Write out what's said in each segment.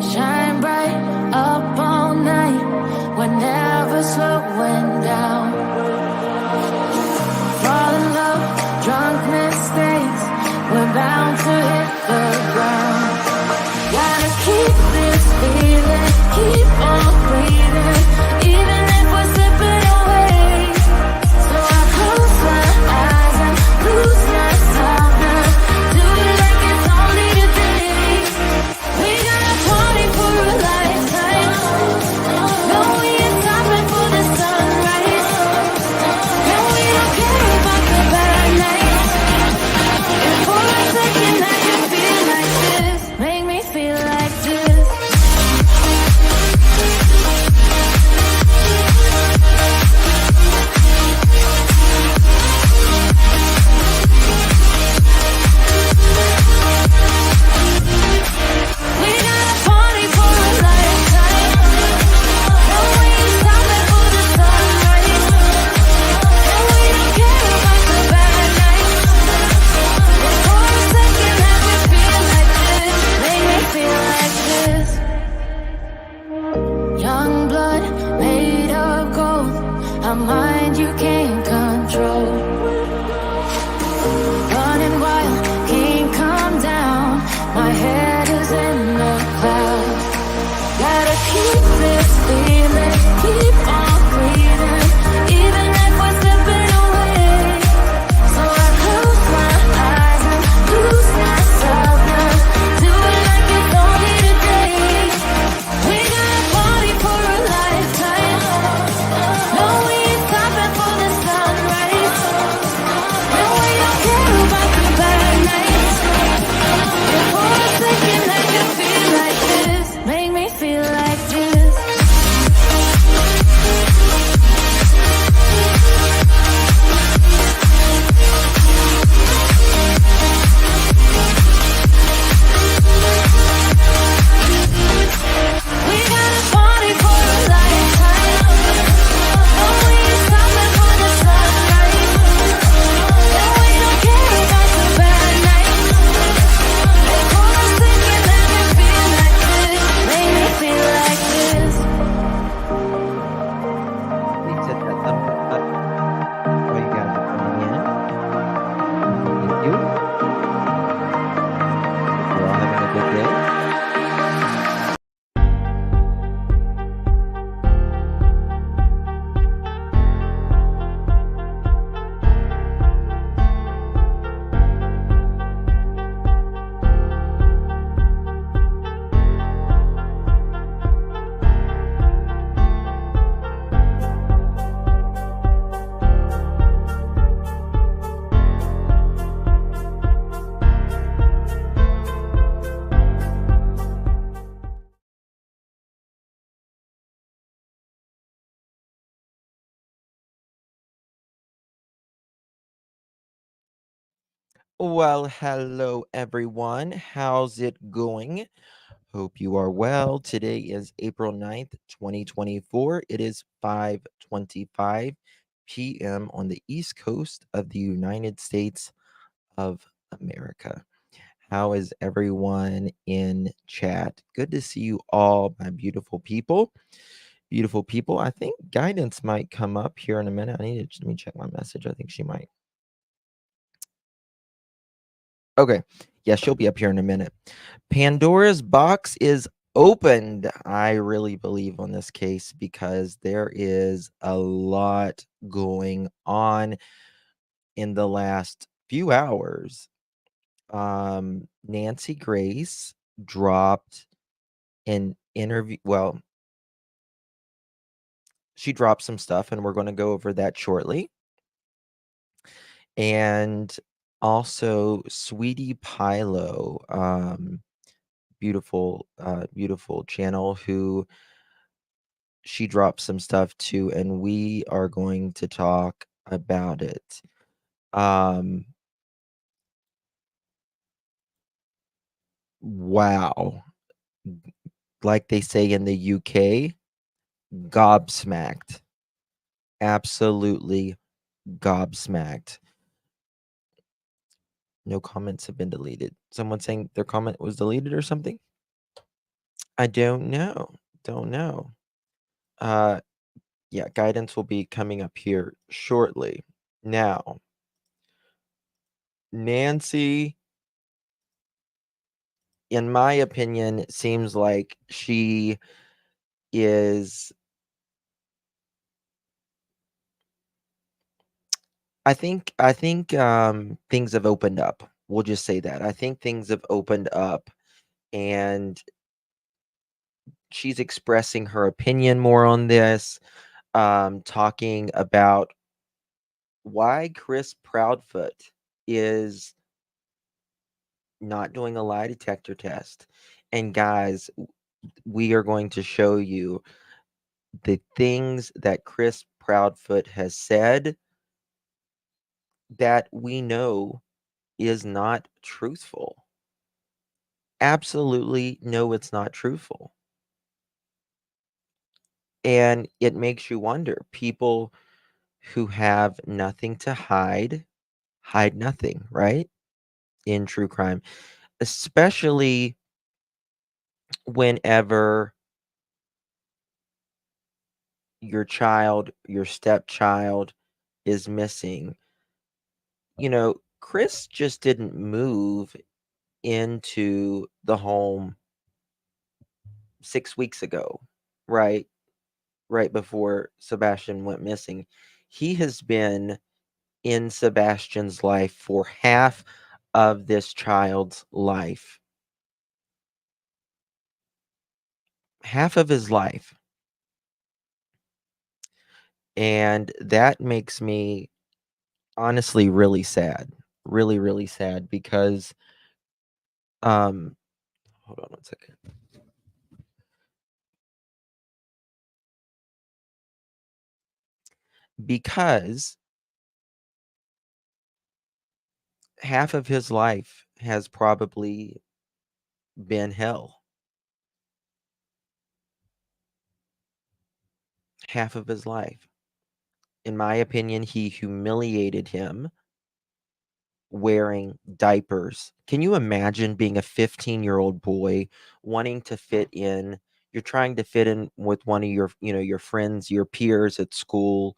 Shine bright up all night. We're never slowing down. Fall in love, drunk mistakes. We're bound to hit the ground. Gotta keep this feeling, keep on breathing, even if we're slipping away. So I close my eyes and lose myself now. Do it like it's only a day. We got a party for a lifetime. No, we ain't stopping for the sunrise. No, we don't care about the bad nights. If for a second I can feel like this, make me feel like this. We got a party for a lifetime. No, we ain't stopping for the sunrise. No, we don't care about the bad nights. If for a second I can feel like this, make me feel like this. Young blood made of gold, a mind you can't control. Running wild, can't come down. My head is in the clouds. Gotta keep this feeling, keep on breathing, even if we're slipping away. So I close my eyes and lose myself now. Do it like it's only today. We got a party for a lifetime. No, we ain't stopping for the sunrise. No, we don't care about the bad nights. If for a second I can feel like this, make me feel like this. We got a party for a lifetime. No, we ain't stopping for the sunrise. No, we don't care about the bad nights. If for a second I can feel like this, make me feel like this. Please hit that thumbs up button while you guys are coming in. Thank you. Hope you're all having a good day. Well, hello everyone. How's it going? Hope you are well. Today is April 9th, 2024. It is 5:25 p.m. on the East Coast of the United States of America. How is everyone in chat? Good to see you all, my beautiful people. Beautiful people. I think Guidance might come up here in a minute. Let me check my message. I think she might. Okay. Yeah, she'll be up here in a minute. Pandora's box is opened. I really believe on this case because there is a lot going on in the last few hours. Nancy Grace dropped an interview. Well, she dropped some stuff, and we're going to go over that shortly. And also, Sweetie Pilo, beautiful channel, who she dropped some stuff too, and we are going to talk about it. Wow. Like they say in the UK, gobsmacked. Absolutely gobsmacked. No comments have been deleted. Someone saying their comment was deleted or something? I don't know. Don't know. Uh, yeah, guidance will be coming up here shortly. Now, Nancy, in my opinion, seems like she is. I think things have opened up. We'll just say that. I think things have opened up and she's expressing her opinion more on this, talking about why Chris Proudfoot is not doing a lie detector test. And guys, we are going to show you the things that Chris Proudfoot has said that we know is not truthful. Absolutely no, it's not truthful. And it makes you wonder, people who have nothing to hide nothing, right? In true crime, especially whenever your child, your stepchild is missing. Chris just didn't move into the home 6 weeks ago, right? Right before Sebastian went missing. He has been in Sebastian's life for half of this child's life. Half of his life. And that makes me honestly really sad. Really, really sad because um hold on one second. Because half of his life has probably been hell. Half of his life. In my opinion, he humiliated him wearing diapers. Can you imagine being a 15-year-old boy wanting to fit in? You're trying to fit in with one of your friends, your peers at school,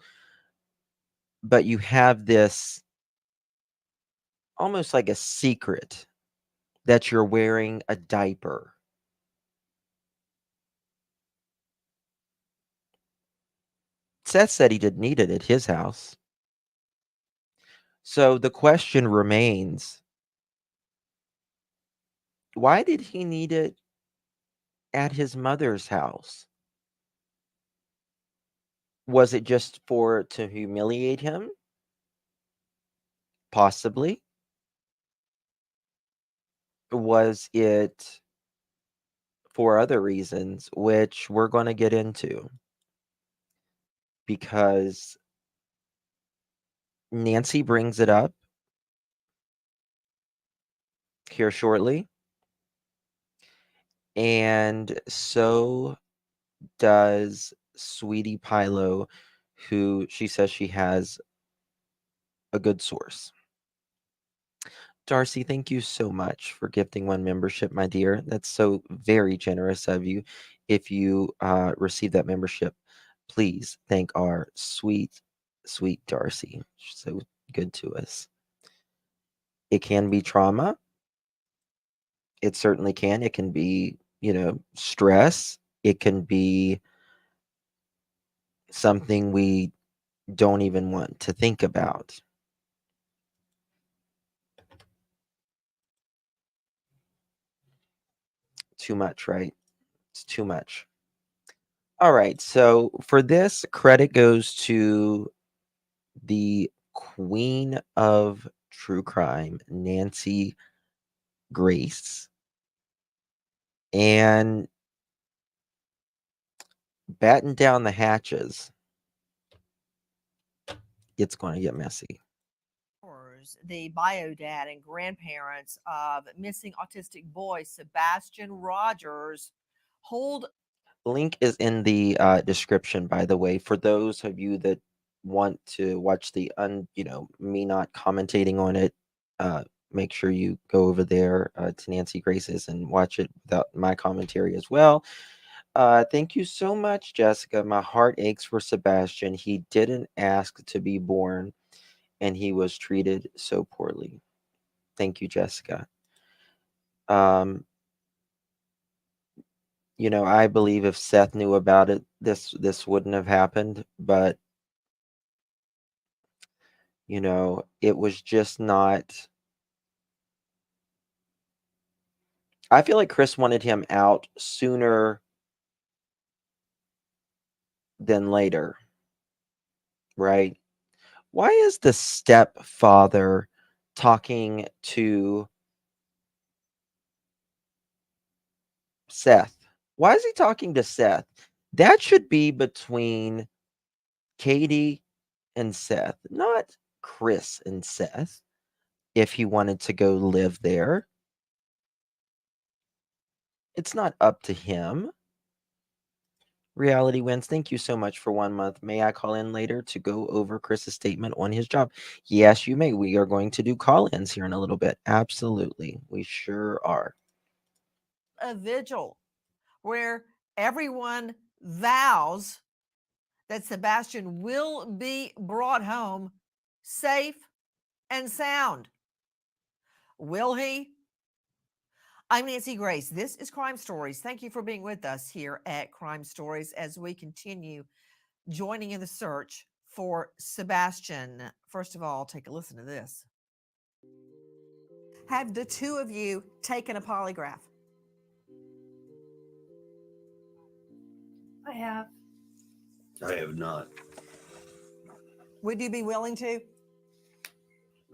but you have this almost like a secret that you're wearing a diaper. Seth said he didn't need it at his house. So the question remains, why did he need it at his mother's house? Was it just to humiliate him? Possibly. Was it for other reasons, which we're going to get into because Nancy brings it up here shortly. And so does Sweetie Pilo, who she says she has a good source. Darcy, thank you so much for gifting one membership, my dear. That's so very generous of you. If you receive that membership, please thank our sweet, sweet Darcy. She's so good to us. It can be trauma. It certainly can. It can be, stress. It can be something we don't even want to think about. Too much, right? It's too much. All right. So for this, credit goes to the queen of true crime, Nancy Grace. And batten down the hatches. It's going to get messy. The bio dad and grandparents of missing autistic boy Sebastian Rogers hold. Link is in the description, by the way, for those of you that want to watch the me not commentating on it make sure you go over there to Nancy Grace's and watch it without my commentary as well. Thank you so much, Jessica. My heart aches for Sebastian. He didn't ask to be born, and he was treated so poorly. Thank you, Jessica. Um, I believe if Seth knew about it, this wouldn't have happened. But it was just not. I feel like Chris wanted him out sooner than later, right? Why is the stepfather talking to Seth? Why is he talking to Seth? That should be between Katie and Seth, not Chris and Seth, if he wanted to go live there. It's not up to him. Reality wins. Thank you so much for 1 month. May I call in later to go over Chris's statement on his job? Yes, you may. We are going to do call-ins here in a little bit. Absolutely. We sure are. A vigil where everyone vows that Sebastian will be brought home safe and sound. Will he? I'm Nancy Grace. This is Crime Stories. Thank you for being with us here at Crime Stories as we continue joining in the search for Sebastian. First of all, take a listen to this. Have the two of you taken a polygraph? I have. I have not. Would you be willing to?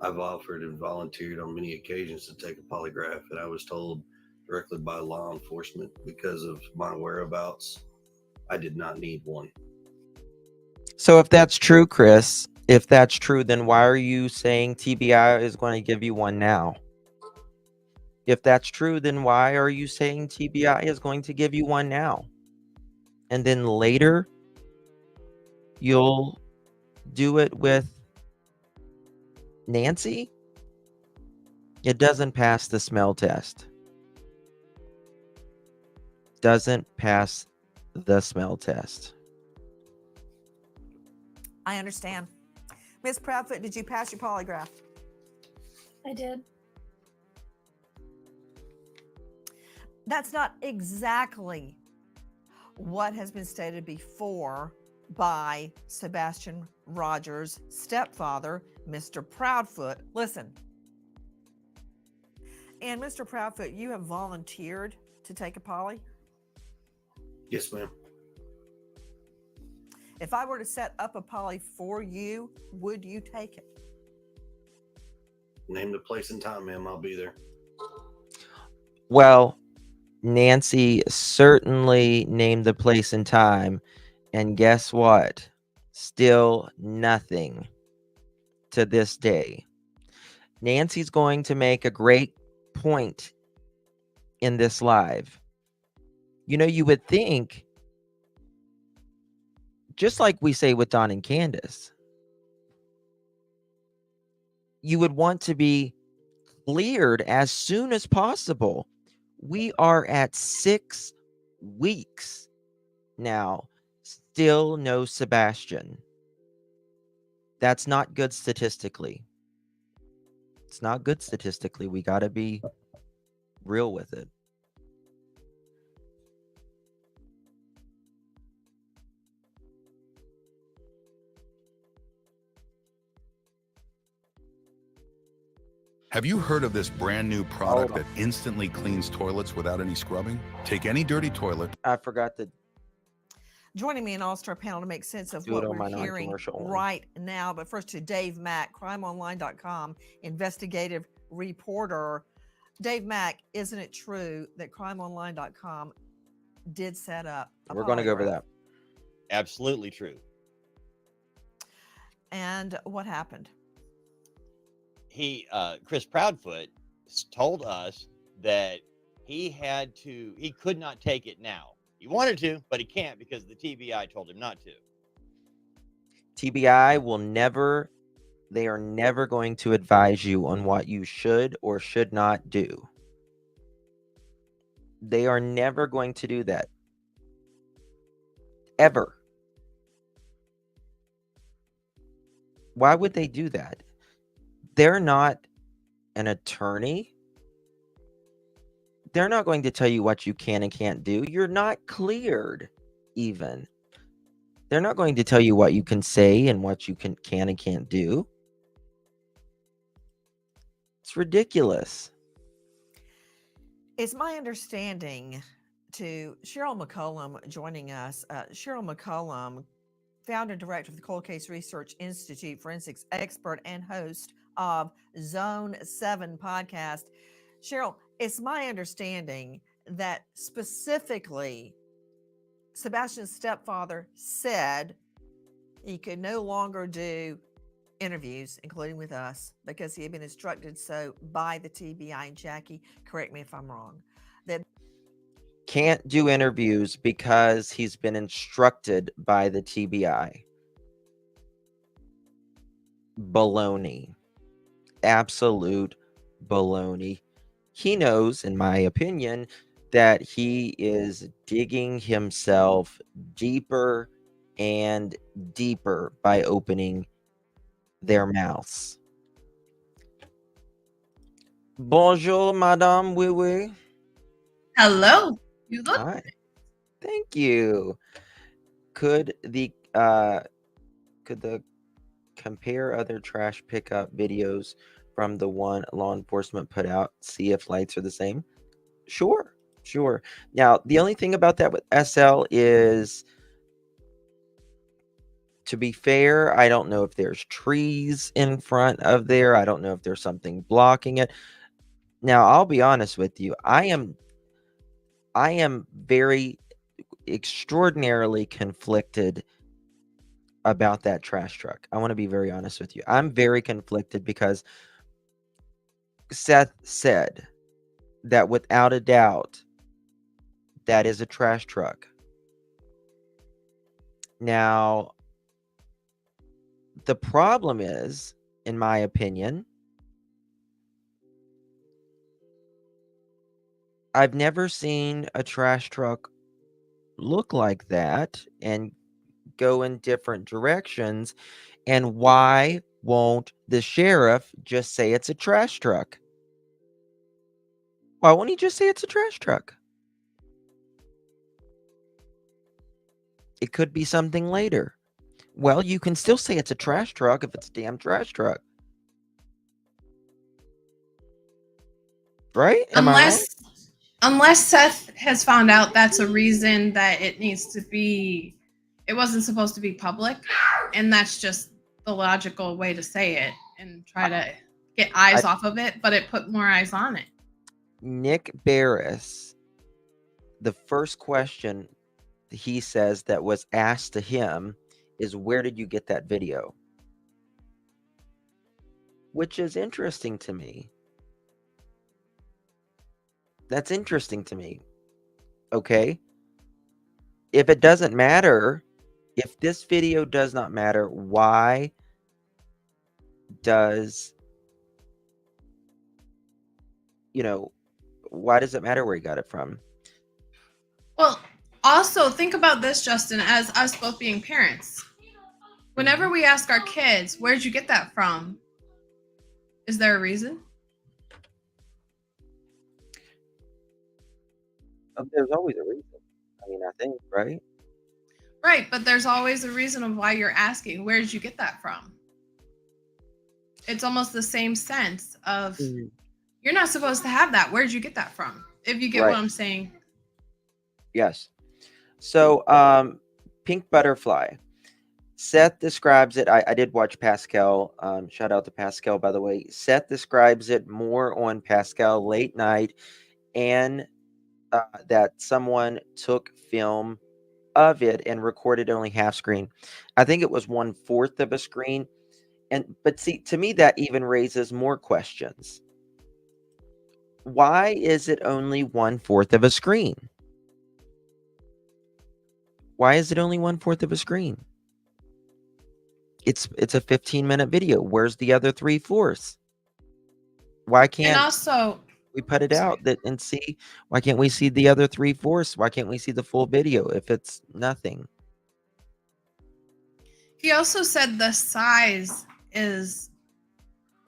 I've offered and volunteered on many occasions to take a polygraph, and I was told directly by law enforcement because of my whereabouts, I did not need one. So if that's true, Chris, if that's true, then why are you saying TBI is going to give you one now? If that's true, then why are you saying TBI is going to give you one now? And then later, you'll do it with Nancy? It doesn't pass the smell test. Doesn't pass the smell test. I understand. Miss Proudfoot, did you pass your polygraph? I did. That's not exactly what has been stated before by Sebastian Rogers' stepfather, Mr. Proudfoot. Listen. And Mr. Proudfoot, you have volunteered to take a poly? Yes, ma'am. If I were to set up a poly for you, would you take it? Name the place and time, ma'am. I'll be there. Well, Nancy certainly named the place and time. And guess what? Still nothing to this day. Nancy's going to make a great point in this live. You would think, just like we say with Don and Candace, you would want to be cleared as soon as possible. We are at 6 weeks now. Still no Sebastian. That's not good statistically. It's not good statistically. We got to be real with it. Have you heard of this brand new product Hold that instantly cleans toilets without any scrubbing? Take any dirty toilet. I forgot to Joining me in All-Star panel to make sense of do it what on my we're hearing non-commercial one. right now. But first to Dave Mack, crimeonline.com, investigative reporter. Dave Mack, isn't it true that crimeonline.com did set up a We're going to go over polygraph? that. Absolutely true. And what happened? Chris Proudfoot told us that he could not take it now. He wanted to, but he can't because the TBI told him not to. TBI will never They are never going to advise you on what you should or should not do. They are never going to do that. Ever. Why would they do that? They're not an attorney. They're not going to tell you what you can and can't do. You're not cleared, even. They're not going to tell you what you can say and what you can and can't do. It's ridiculous. It's my understanding to Cheryl McCollum joining us. Cheryl McCollum, founder and director of the Cold Case Research Institute, forensics expert, and host of Zone 7 podcast. Cheryl, it's my understanding that specifically Sebastian's stepfather said he could no longer do interviews, including with us, because he had been instructed so by the TBI. And Jackie, correct me if I'm wrong. That Can't do interviews because he's been instructed by the TBI. Baloney. Absolute baloney. He knows, in my opinion, that he is digging himself deeper and deeper by opening their mouths. Bonjour, Madame. Oui, oui. Hello. You look Hi. Thank you. Could the compare other trash pickup videos from the one law enforcement put out, see if lights are the same? Sure. Now, the only thing about that with SL is, to be fair, I don't know if there's trees in front of there. I don't know if there's something blocking it. Now, I'll be honest with you. I am very extraordinarily conflicted about that trash truck. I want to be very honest with you. I'm very conflicted because Seth said that without a doubt, that is a trash truck. Now, the problem is, in my opinion, I've never seen a trash truck look like that and go in different directions. And why won't the sheriff just say it's a trash truck? Why won't he just say it's a trash truck? It could be something later. Well, you can still say it's a trash truck if it's a damn trash truck. Right? Am I wrong? Unless Seth has found out that's a reason that it needs to be, it wasn't supposed to be public, and that's just the logical way to say it and try to get eyes off of it, but it put more eyes on it. Nick Barris, the first question he says that was asked to him is, where did you get that video? Which is interesting to me. That's interesting to me. Okay. If it doesn't matter, if this video does not matter, why does it matter where he got it from? Well, also think about this, Justin, as us both being parents. Whenever we ask our kids, where'd you get that from? Is there a reason? There's always a reason. I mean, I think, right? Right, but there's always a reason of why you're asking, where did you get that from? It's almost the same sense of, you're not supposed to have that. Where did you get that from? If you get what I'm saying. Yes. So, Pink Butterfly. Seth describes it. I did watch Pascal. Shout out to Pascal, by the way. Seth describes it more on Pascal late night, and that someone took film of it and recorded only half screen. I think it was 1/4 of a screen. But see, to me, that even raises more questions. Why is it only 1/4 of a screen? Why is it only 1/4 of a screen? it's a 15-minute video. Where's the other 3/4? Why And can't also, we put it sorry. out that and see? Why can't we see the other 3/4? Why can't we see the full video if it's nothing? He also said the size is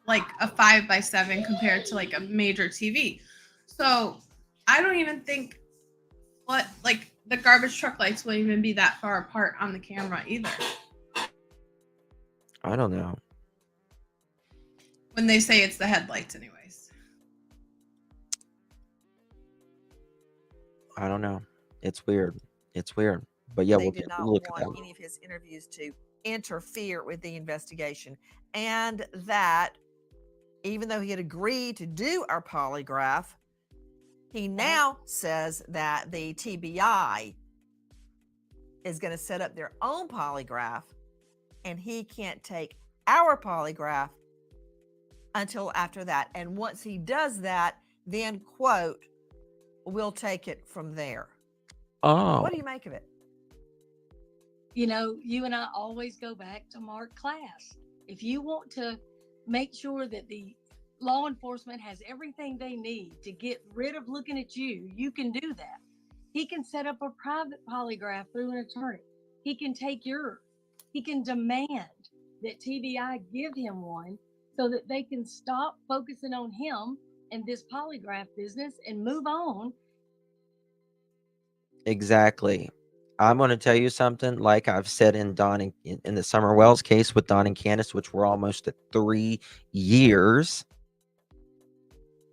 like a 5x7 compared to like a major TV. So I don't even think what like the garbage truck lights will even be that far apart on the camera either. I don't know. When they say it's the headlights, anyways. I don't know. It's weird. It's weird. But yeah, They we'll did not look at want that. any of his interviews to interfere with the investigation. And that even though he had agreed to do our polygraph, he now says that the TBI is going to set up their own polygraph and he can't take our polygraph until after that. And once he does that, then, quote, we'll take it from there. Oh, What do you make of it? You know, you and I always go back to Mark class. If you want to make sure that the law enforcement has everything they need to get rid of looking at you, you can do that. He can set up a private polygraph through an attorney. He can take yours. He can demand that TBI give him one so that they can stop focusing on him and this polygraph business and move on. exactly. I'm going to tell you something. Like I've said in in the Summer Wells case with Don and Candace, which we're almost at 3 years.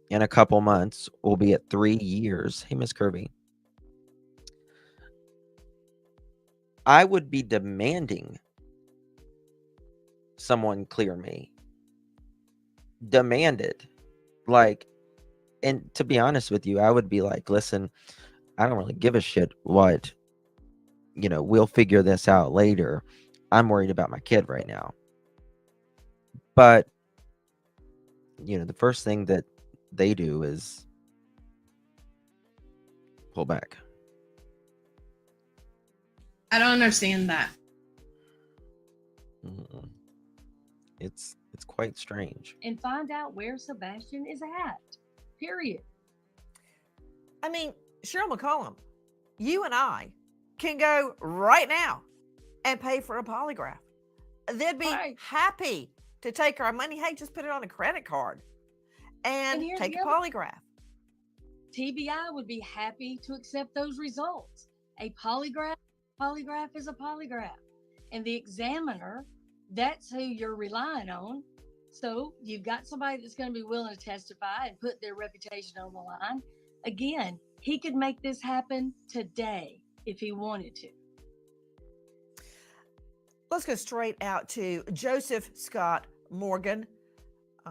In a couple months, we'll be at 3 years. Hey, Miss Kirby. I would be demanding someone clear me. Demand it. Like, and to be honest with you, I would be like, listen, I don't really give a shit what, we'll figure this out later. I'm worried about my kid right now. But, the first thing that they do is pull back. I don't understand that. Mm-mm. It's quite strange. And find out where Sebastian is at. Period. I mean, Cheryl McCollum, you and I can go right now and pay for a polygraph. They'd be Right. happy to take our money. Hey, just put it on a credit card and here's take the a other- polygraph. TBI would be happy to accept those results. A polygraph is a polygraph. And the examiner, that's who you're relying on. So you've got somebody that's going to be willing to testify and put their reputation on the line. Again, he could make this happen today if he wanted to. Let's go straight out to Joseph Scott Morgan,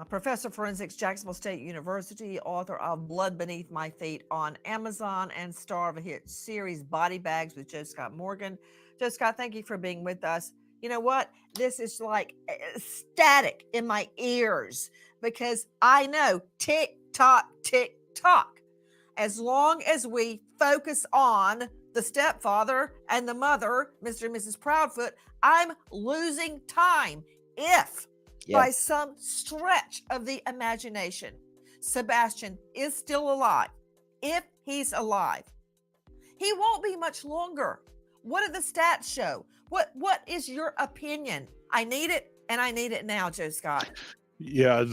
professor of forensics, Jacksonville State University, author of Blood Beneath My Feet on Amazon, and star of a hit series, Body Bags with Joe Scott Morgan. Joe Scott, thank you for being with us. You know what? This is like static in my ears because I know tick tock, tick tock. As long as we focus on the stepfather and the mother, Mr. and Mrs. Proudfoot, I'm losing time. If by some stretch of the imagination, Sebastian is still alive, if he's alive, he won't be much longer. What do the stats show? What is your opinion? I need it, and I need it now, Joe Scott. Yeah,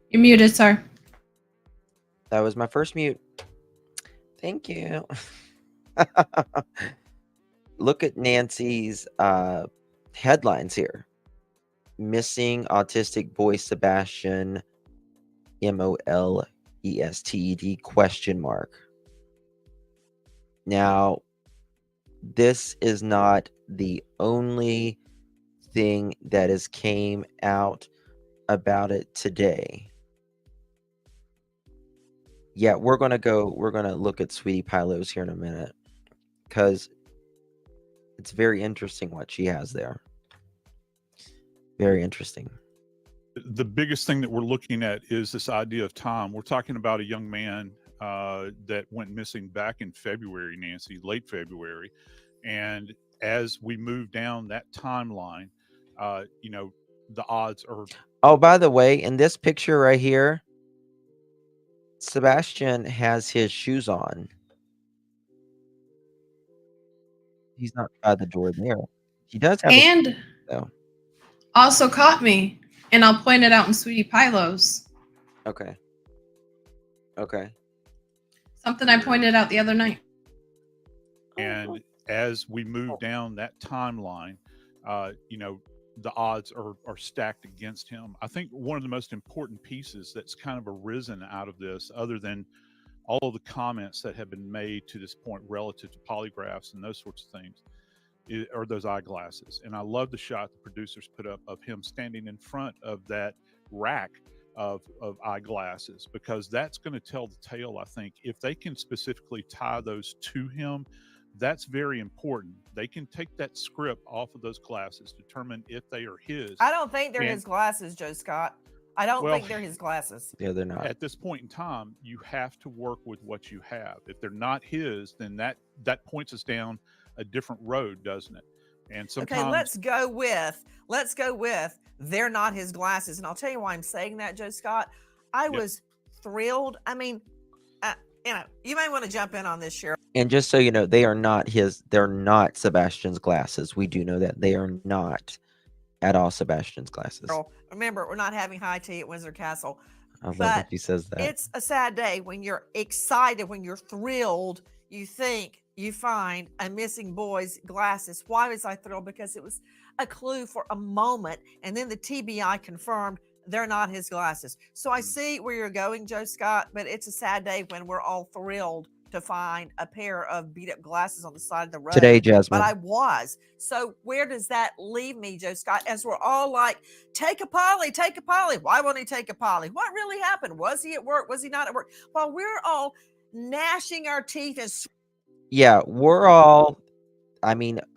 You're muted, sir. That was my first mute. Thank you. Look at Nancy's headlines here. Missing autistic boy Sebastian, MOLESTED ? Now, this is not the only thing that has came out about it today. Yeah, we're gonna look at Sweetie Pie Lows here in a minute, because It's very interesting what she has there. Very interesting. The biggest thing that we're looking at is this idea of time. We're talking about a young man that went missing back in February, Nancy, late February. And as we move down that timeline, the odds are. Oh, by the way, in this picture right here, Sebastian has his shoes on. He's not by the door there. He does have And though. also caught me, and I'll point it out in Sweetie Pilos. Okay. Okay. Something I pointed out the other night. And as we move down that timeline, the odds are stacked against him. I think one of the most important pieces that's kind of arisen out of this, other than all of the comments that have been made to this point relative to polygraphs and those sorts of things, are those eyeglasses. And I love the shot the producers put up of him standing in front of that rack of eyeglasses, because that's going to tell the tale. I think if they can specifically tie those to him, that's very important. They can take that script off of those glasses, determine if they are his. I don't think they're his glasses, Joe Scott. I don't think they're his glasses. Yeah, they're not. At this point in time, you have to work with what you have. If they're not his, then that points us down a different road, doesn't it? And sometimes, okay, let's go with they're not his glasses. And I'll tell you why I'm saying that, Joe Scott. I was thrilled. I mean, you may want to jump in on this, Cheryl. And just so you know, they're not Sebastian's glasses. We do know that they are not at all Sebastian's glasses. Remember, we're not having high tea at Windsor Castle. I love that he says that. It's a sad day when you're excited, when you're thrilled, you think you find a missing boy's glasses. Why was I thrilled? Because it was a clue for a moment, and then the TBI confirmed they're not his glasses. So I see where you're going, Joe Scott, but it's a sad day when we're all thrilled to find a pair of beat up glasses on the side of the road. Today, Jasmine. But I was. So where does that leave me, Joe Scott? As we're all like, take a poly, take a poly. Why won't he take a poly? What really happened? Was he at work? Was he not at work? While we're all gnashing our teeth and yeah, we're all,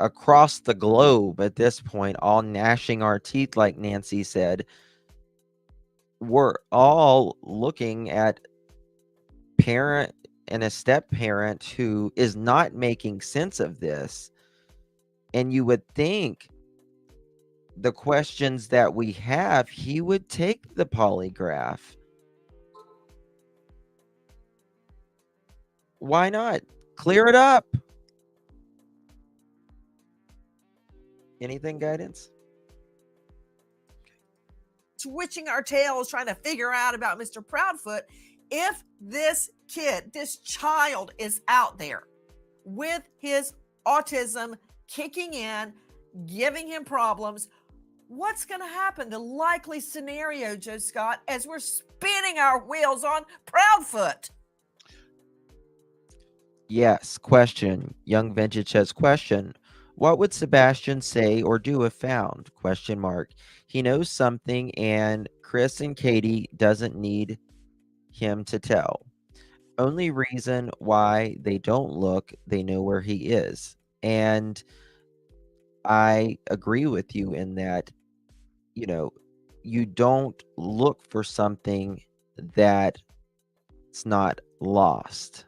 across the globe at this point, all gnashing our teeth, like Nancy said. We're all looking at parent and a step parent who is not making sense of this. And you would think the questions that we have, he would take the polygraph. Why not? Clear it up. Anything, guidance? switching our tails trying to figure out about Mr. Proudfoot. If this kid, this child is out there with his autism kicking in, giving him problems, what's going to happen? The likely scenario, Joe Scott, as we're spinning our wheels on Proudfoot. Yes, question. Young Vintage says, question. What would Sebastian say or do if found? Question mark. He knows something and Chris and Katie doesn't need him to tell. Only reason why they don't look, they know where he is. And I agree with you in that, you know, you don't look for something that's not lost,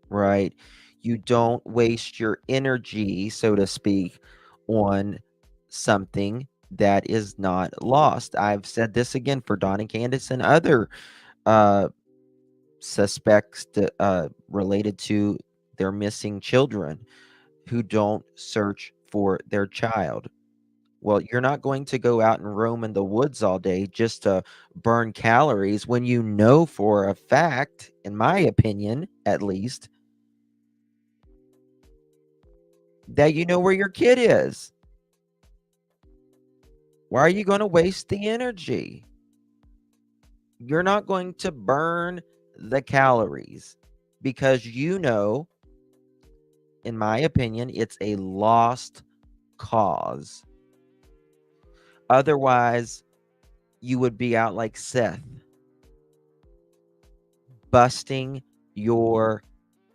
right? You don't waste your energy, so to speak, on something that is not lost. I've said this again for Don and Candace and other suspects related to their missing children who don't search for their child. Well, you're not going to go out and roam in the woods all day just to burn calories when you know for a fact, in my opinion, at least, that you know where your kid is. Why are you going to waste the energy? You're not going to burn the calories because you know, in my opinion, it's a lost cause. Otherwise, you would be out like Seth, busting your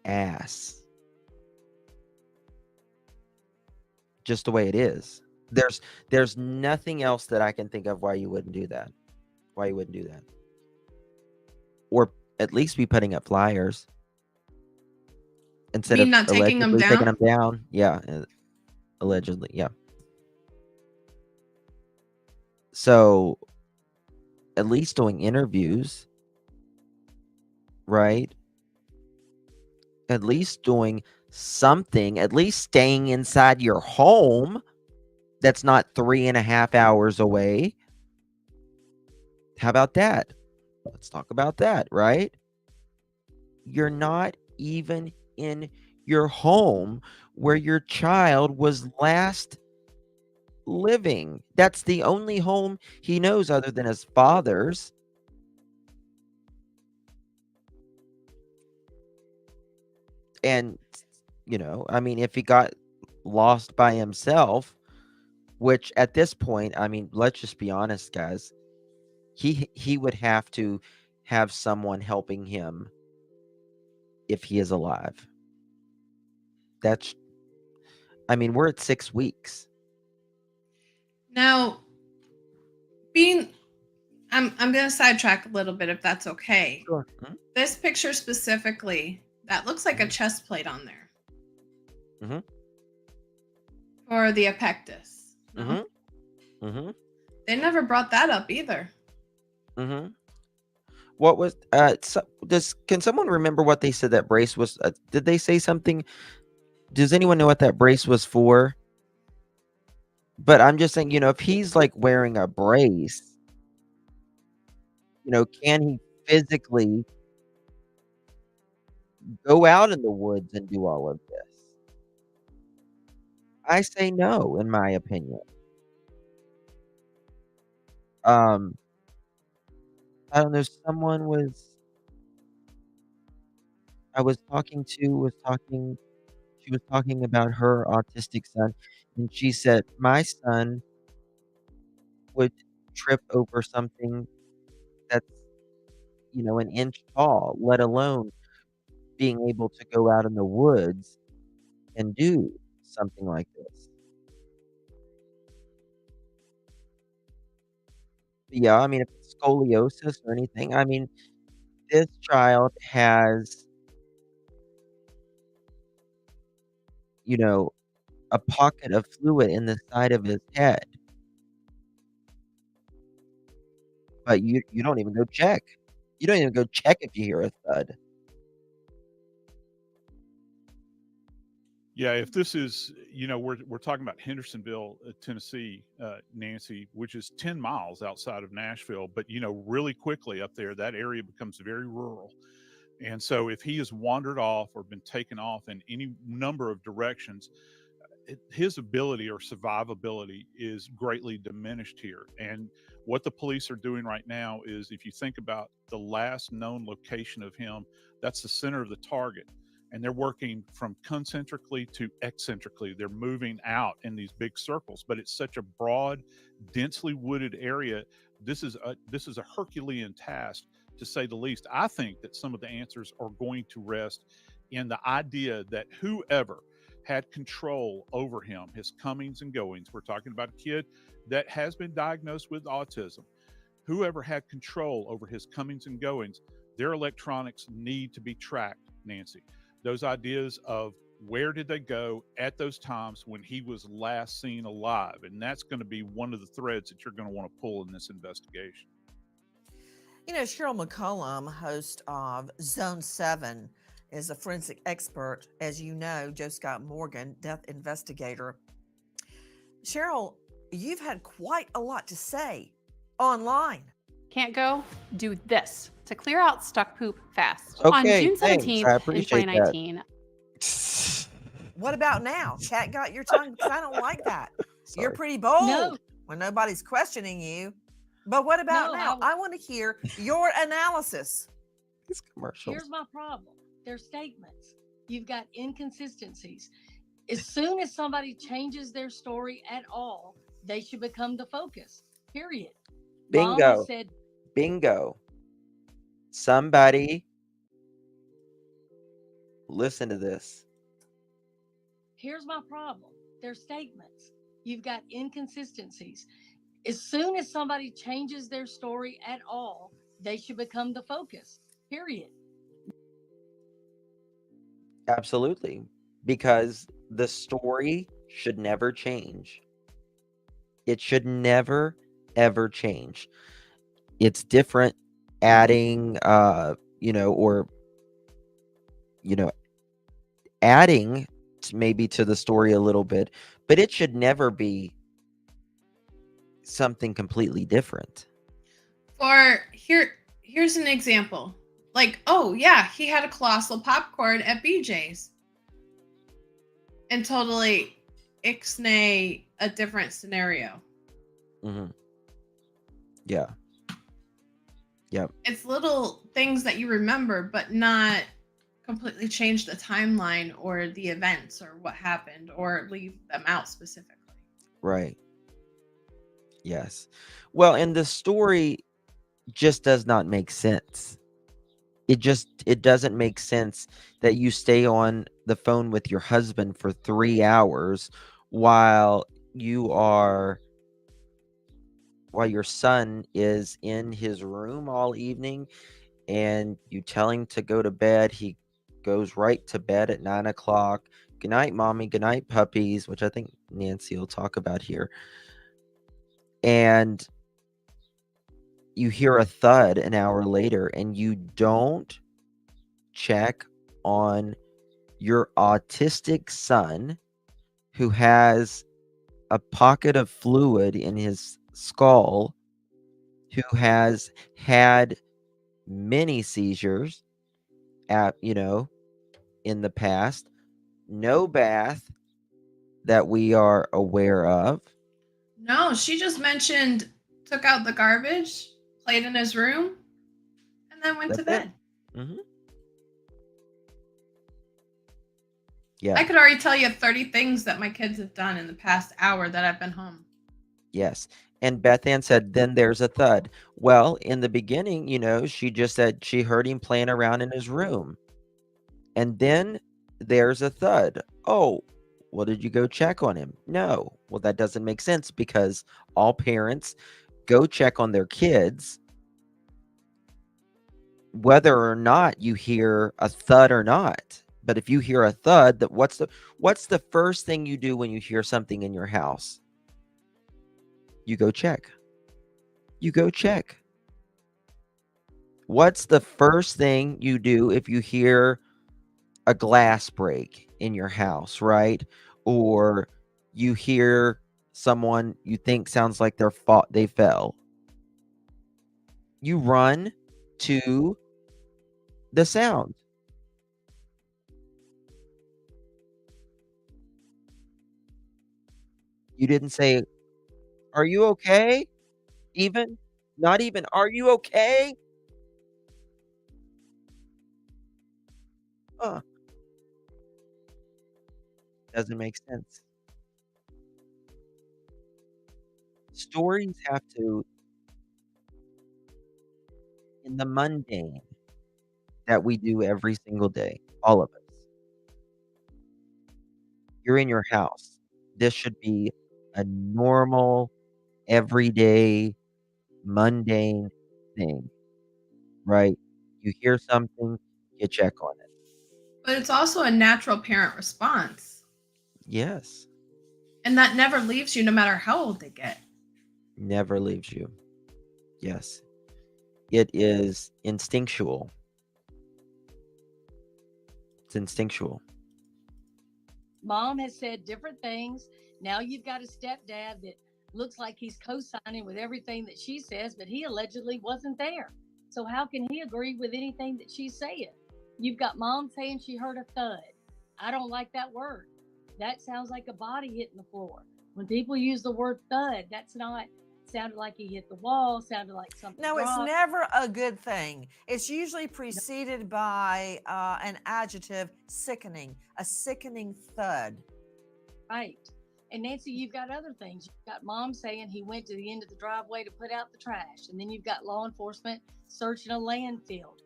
ass. just the way it is. There's nothing else that I can think of why you wouldn't do that. Why you wouldn't do that. Or at least be putting up flyers instead mean of not taking them allegedly taking down? them down. Yeah, allegedly, yeah. So at least doing interviews, right? At least doing something, at least staying inside your home that's not 3.5 hours away. How about that? Let's talk about that, right? You're not even in your home where your child was last living. That's the only home he knows other than his father's. And, I mean, if he got lost by himself, which at this point, I mean, let's just be honest, guys. He would have to have someone helping him if he is alive. I mean, we're at 6 weeks. Now, I'm going to sidetrack a little bit if that's okay. Sure. This picture specifically, that looks like a chest plate on there. Mhm. For the epectus. No? They never brought that up either. What was can someone remember what they said that brace was? Did they say something? Does anyone know what that brace was for? But I'm just saying, if he's like wearing a brace, can he physically go out in the woods and do all of this? I say no, in my opinion. I don't know. I was talking to she was talking about her autistic son, and she said, "My son would trip over something that's, an inch tall, let alone being able to go out in the woods and do something like this." But yeah, I mean, if it's scoliosis or anything, I mean, this child has, a pocket of fluid in the side of his head. But you don't even go check. You don't even go check if you hear a thud. Yeah, if this is, we're talking about Hendersonville, Tennessee, Nancy, which is 10 miles outside of Nashville, but really quickly up there, that area becomes very rural. And so if he has wandered off or been taken off in any number of directions, his ability or survivability is greatly diminished here. And what the police are doing right now is, if you think about the last known location of him, that's the center of the target. And they're working from concentrically to eccentrically. They're moving out in these big circles, but it's such a broad, densely wooded area. This is a Herculean task, to say the least. I think that some of the answers are going to rest in the idea that whoever had control over him, his comings and goings. We're talking about a kid that has been diagnosed with autism. Whoever had control over his comings and goings, their electronics need to be tracked, Nancy. Those ideas of where did they go at those times when he was last seen alive? And that's going to be one of the threads that you're going to want to pull in this investigation. Cheryl McCollum, host of Zone 7, is a forensic expert. As you know, Joe Scott Morgan, death investigator. Cheryl, you've had quite a lot to say online. Can't go? Do this to clear out stuck poop fast. Okay, On June thanks. 17th I in appreciate 2019. What about now? Cat got your tongue? Because I don't like that. You're Sorry. pretty bold No. when nobody's questioning you. But what about No, now? I want to hear your analysis. These commercials. Here's my problem. They're statements. You've got inconsistencies. As soon as somebody changes their story at all, they should become the focus. Period. Mom Bingo. has said, Bingo. Somebody listen to this. here's my problem. their statements. You've got inconsistencies. As soon as somebody changes their story at all, they should become the focus, period. Absolutely. Because the story should never change. It should never, ever change. It's different adding, or, you know, adding maybe to the story a little bit, but it should never be something completely different. For here's an example. Like, oh yeah, he had a colossal popcorn at BJ's. And totally ixnay a different scenario. Mm-hmm. Yeah. Yep. It's little things that you remember, but not completely change the timeline or the events or what happened or leave them out specifically. Right. Yes. Well, and the story just does not make sense. It doesn't make sense that you stay on the phone with your husband for 3 hours while your son is in his room all evening, and you tell him to go to bed. He goes right to bed at 9 o'clock. Good night, mommy. Good night, puppies, which I think Nancy will talk about here. And you hear a thud an hour later, and you don't check on your autistic son who has a pocket of fluid in his skull, who has had many seizures in the past, no bath that we are aware of. No, she just mentioned took out the garbage, played in his room, and then went to That's bed. it. Mm-hmm. Yeah. I could already tell you 30 things that my kids have done in the past hour that I've been home. Yes. And Beth Ann said, then there's a thud. Well, in the beginning, she just said she heard him playing around in his room. And then there's a thud. Oh, well, did you go check on him? No. Well, that doesn't make sense because all parents go check on their kids, whether or not you hear a thud or not. But if you hear a thud, what's the first thing you do when you hear something in your house? You go check. You go check. What's the first thing you do if you hear a glass break in your house, right? Or you hear someone you think sounds like they fell? You run to the sound. You didn't say, "Are you okay?" Even? Not even, "Are you okay?" Huh. Doesn't make sense. Stories have to, in the mundane that we do every single day, all of us. You're in your house. This should be a normal, everyday, mundane thing, right? You hear something, you check on it. But it's also a natural parent response. Yes. And that never leaves you no matter how old they get. Never leaves you. Yes. It is instinctual. It's instinctual. Mom has said different things. Now you've got a stepdad that looks like he's co-signing with everything that she says, but he allegedly wasn't there. So how can he agree with anything that she's saying? You've got mom saying she heard a thud. I don't like that word. That sounds like a body hitting the floor. When people use the word thud, that's not sounded like he hit the wall, sounded like something. No, it's dropped. never a good thing. It's usually preceded by an adjective, sickening, a sickening thud. Right. And Nancy, you've got other things. You've got mom saying he went to the end of the driveway to put out the trash. And then you've got law enforcement searching a landfill.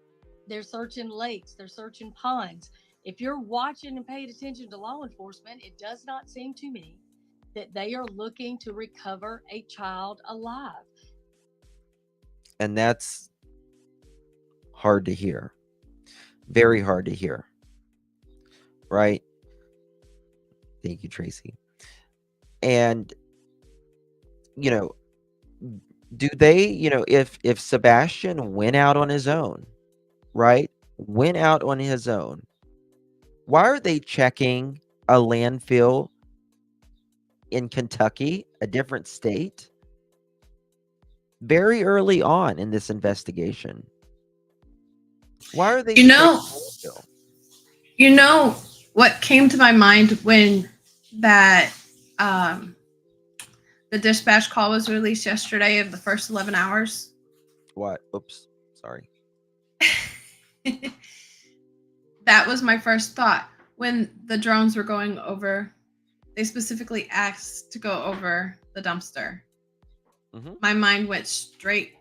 They're searching lakes. They're searching ponds. If you're watching and paying attention to law enforcement, it does not seem to me that they are looking to recover a child alive. And that's hard to hear. Very hard to hear. Right? Thank you, Tracy. And, you know, do they, if Sebastian went out on his own, right? Went out on his own, why are they checking a landfill in Kentucky, a different state, very early on in this investigation? Why are they You know, checking a landfill? you know what came to my mind when that the dispatch call was released yesterday of the first 11 hours? What? Oops, sorry. That was my first thought. When the drones were going over, they specifically asked to go over the dumpster. Mm-hmm. My mind went straight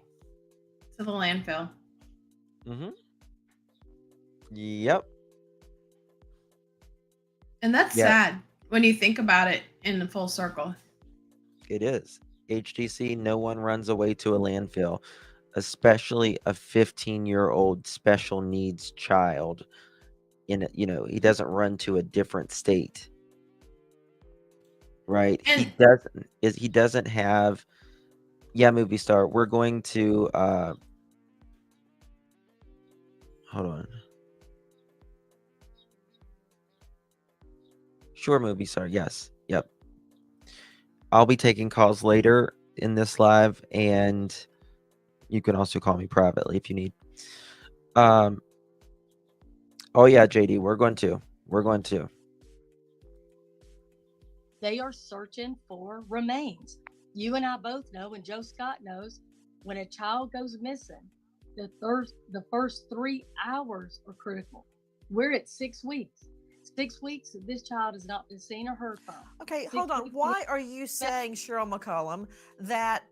to the landfill. Mm-hmm. Yep. And that's Yeah. sad when you think about it in the full circle. It is. HTC, no one runs away to a landfill, especially a 15-year-old special needs child. He doesn't run to a different state. Right? And He doesn't have. Yeah, movie star. We're going to hold on. Sure, movie star. Yes. Yep. I'll be taking calls later in this live, and you can also call me privately if you need. Oh yeah, JD, we're going to. They are searching for remains. You and I both know, and Joe Scott knows, when a child goes missing, the first 3 hours are critical. We're at 6 weeks. 6 weeks that this child has not been seen or heard from. Okay, 6 hold on. weeks Why are you saying, Cheryl McCollum, that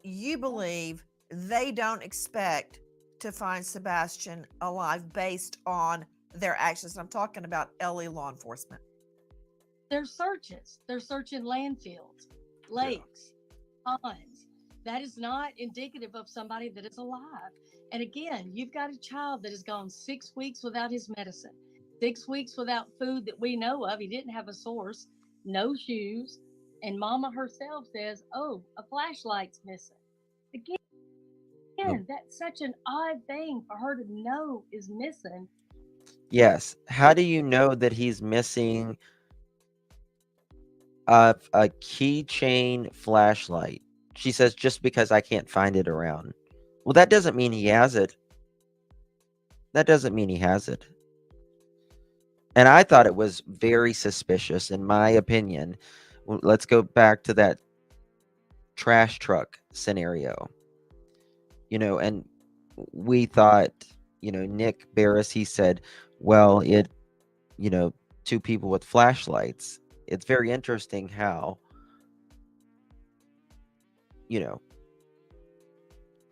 you believe they don't expect to find Sebastian alive based on their actions? And I'm talking about LA law enforcement. They're searches. They're searching landfills, lakes, ponds. That is not indicative of somebody that is alive. And again, you've got a child that has gone 6 weeks without his medicine, 6 weeks without food that we know of. He didn't have a source, no shoes. And mama herself says, oh, a flashlight's missing. Again, that's such an odd thing for her to know is missing. Yes. How do you know that he's missing a keychain flashlight? She says, just because I can't find it around. Well, that doesn't mean he has it. And I thought it was very suspicious, in my opinion. Let's go back to that trash truck scenario. And we thought, Nick Barris, he said, well, two people with flashlights. It's very interesting how,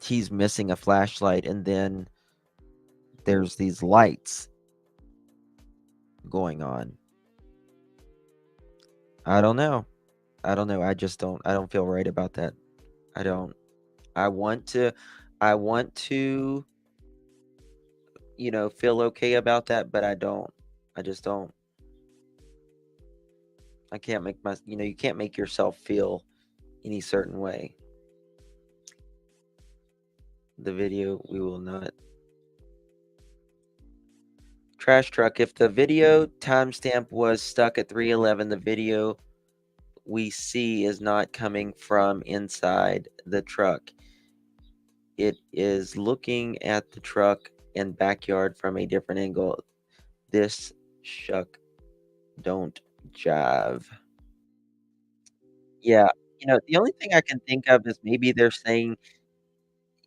he's missing a flashlight, and then there's these lights going on. I don't know. I don't feel right about that. I want to feel okay about that, but I just don't. I can't make you can't make yourself feel any certain way. The video, we will not. Trash truck. If the video timestamp was stuck at 3:11, the video we see is not coming from inside the truck. It is looking at the truck and backyard from a different angle. This shuck don't jive. Yeah, the only thing I can think of is maybe they're saying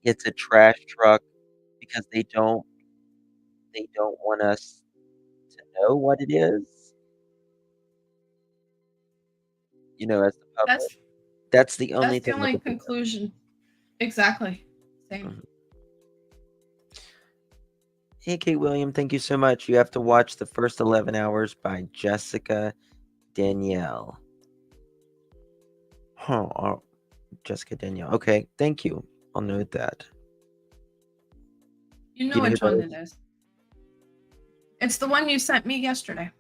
it's a trash truck because they don't want us to know what it is. As the public. That's the only That's the thing. only conclusion. Exactly. Same. Mhm. Hey, Kate William, thank you so much. You have to watch the first 11 hours by Jessica Danielle. Oh, Jessica Danielle. Okay, thank you. I'll note that. You know Give me which one those. it is. It's the one you sent me yesterday.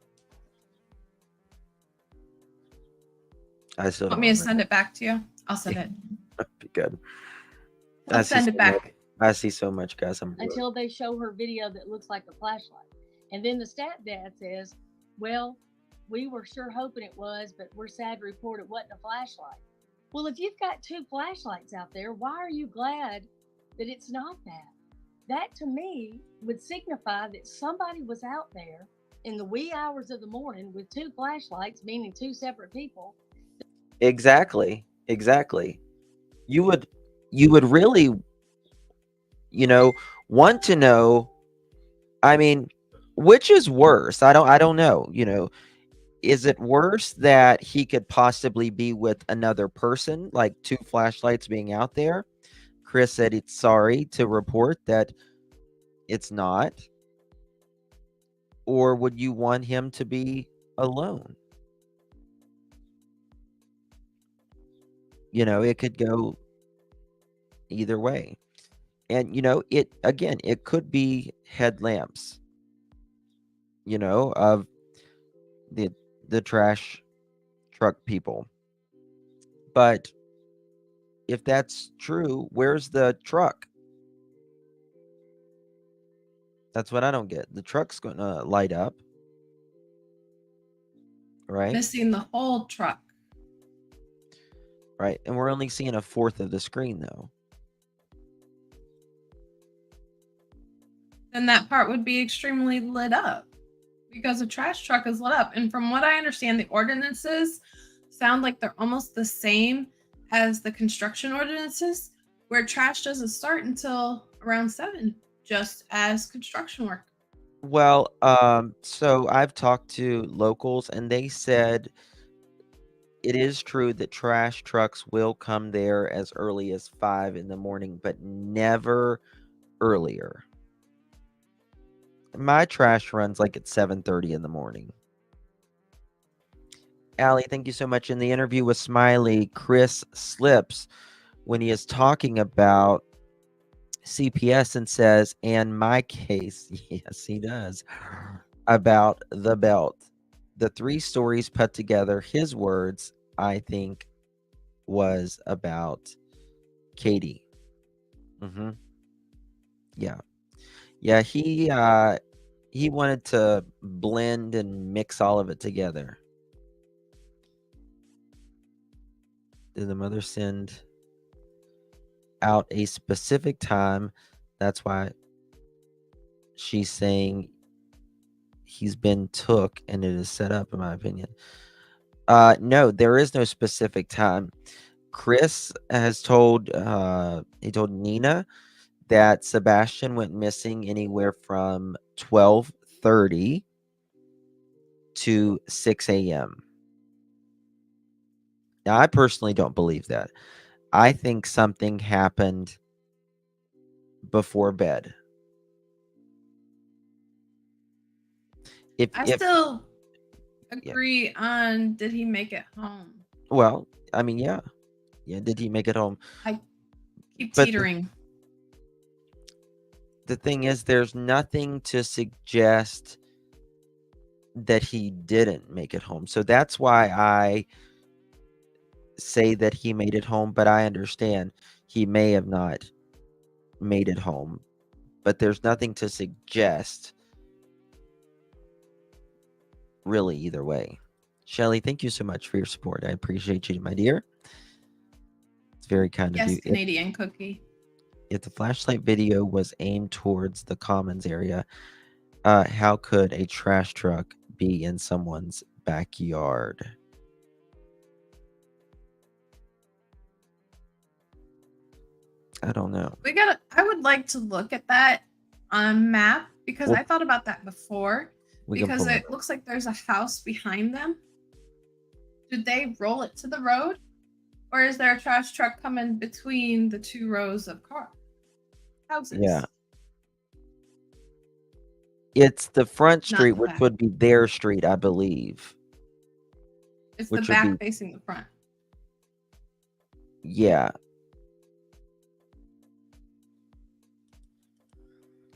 I still Want don't me to remember. send it back to you? I'll send it. That'd be good. I'll send it back. I see so much, guys. Until they show her video that looks like a flashlight. And then the stepdad says, well, we were sure hoping it was, but we're sad to report it wasn't a flashlight. Well, if you've got 2 flashlights out there, why are you glad that it's not that? That to me would signify that somebody was out there in the wee hours of the morning with 2 flashlights, meaning 2 separate people. Exactly. You would really, want to know. I mean, which is worse? I don't know. Is it worse that he could possibly be with another person, like 2 flashlights being out there? Chris said it's sorry to report that it's not. Or would you want him to be alone? It could go either way. And it could be headlamps, of the trash truck people. But if that's true, where's the truck? That's what I don't get. The truck's going to light up, right? Missing the whole truck. Right. And we're only seeing a fourth of the screen, though. Then that part would be extremely lit up because a trash truck is lit up. And from what I understand, the ordinances sound like they're almost the same as the construction ordinances, where trash doesn't start until around 7, just as construction work. Well, so I've talked to locals and they said it is true that trash trucks will come there as early as 5 in the morning, but never earlier. My trash runs like at 7:30 in the morning. Allie, thank you so much. In the interview with Smiley, Chris slips when he is talking about CPS and says, "and my case," yes, he does, about the belt. The 3 stories put together, his words, I think, was about Katie. Yeah. Yeah, he wanted to blend and mix all of it together. Did the mother send out a specific time? That's why she's saying he's been took and it is set up, in my opinion. No, there is no specific time. Chris has told Nina that Sebastian went missing anywhere from 12:30 to 6 a.m. Now, I personally don't believe that. I think something happened before bed. I still agree on, did he make it home? Well, I mean, yeah. Did he make it home? I keep teetering. The thing is, there's nothing to suggest that he didn't make it home. So that's why I say that he made it home, but I understand he may have not made it home. But there's nothing to suggest really either way. Shelly, thank you so much for your support. I appreciate you, my dear. It's very kind of you. Yes, Canadian cookie. If the flashlight video was aimed towards the commons area, how could a trash truck be in someone's backyard? I don't know. I would like to look at that on a map because I thought about that before. Because it looks like there's a house behind them. Did they roll it to the road? Or is there a trash truck coming between the 2 rows of houses? Yeah. It's the front street, which would be their street, I believe. It's the back facing the front. Yeah.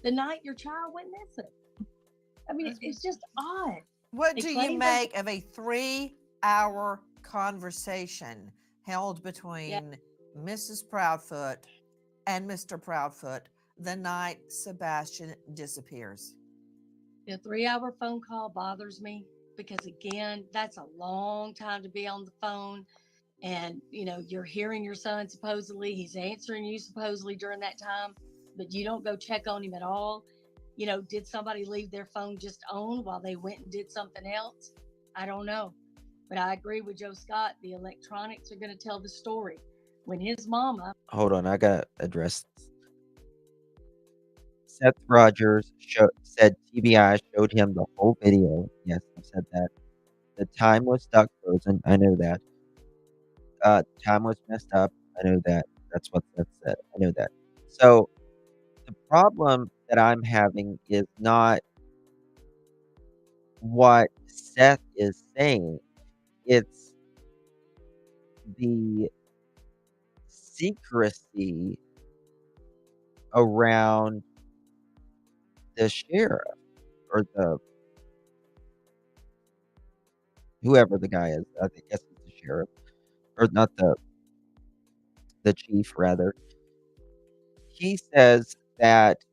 The night your child went missing. I mean, it's just odd. What They do you claim they- make of a 3-hour conversation held between Mrs. Proudfoot and Mr. Proudfoot the night Sebastian disappears? The 3-hour phone call bothers me because, again, that's a long time to be on the phone. And, you're hearing your son supposedly, he's answering you supposedly during that time, but you don't go check on him at all. Did somebody leave their phone just on while they went and did something else? I don't know. But I agree with Joe Scott. The electronics are going to tell the story. When his mama. Hold on, I gotta address. Seth Rogers said TBI showed him the whole video. Yes, I said that. The time was stuck frozen. I know that. Time was messed up. I know that. That's what Seth said. I know that. So the problem that I'm having is not what Seth is saying. It's the secrecy around the sheriff or whoever the guy is. I guess it's the sheriff, or not the chief rather. He says that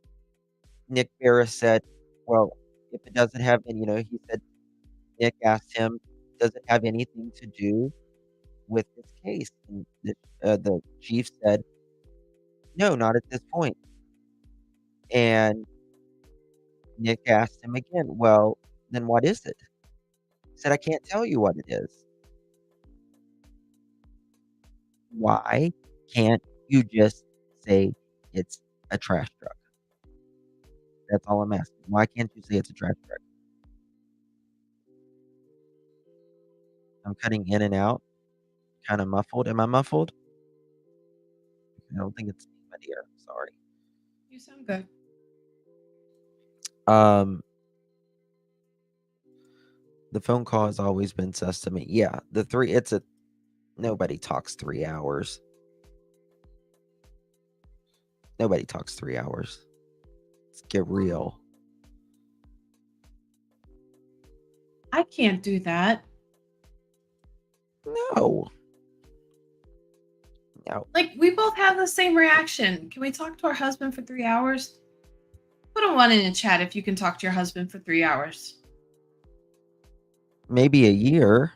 Nick Barris said, well, if it doesn't have any, he said Nick asked him, does it have anything to do with this case? And the chief said, no, not at this point. And Nick asked him again, well, then what is it? He said, I can't tell you what it is. Why can't you just say it's a trash truck? That's all I'm asking. Why can't you say it's a trash truck? I'm cutting in and out, kind of muffled. Am I muffled? I don't think it's me, my dear. Sorry. You sound good. The phone call has always been sus to me. Yeah, nobody talks 3 hours. Nobody talks 3 hours. Let's get real. I can't do that. No. Like, we both have the same reaction. Can we talk to our husband for 3 hours? Put a 1 in the chat if you can talk to your husband for 3 hours. Maybe a year.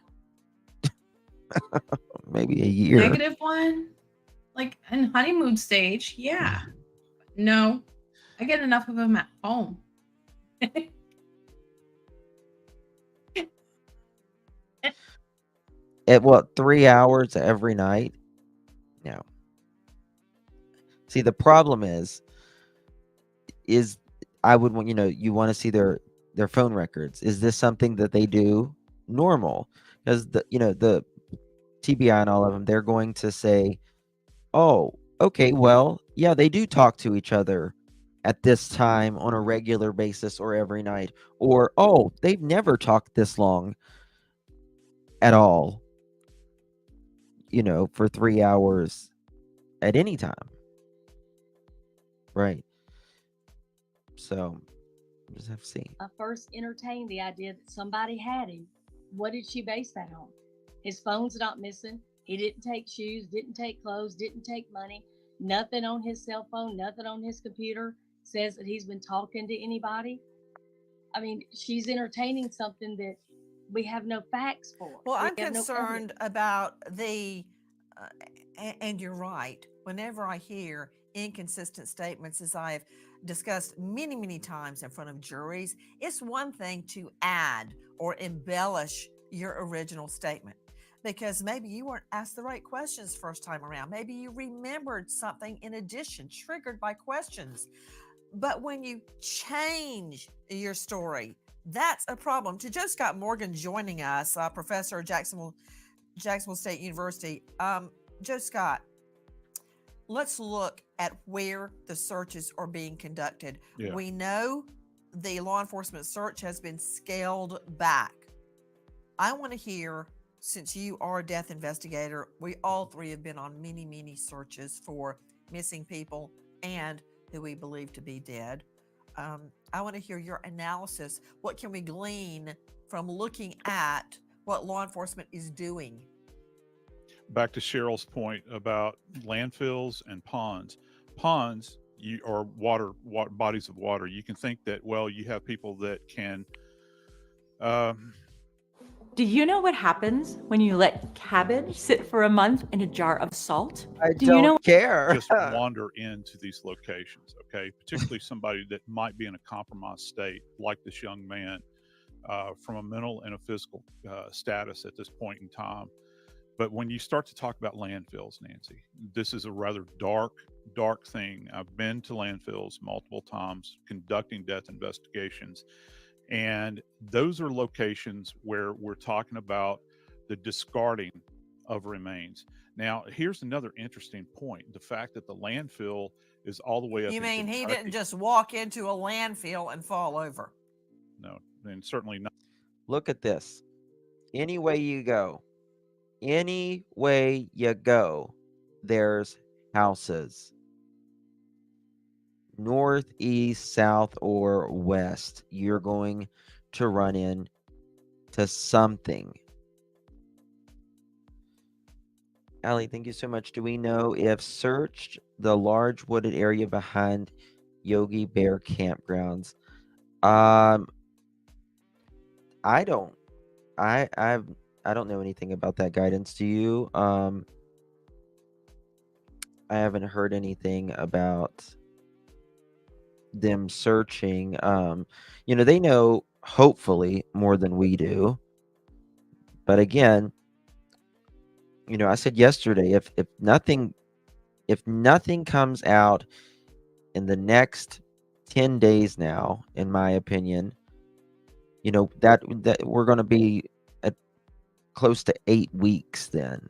Maybe a year. -1? Like, in honeymoon stage, yeah. No. I get enough of him at home. At what, 3 hours every night? No. See, the problem is I would want, you want to see their phone records. Is this something that they do normal? Because the TBI and all of them, they're going to say, oh, okay, well, yeah, they do talk to each other at this time on a regular basis or every night. Or, oh, they've never talked this long at all, for 3 hours at any time. Right. So, just have to see. I first entertained the idea that somebody had him. What did she base that on? His phone's not missing. He didn't take shoes, didn't take clothes, didn't take money. Nothing on his cell phone, nothing on his computer says that he's been talking to anybody. I mean, she's entertaining something that we have no facts for. Well, We I'm have no concerned evidence. about and you're right. Whenever I hear inconsistent statements, as I've discussed many, many times in front of juries, it's one thing to add or embellish your original statement because maybe you weren't asked the right questions first time around. Maybe you remembered something in addition, triggered by questions. But when you change your story, that's a problem. To Joe Scott Morgan joining us, professor at Jacksonville State University. Joe Scott, let's look at where the searches are being conducted. Yeah. We know the law enforcement search has been scaled back. I want to hear since you are a death investigator, we all three have been on many, many searches for missing people and who we believe to be dead. I want to hear your analysis. What can we glean from looking at what law enforcement is doing? Back to Cheryl's point about landfills and ponds. Ponds, or water, bodies of water. You can think that, well, you have people that can. Do you know what happens when you let cabbage sit for a month in a jar of salt? I Do you know don't care. Just wander into these locations, okay? Particularly somebody that might be in a compromised state, like this young man, from a mental and a physical status at this point in time. But when you start to talk about landfills, Nancy, this is a rather dark thing. I've been to landfills multiple times conducting death investigations. And those are locations where we're talking about the discarding of remains. Now, here's another interesting point. The fact that the landfill is all the way up. You mean he Kentucky. didn't just walk into a landfill and fall over? No, and certainly not. Look at this. Any way you go, there's houses. North, east, south, or west, you're going to run into something. Allie, thank you so much. Do we know if searched the large wooded area behind Yogi Bear campgrounds? I don't. I don't know anything about that guidance. Do you? I haven't heard anything about them searching. They know hopefully more than we do. But again, I said yesterday, if nothing comes out in the next 10 days now, in my opinion, that we're going to be at close to 8 weeks then.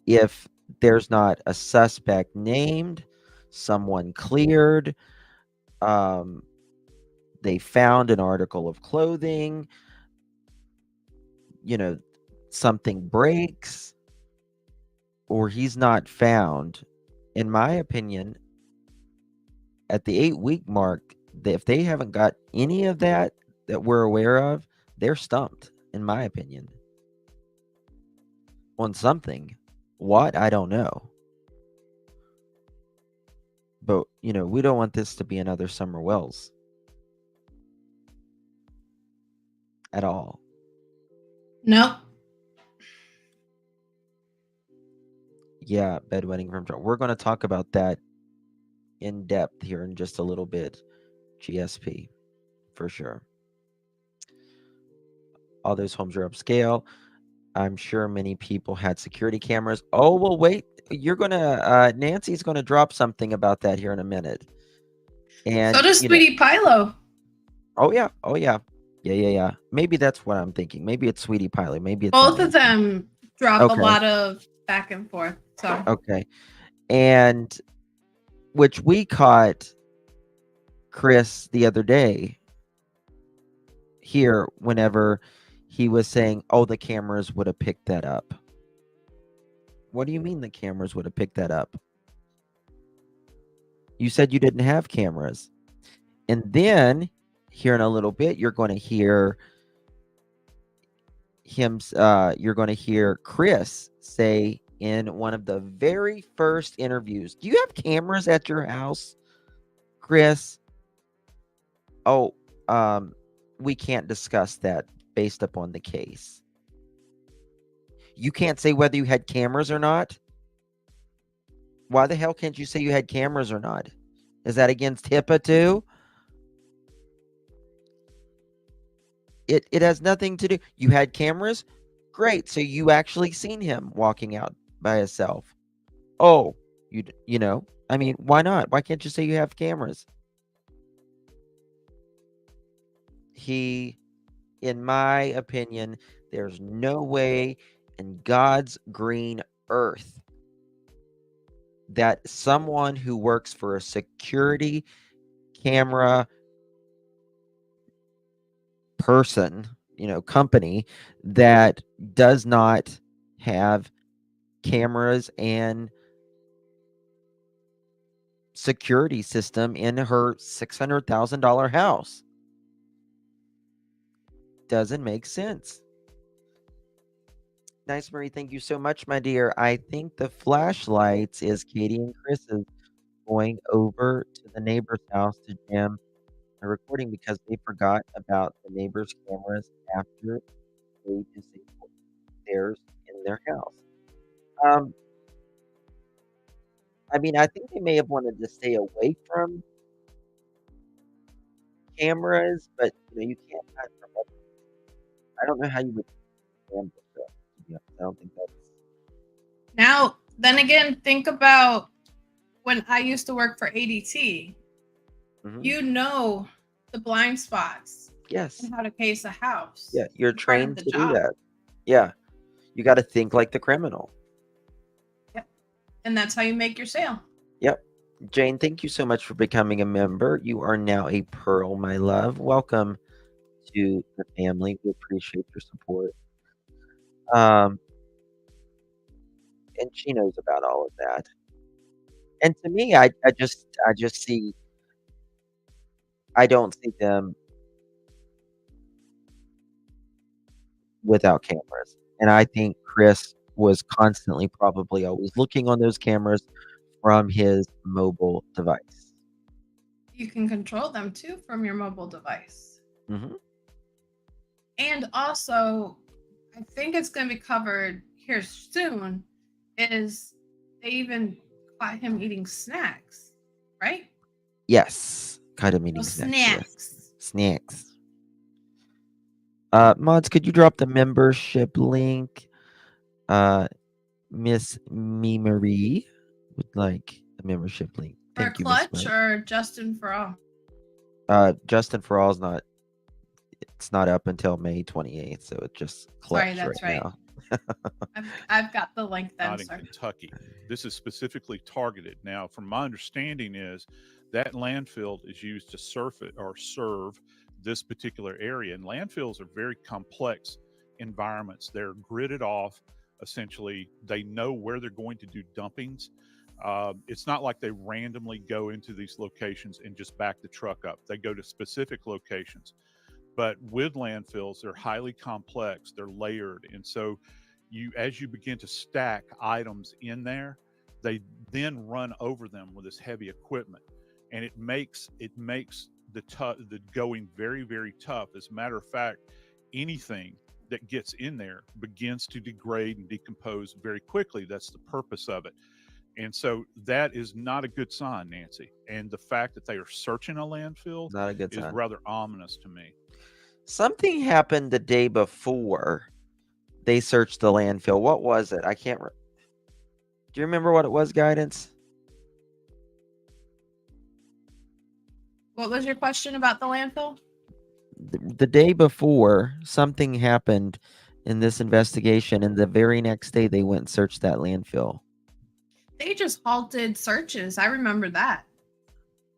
If there's not a suspect named, someone cleared, they found an article of clothing, something breaks, or he's not found, in my opinion, at the 8-week mark, if they haven't got any of that we're aware of, they're stumped, in my opinion, on something. What? I don't know. But, we don't want this to be another Summer Wells. At all. Nope. Yeah, bedwetting from we're going to talk about that in depth here in just a little bit. GSP, for sure. All those homes are upscale. I'm sure many people had security cameras. Oh, well, wait. You're going to, Nancy's going to drop something about that here in a minute. And so does Sweetie Pilo. Oh, yeah. Oh, yeah. Yeah. Maybe that's what I'm thinking. Maybe it's Sweetie Pilo. Maybe it's both of them drop a lot of back and forth. So okay. And which we caught Chris the other day here whenever he was saying, oh, the cameras would have picked that up. What do you mean the cameras would have picked that up? You said you didn't have cameras. And then here in a little bit, you're going to hear you're going to hear Chris say in one of the very first interviews, do you have cameras at your house, Chris? Oh, we can't discuss that based upon the case. You can't say whether you had cameras or not? Why the hell can't you say you had cameras or not? Is that against HIPAA too? It has nothing to do. You had cameras? Great. So you actually seen him walking out by himself. Oh, you know, I mean, why not? Why can't you say you have cameras? In my opinion, there's no way in God's green earth that someone who works for a security camera person, company that does not have cameras and security system in her $600,000 house. Doesn't make sense. Nice, Marie. Thank you so much, my dear. I think the flashlights is Katie and Chris's going over to the neighbor's house to jam the recording because they forgot about the neighbor's cameras after they disabled theirs in their house. I mean, I think they may have wanted to stay away from cameras, but you can't hide from it. I don't know how you would handle that. I don't think that's Now, then again, think about when I used to work for ADT. Mhm. You know the blind spots Yes. and how to case a house. Yeah, you're It's part of trained the to do job. that. Yeah. You got to think like the criminal. Yep. And that's how you make your sale. Yep. Jane, thank you so much for becoming a member. You are now a Pearl, my love. Welcome to the family. We appreciate your support. And she knows about all of that. And to me, I just see I don't see them without cameras. And I think Chris was constantly probably always looking on those cameras from his mobile device. You can control them too from your mobile device. Mhm. And also, I think it's going to be covered here soon, is they even caught him eating snacks, right? Yes. Kind of Oh, meaning snacks. Yes. snacks. Snacks. Mods, could you drop the membership link? Miss Marie would like a membership link. For Thank you, Miss Clutch Marie. or Justin for all? Justin for All's not. It's not up until May 28th, so it's just Clutch Sorry, that's right right. now. I've got the link then, Not in sir. Kentucky. This is specifically targeted. Now, from my understanding is that landfill is used to serve this particular area. And landfills are very complex environments. They're gridded off. Essentially, they know where they're going to do dumpings. It's not like they randomly go into these locations and just back the truck up. They go to specific locations. But with landfills, they're highly complex. They're layered. And so as you begin to stack items in there, they then run over them with this heavy equipment, and it makes the going very, very tough. As a matter of fact, anything that gets in there begins to degrade and decompose very quickly. That's the purpose of it. And so that is not a good sign, Nancy. And the fact that they are searching a landfill Not a good is sign. rather ominous to me. Something happened the day before they searched the landfill. What was it? I can't. Do you remember what it was, Guidance? What was your question about the landfill? The day before, something happened in this investigation, and the very next day they went and searched that landfill. They just halted searches. I remember that.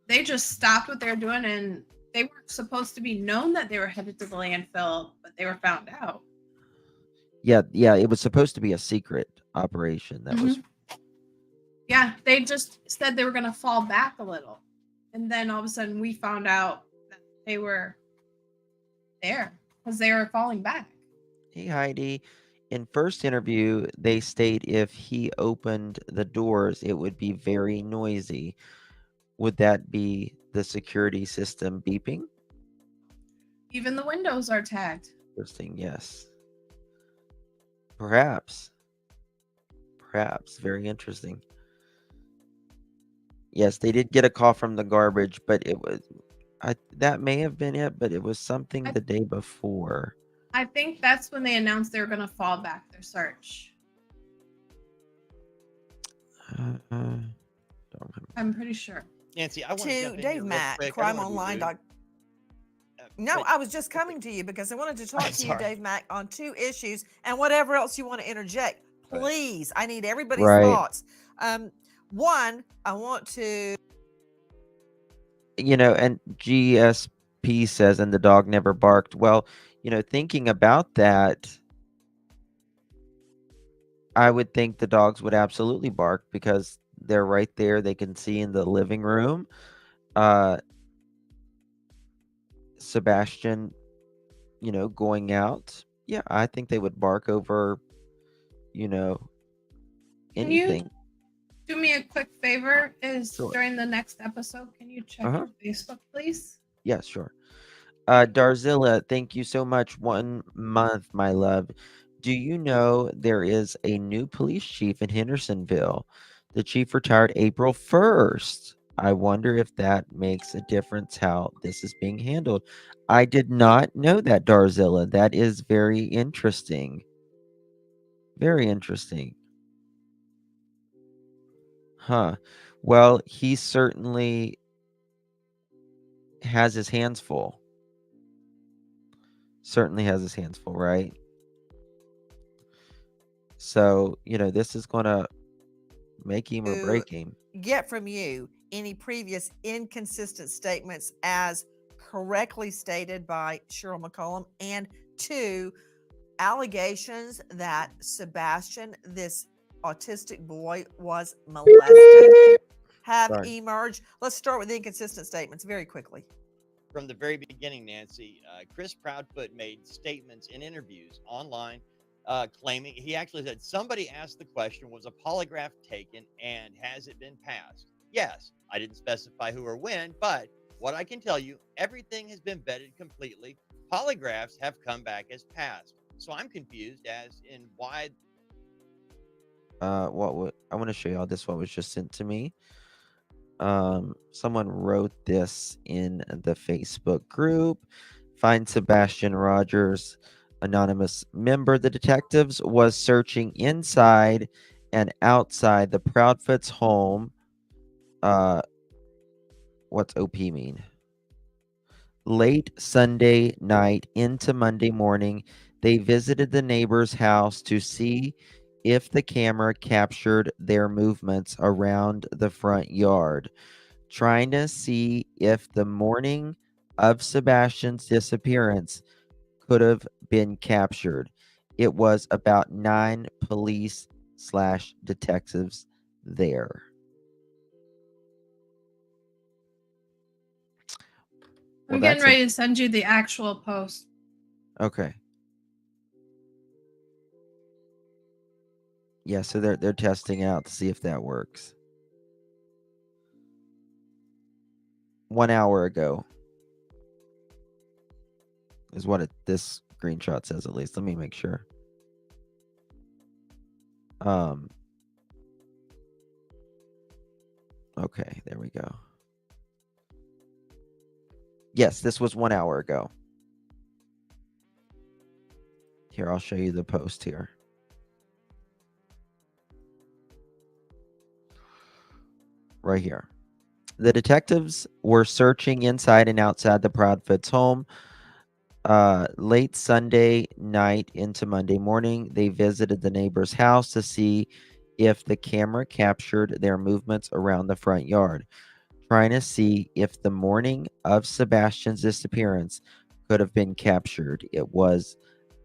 They just stopped what they were doing, and they weren't supposed to be known that they were headed to the landfill, but they were found out. Yeah, it was supposed to be a secret operation. That was Yeah, they just said they were going to fall back a little. And then all of a sudden we found out that they were there because they were falling back. Hey, Heidi. In first interview, they state if he opened the doors, it would be very noisy. Would that be the security system beeping? Even the windows are tagged. Interesting, yes. Perhaps. Very interesting. Yes, they did get a call from the garbage, but it was that may have been it, but it was something the day before. I think that's when they announced they were going to fall back their search. Don't remember. I'm pretty sure. Nancy, I want to To jump in Dave here real Mack, quick. I don't wanna be crimeonline. rude. No, but- I was just coming to you because I wanted to talk to you, Sorry. Dave Mack, on two issues and whatever else you want to interject. Right. Please, I need everybody's Right. thoughts. One, I want to. And P says, and the dog never barked. Well, thinking about that, I would think the dogs would absolutely bark because they're right there. They can see in the living room. Sebastian, going out. Yeah, I think they would bark over, Can anything. you do me a quick favor? Sure. During the next episode, can you check your Facebook, please? Yeah, sure. Darzilla, thank you so much. 1 month, my love. Do you know there is a new police chief in Hendersonville? The chief retired April 1st. I wonder if that makes a difference how this is being handled. I did not know that, Darzilla. That is very interesting. Very interesting. Huh. Well, he certainly has his hands full. Certainly has his hands full, right? So, this is going to make him or break him. Get from you any previous inconsistent statements as correctly stated by Cheryl McCollum, and 2, allegations that Sebastian, this autistic boy, was molested have emerged. Let's start with the inconsistent statements very quickly. From the very beginning, Nancy, Chris Proudfoot made statements in interviews online claiming, he actually said, somebody asked the question, was a polygraph taken and has it been passed? Yes, I didn't specify who or when, but what I can tell you, everything has been vetted completely. Polygraphs have come back as passed. So I'm confused as in why. I want to show y'all this, what was just sent to me. Someone wrote this in the Facebook group. Find Sebastian Rogers, anonymous member. The detectives was searching inside and outside the Proudfoot's home. What's OP mean? Late Sunday night into Monday morning, they visited the neighbor's house to see if the camera captured their movements around the front yard, trying to see if the morning of Sebastian's disappearance could have been captured. It was about 9 police/detectives there. I'm getting ready to send you the actual post. Okay. Yeah, so they're testing out to see if that works. 1 hour ago is what this screenshot says, at least. Let me make sure. Okay, there we go. Yes, this was 1 hour ago. Here, I'll show you the post here. Right here. The detectives were searching inside and outside the Proudfoot's home. Late Sunday night into Monday morning, they visited the neighbor's house to see if the camera captured their movements around the front yard, trying to see if the morning of Sebastian's disappearance could have been captured. It was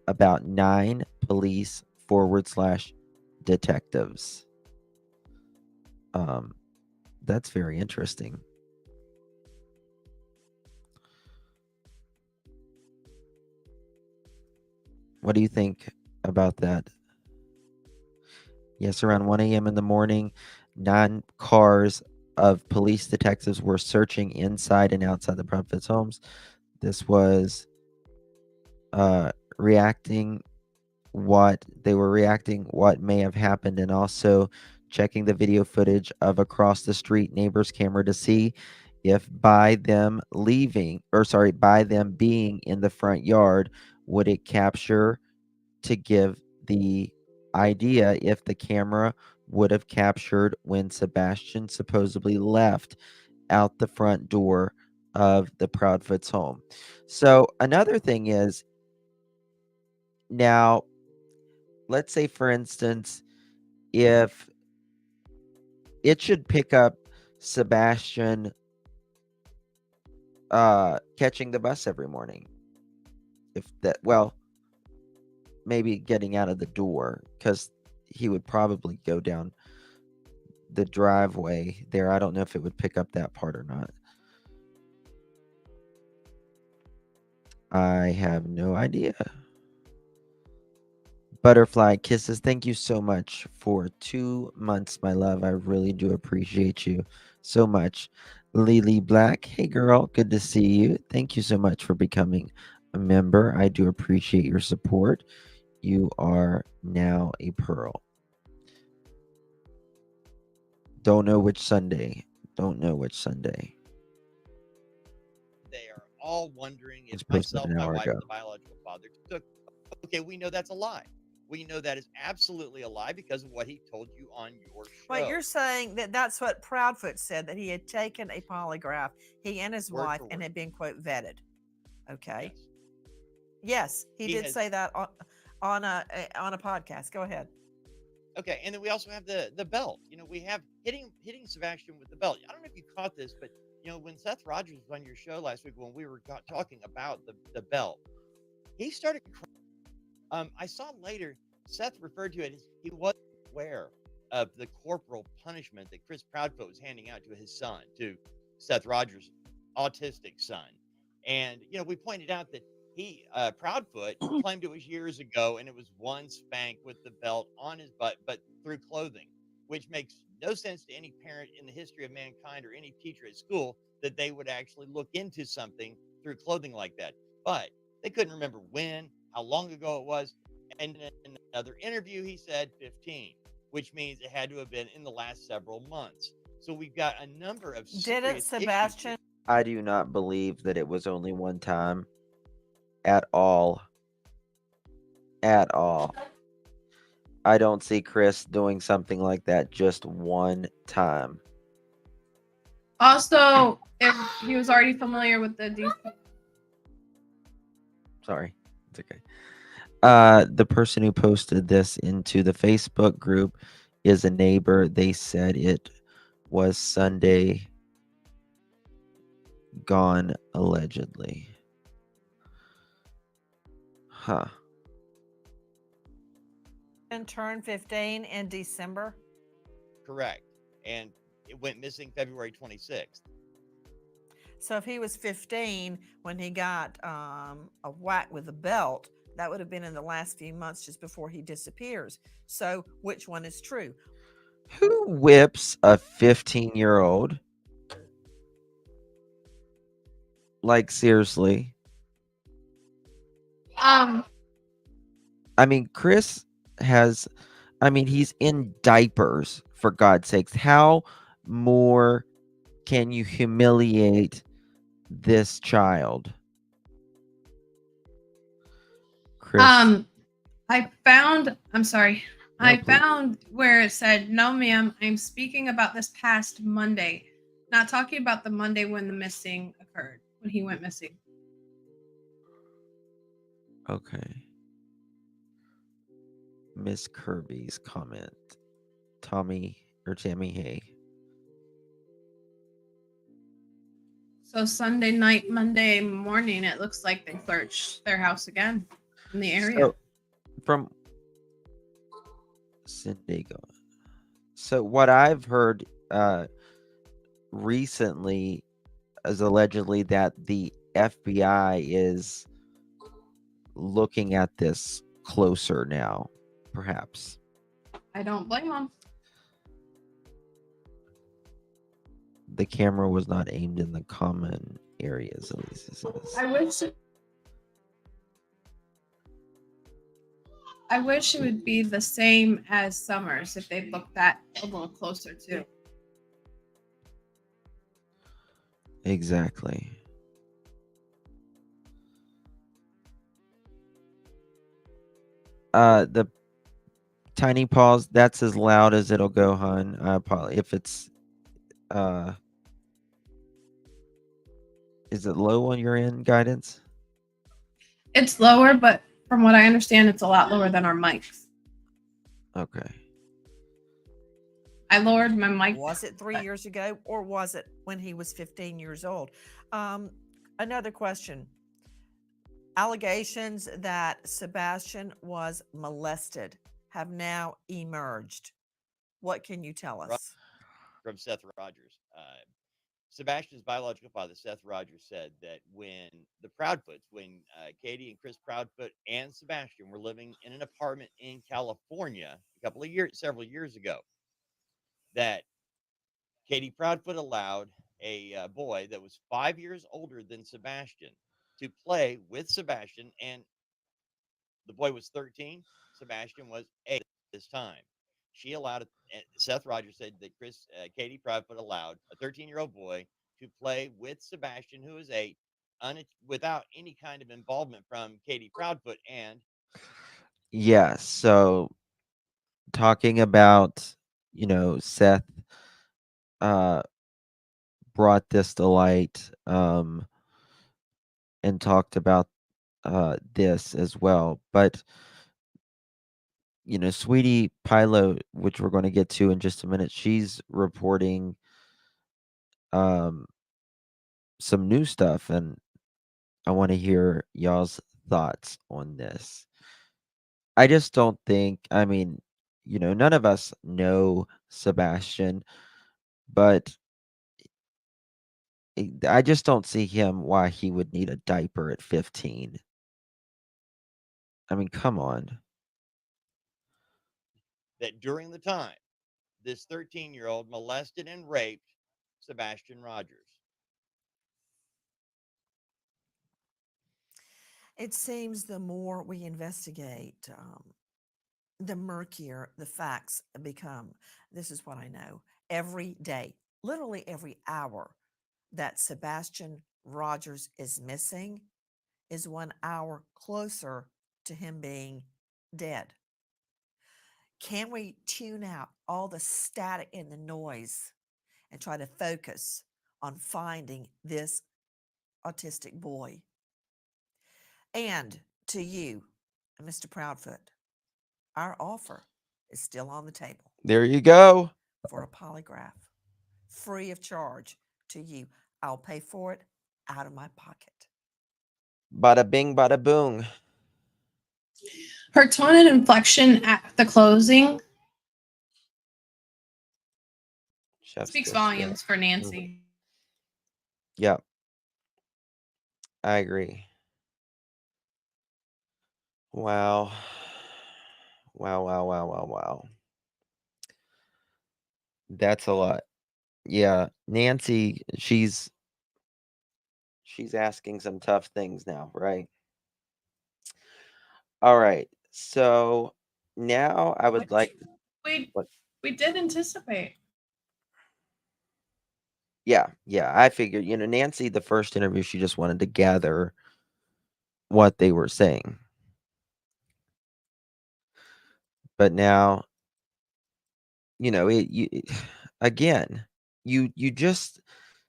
about 9 police/detectives. That's very interesting. What do you think about that? Yes, around 1 a.m. in the morning, 9 cars of police detectives were searching inside and outside the Proudfoot's homes. This was reacting what may have happened, and also checking the video footage of across the street neighbor's camera to see if by them being in the front yard, would it capture, to give the idea if the camera would have captured when Sebastian supposedly left out the front door of the Proudfoot's home. So another thing is, now, let's say, for instance, if it should pick up Sebastian catching the bus every morning. If that, well, maybe getting out of the door, because he would probably go down the driveway there. I don't know if it would pick up that part or not. I have no idea. Butterfly Kisses, thank you so much for 2 months, my love. I really do appreciate you so much. Lily Black, hey girl, good to see you. Thank you so much for becoming a member. I do appreciate your support. You are now a pearl. Don't know which Sunday. Don't know which Sunday. They are all wondering if It's posted myself, an my hour wife, ago. and the biological father took. Okay, we know that's a lie. We know that is absolutely a lie because of what he told you on your show. But you're saying that that's what Proudfoot said, that he had taken a polygraph, he and his Word wife, for and word. had been, quote, vetted. Okay. Yes. Yes, he He did has- say that on a podcast. Go ahead. Okay, and then we also have the belt. You know, we have hitting Sebastian with the belt. I don't know if you caught this, but you know, when Seth Rogers was on your show last week, when we were talking about the belt, he started crying. I saw later Seth referred to it as he wasn't aware of the corporal punishment that Chris Proudfoot was handing out to his son, to Seth Rogers' autistic son. And you know, we pointed out that he Proudfoot claimed it was years ago, and it was one spank with the belt on his butt, but through clothing, which makes no sense to any parent in the history of mankind or any teacher at school that they would actually look into something through clothing like that. But they couldn't remember when, how long ago it was. And in another interview, he said 15, which means it had to have been in the last several months. So we've got a number of Didn't serious Sebastian? issues. I do not believe that it was only one time at all. At all. I don't see Chris doing something like that just one time. Also, if he was already familiar with the DC. Sorry. It's okay. The person who posted this into the Facebook group is a neighbor. They said it was Sunday gone, allegedly. Huh. Turned 15 in December. Correct. And it went missing February 26th. So if he was 15 when he got a whack with a belt, that would have been in the last few months just before he disappears. So which one is true? Who whips a 15-year-old? Like, seriously. I mean, Chris has, he's in diapers, for God's sakes. How more can you humiliate this child? Chris. I found, I'm sorry. No, I please. found where it said, no, ma'am, I'm speaking about this past Monday, not talking about the Monday when the missing occurred, when he went missing. Okay. Miss Kirby's comment. Tammy, hey. So Sunday night, Monday morning, it looks like they searched their house again in the area. So, from Sunday gone. So what I've heard recently is allegedly that the FBI is looking at this closer now, perhaps. I don't blame them. The camera was not aimed in the common areas, at least it says. I wish it would be the same as Summers if they looked that a little closer too. Exactly. The tiny pause, that's as loud as it'll go, hun. If it's is it low on your end, Guidance? It's lower, but from what I understand, it's a lot lower than our mics. Okay. I lowered my mic. Was it 3 years ago, or was it when he was 15 years old? Another question. Allegations that Sebastian was molested have now emerged. What can you tell us? From Seth Rogers. Sebastian's biological father, Seth Rogers, said that when the Proudfoots, when Katie and Chris Proudfoot and Sebastian were living in an apartment in California several years ago, that Katie Proudfoot allowed a boy that was 5 years older than Sebastian to play with Sebastian, and the boy was 13. Sebastian was 8 at this time. She allowed it. Seth Rogers said that Katie Proudfoot allowed a 13-year-old boy to play with Sebastian, who is 8, without any kind of involvement from Katie Proudfoot. And Yeah. So talking about, Seth uh brought this to light, and talked about this as well. But Sweetie Pilo, which we're going to get to in just a minute, she's reporting um some new stuff, and I want to hear y'all's thoughts on this. I just don't think, I mean, none of us know Sebastian, but I just don't see him why he would need a diaper at 15. I mean, come on. that during the time, this 13-year-old molested and raped Sebastian Rogers. It seems the more we investigate, the murkier the facts become. This is what I know. Every day, literally every hour that Sebastian Rogers is missing is 1 hour closer to him being dead. Can we tune out all the static and the noise and try to focus on finding this autistic boy? And to you, Mr. Proudfoot, our offer is still on the table There you go. for a polygraph, free of charge to you. I'll pay for it out of my pocket. Bada bing, bada boom. Her tone and inflection at the closing Chef's speaks kiss, volumes for Nancy. Yep. I agree. Wow. Wow, wow, wow, wow, wow. That's a lot. Yeah, Nancy, she's asking some tough things now, right? All right. So now I would like We what? we did anticipate. Yeah, I figured, Nancy, the first interview, she just wanted to gather what they were saying. But now, again, you just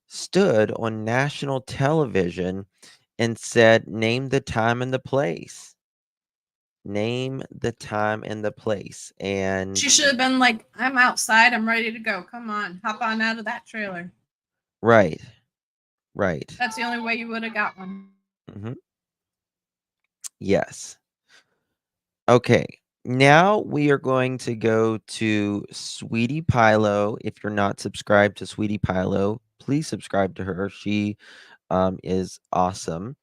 stood on national television and said, name the time and the place. Name the time and the place. And She should have been like, I'm outside, I'm ready to go. Come on, hop on out of that trailer. right. That's the only way you would have got one. Hmm. Yes. Okay. Now we are going to go to Sweetie Pilo. If you're not subscribed to Sweetie Pilo, please subscribe to her. She is awesome.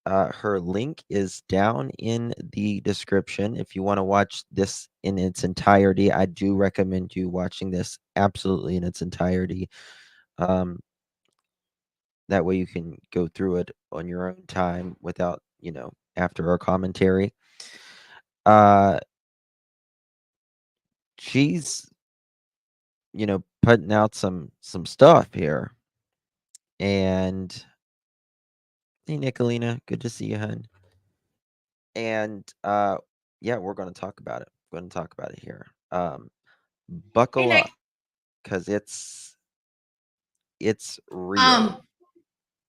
Her link is down in the description. If you want to watch this in its entirety, I do recommend you watching this absolutely in its entirety. That way you can go through it on your own time without, after our commentary. She's, putting out some stuff here. And hey, Nicolina, good to see you, hun. And yeah, we're going to talk about it. We're going to talk about it here. Buckle Hey, up, because it's real.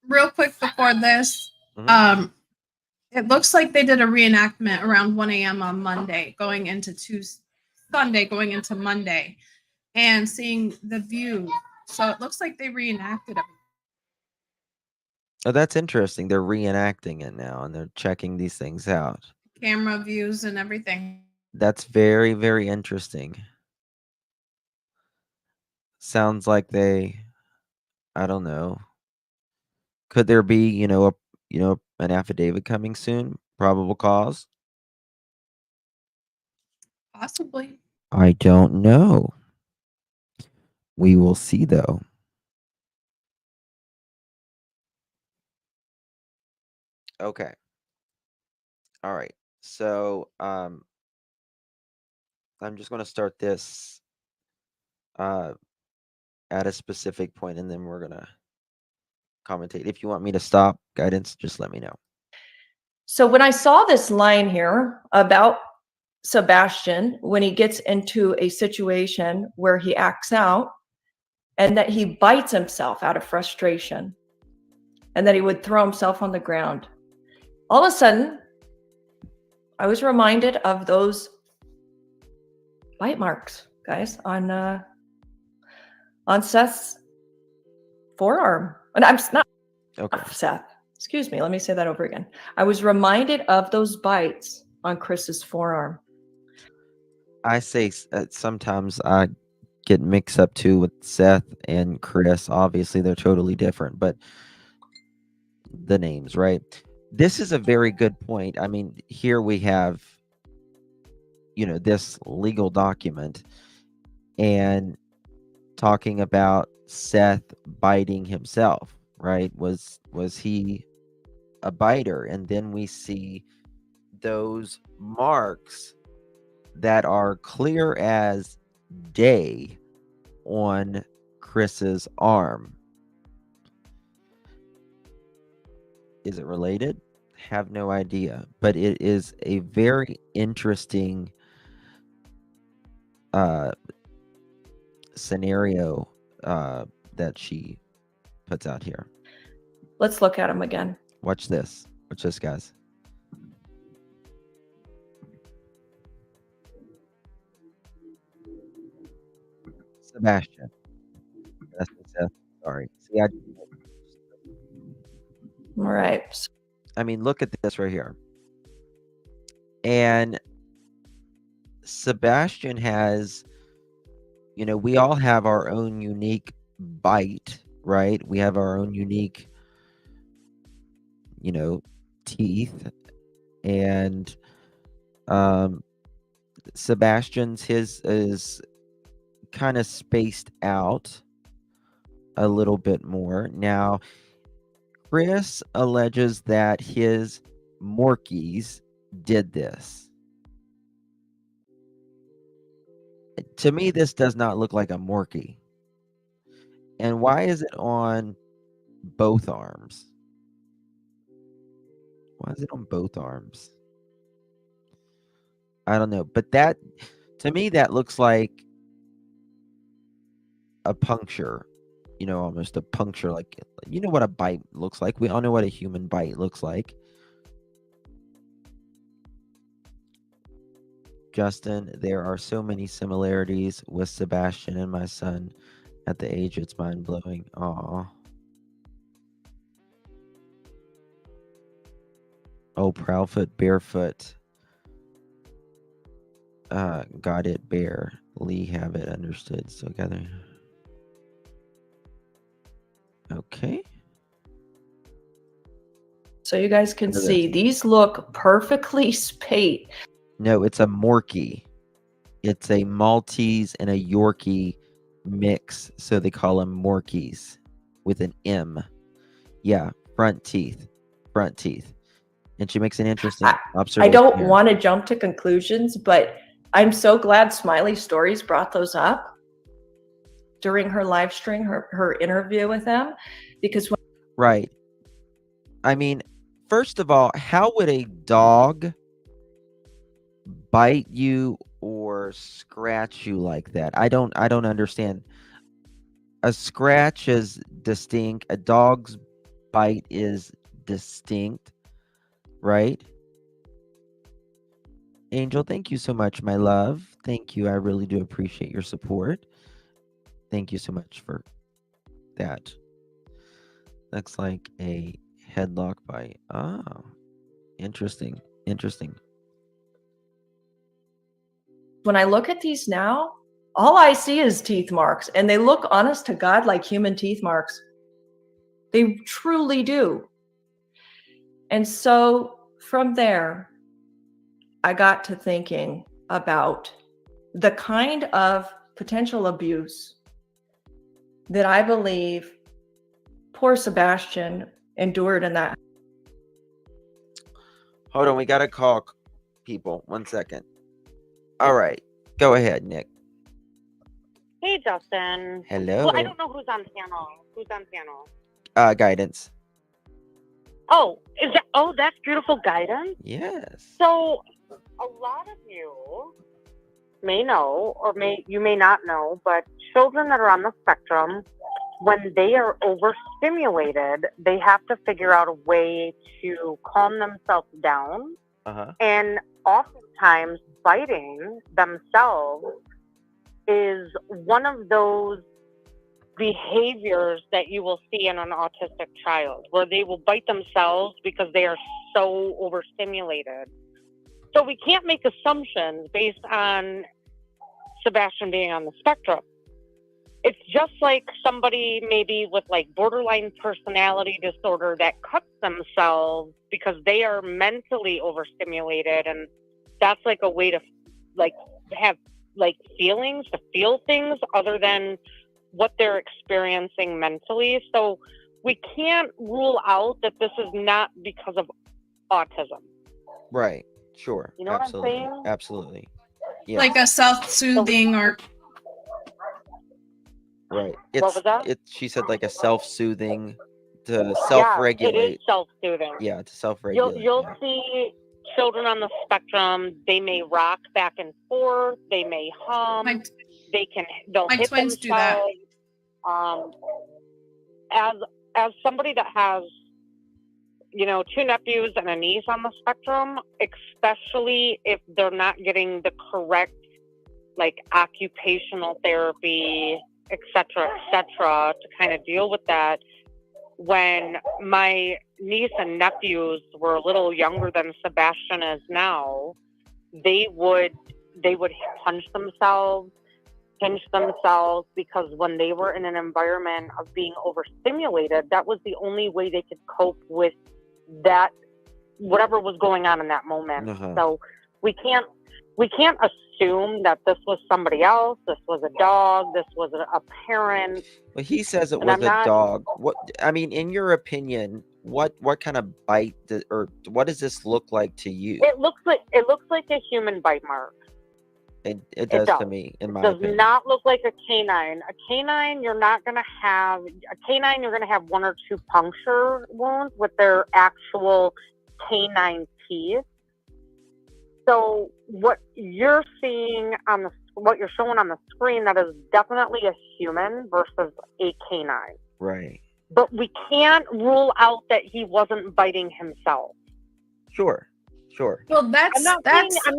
Real quick before this, Mhm. it looks like they did a reenactment around 1 a.m. on Monday, going into Sunday, going into Monday, and seeing the view. So it looks like they reenacted it. Oh, that's interesting. They're reenacting it now and they're checking these things out. Camera views and everything. That's very, very interesting. Sounds like I don't know. Could there be, an affidavit coming soon? Probable cause? Possibly. I don't know. We will see though. Okay. All right. So, I'm just going to start this at a specific point and then we're going to commentate. If you want me to stop guidance, just let me know. So when I saw this line here about Sebastian, when he gets into a situation where he acts out and that he bites himself out of frustration and that he would throw himself on the ground, all of a sudden, I was reminded of those bite marks, guys, on Seth's forearm. And I'm not Seth. Excuse me. Let me say that over again. I was reminded of those bites on Chris's forearm. I say sometimes I get mixed up too with Seth and Chris. Obviously, they're totally different, but the names, right? This is a very good point. I mean, here we have, this legal document and talking about Seth biting himself, right? Was he a biter? And then we see those marks that are clear as day on Chris's arm. Is it related? Have no idea, but it is a very interesting scenario that she puts out here. Let's look at him again. Watch this. Watch this, guys. Sebastian. That's Seth. Sorry. See, All right. I mean, look at this right here. And Sebastian has, we all have our own unique bite, right? We have our own unique, teeth. And Sebastian's, his is kind of spaced out a little bit more. Now, Chris alleges that his Morkies did this. To me, this does not look like a Morkie. And why is it on both arms? Why is it on both arms? I don't know. But that, to me, that looks like a puncture. Almost a puncture. Like, what a bite looks like. We all know what a human bite looks like. Justin, there are so many similarities with Sebastian and my son. At the age, it's mind-blowing. Aw. Oh, Proudfoot, barefoot. Got it, bear. Lee have it, understood. So gather. Okay. So you guys can see these look perfectly spayed. No, it's a Morkie. It's a Maltese and a Yorkie mix, so they call them Morkies with an M. Yeah, front teeth. And she makes an interesting observation. I don't want to jump to conclusions, but I'm so glad Smiley Stories brought those up during her live stream, her interview with them, because right. I mean, first of all, how would a dog bite you or scratch you like that? I don't understand. A scratch is distinct. A dog's bite is distinct, right? Angel, thank you so much, my love. Thank you. I really do appreciate your support. Thank you so much for that. Looks like a Headlock bite. Oh, interesting. Interesting. When I look at these now, all I see is teeth marks, and they look, honest to God, like human teeth marks. They truly do. And so from there, I got to thinking about the kind of potential abuse that I believe poor Sebastian endured in that. Hold on, we got to call people. 1 second. All right. Go ahead, Nick. Hey, Justin. Hello. Well, I don't know who's on panel. Who's on panel? Guidance. Oh, that's beautiful guidance. Yes. So, a lot of you may know, or you may not know, but children that are on the spectrum, when they are overstimulated, they have to figure out a way to calm themselves down. And oftentimes, biting themselves is one of those behaviors that you will see in an autistic child, where they will bite themselves because they are so overstimulated. So we can't make assumptions based on Sebastian being on the spectrum. It's just like somebody maybe with like borderline personality disorder that cuts themselves because they are mentally overstimulated, and that's like a way to like have like feelings, to feel things other than what they're experiencing mentally. So we can't rule out that this is not because of autism. Right. Sure. You know Absolutely. what I'm saying? Absolutely. Yeah. Like a self-soothing or Right. What was that? She said like a self-soothing to self-regulate. Yeah, it is self-soothing. Yeah, to self-regulate. You'll see children on the spectrum, they may rock back and forth, they may hum, they'll my hit twins do that. themselves. As somebody that has, you know, 2 nephews and a niece on the spectrum, especially if they're not getting the correct like occupational therapy, et cetera, to kind of deal with that. When my niece and nephews were a little younger than Sebastian is now, they would punch themselves, pinch themselves, because when they were in an environment of being overstimulated, that was the only way they could cope with that, whatever was going on in that moment. So we can't assume that this was somebody else, this was a dog, this was a parent. Well, he says it was a dog. What, I mean, in your opinion, what kind of bite or what does this look like to you? It looks like a human bite mark. It does to me, in my opinion. Does not look like a canine. A canine, you're going to have 1 or 2 puncture wounds with their actual canine teeth. So what you're seeing what you're showing on the screen, that is definitely a human versus a canine. Right. But we can't rule out that he wasn't biting himself. Sure. Well, that's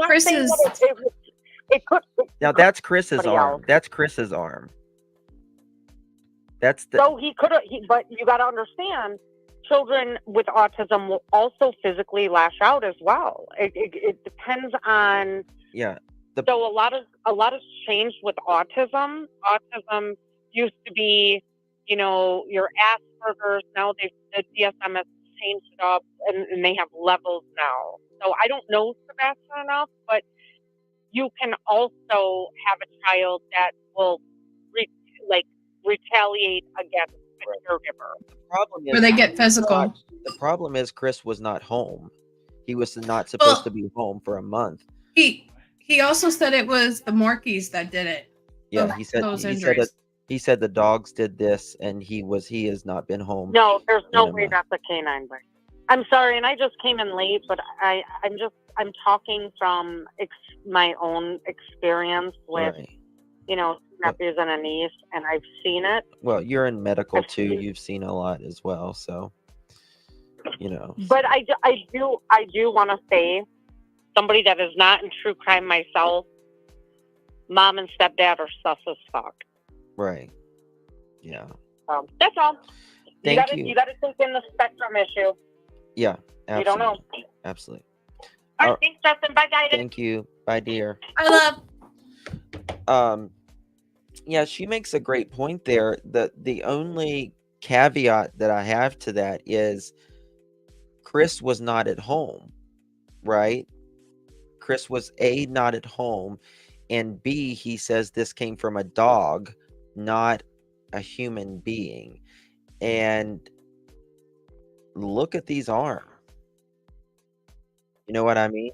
Chris's. Now that's Chris's arm. That's Chris's arm. So he could have. But you got to understand, children with autism will also physically lash out as well. It depends on. Yeah. So a lot has changed with autism. Autism used to be, you know, your Asperger's. Now the DSM has changed it up, and they have levels now. So I don't know Sebastian enough, but you can also have a child that will retaliate against a caregiver. The problem is where they get physical. The problem is Chris was not home. He was not supposed to be home for a month. He also said it was the Morkies that did it. Yeah, he said the dogs did this, and he has not been home. No, there's no way that's a canine bite. I'm sorry, and I just came in late, but I'm talking from my own experience with, you know, nephews and a niece, and I've seen it. Well, you're in medical too. You've seen a lot as well, so you know. But I do want to say, somebody that is not in true crime myself, mom and stepdad are sus as fuck. Right. Yeah. That's all. Thank you. You gotta take in the spectrum issue. Yeah, You don't know. absolutely. All right, thanks, Justin. Bye, guys. Thank you. Bye, dear. I love. Yeah, she makes a great point there. The only caveat that I have to that is Chris was not at home, right? Chris was A, not at home, and B, he says this came from a dog, not a human being. And look at these arms. You know what I mean?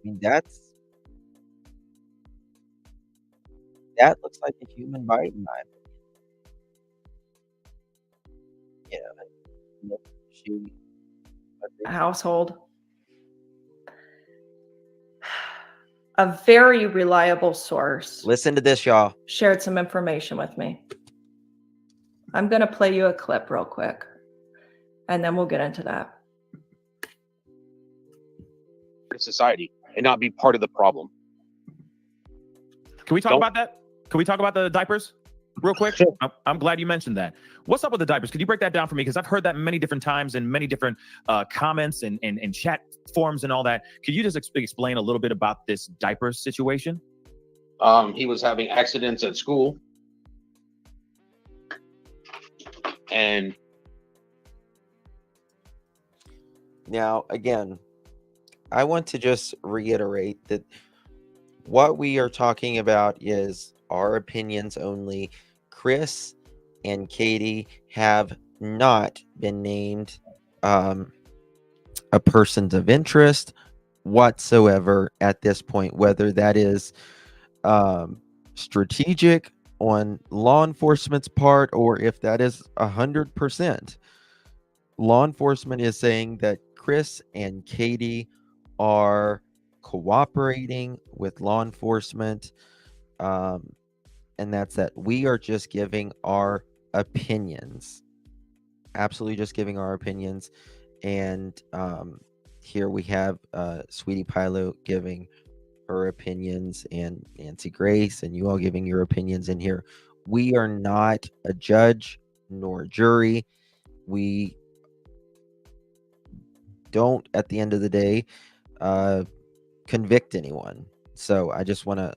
I mean, that looks like a human bite in my opinion. Yeah, she household. A very reliable source listen to this, y'all. shared some information with me. I'm going to play you a clip real quick, and then we'll get into that. Society and not be part of the problem. Can we talk about that? Can we talk about the diapers real quick? Sure. I'm glad you mentioned that. What's up with the diapers? Could you break that down for me? Because I've heard that many different times in many different comments and chat forums and all that. Could you just explain a little bit about this diaper situation? He was having accidents at school. And Now, again, I want to just reiterate that what we are talking about is our opinions only. Chris and Katie have not been named a persons of interest whatsoever at this point, whether that is strategic on law enforcement's part or if that is 100%. Law enforcement is saying that Chris and Katie are cooperating with law enforcement, and that's that. We are just giving our opinions, absolutely just giving our opinions. And here we have Sweetie Pilo giving her opinions, and Nancy Grace and you all giving your opinions in here. We are not a judge nor a jury. We don't, at the end of the day, convict anyone. So I just want to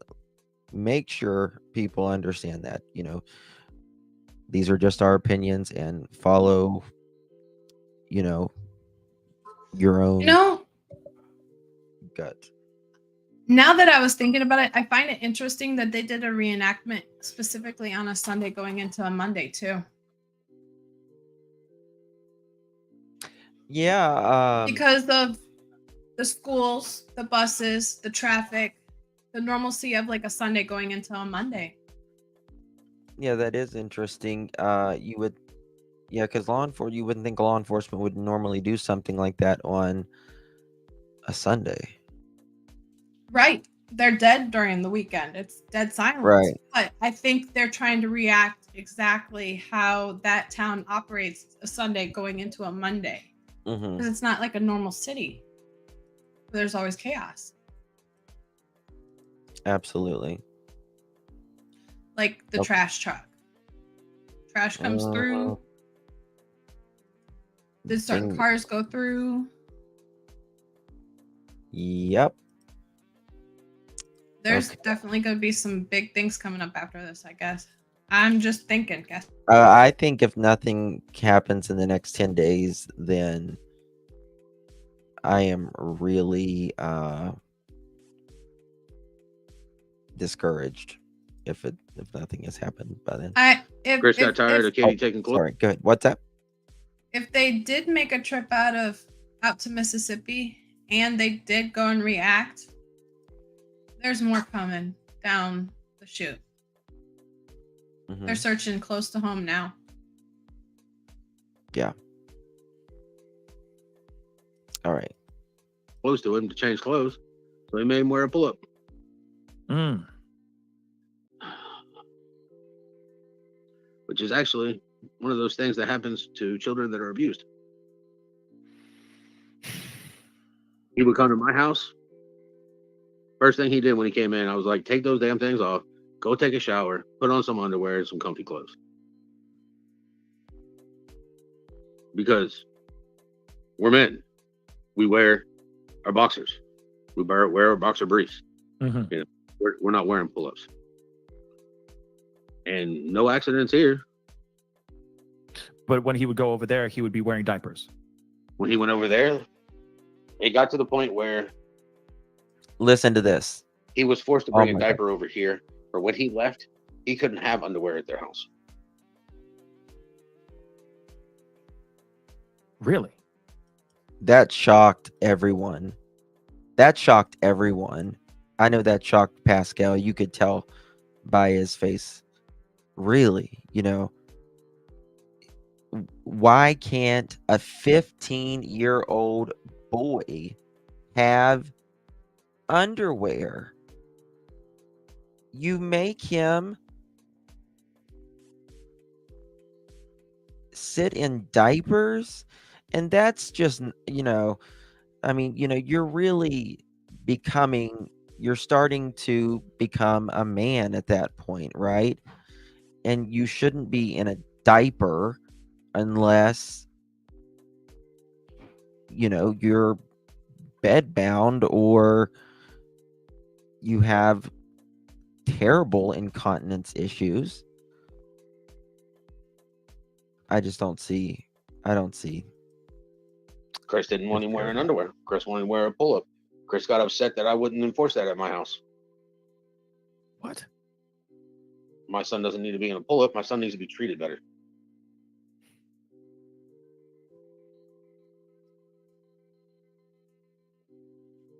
make sure people understand that, you know, these are just our opinions, and follow, you know, your own gut. Now that I was thinking about it, I find it interesting that they did a reenactment specifically on a Sunday going into a Monday too. Yeah, Because of the schools, the buses, the traffic, the normalcy of like a Sunday going into a Monday. yeah, that is interesting. You would, yeah, because you wouldn't think law enforcement would normally do something like that on a Sunday. Right. They're dead during the weekend. It's dead silence. Right. But I think they're trying to react exactly how that town operates a Sunday going into a Monday. Mm-hmm. Because it's not like a normal city. There's always chaos. Absolutely. Like the trash truck. Trash comes through. Did certain cars go through? Yep. There's definitely going to be some big things coming up after this, I guess. I'm just thinking, guess. I think if nothing happens in the next 10 days, then I am really discouraged if nothing has happened by then. Chris got tired of Katie taking clothes. Sorry, go ahead. What's that? If they did make a trip out to Mississippi and they did go and react, there's more coming down the chute. Mm-hmm. They're searching close to home now. Yeah. All right. Close to him to change clothes, so he made him wear a pull-up. Which is actually one of those things that happens to children that are abused. He would come to my house. First thing he did when he came in, I was like, take those damn things off, go take a shower, put on some underwear and some comfy clothes. because we're men. We wear our boxers. We wear our boxer briefs. Mhm. You know, we're not wearing pull-ups. And no accidents here. But when he would go over there, he would be wearing diapers. When he went over there, it got to the point where Listen to this. he was forced to Oh bring a my God. diaper over here. Or when he left, he couldn't have underwear at their house. Really? That shocked everyone. That shocked everyone. I know that shocked Pascal. You could tell by his face. Really, why can't a 15-year-old boy have underwear? You make him sit in diapers, and that's just, you're really you're starting to become a man at that point, right? And you shouldn't be in a diaper unless you're bedbound or you have terrible incontinence issues. I don't see. Chris didn't want him wearing underwear. Chris wanted him to wear a pull-up. Chris got upset that I wouldn't enforce that at my house. What? My son doesn't need to be in a pull-up. My son needs to be treated better.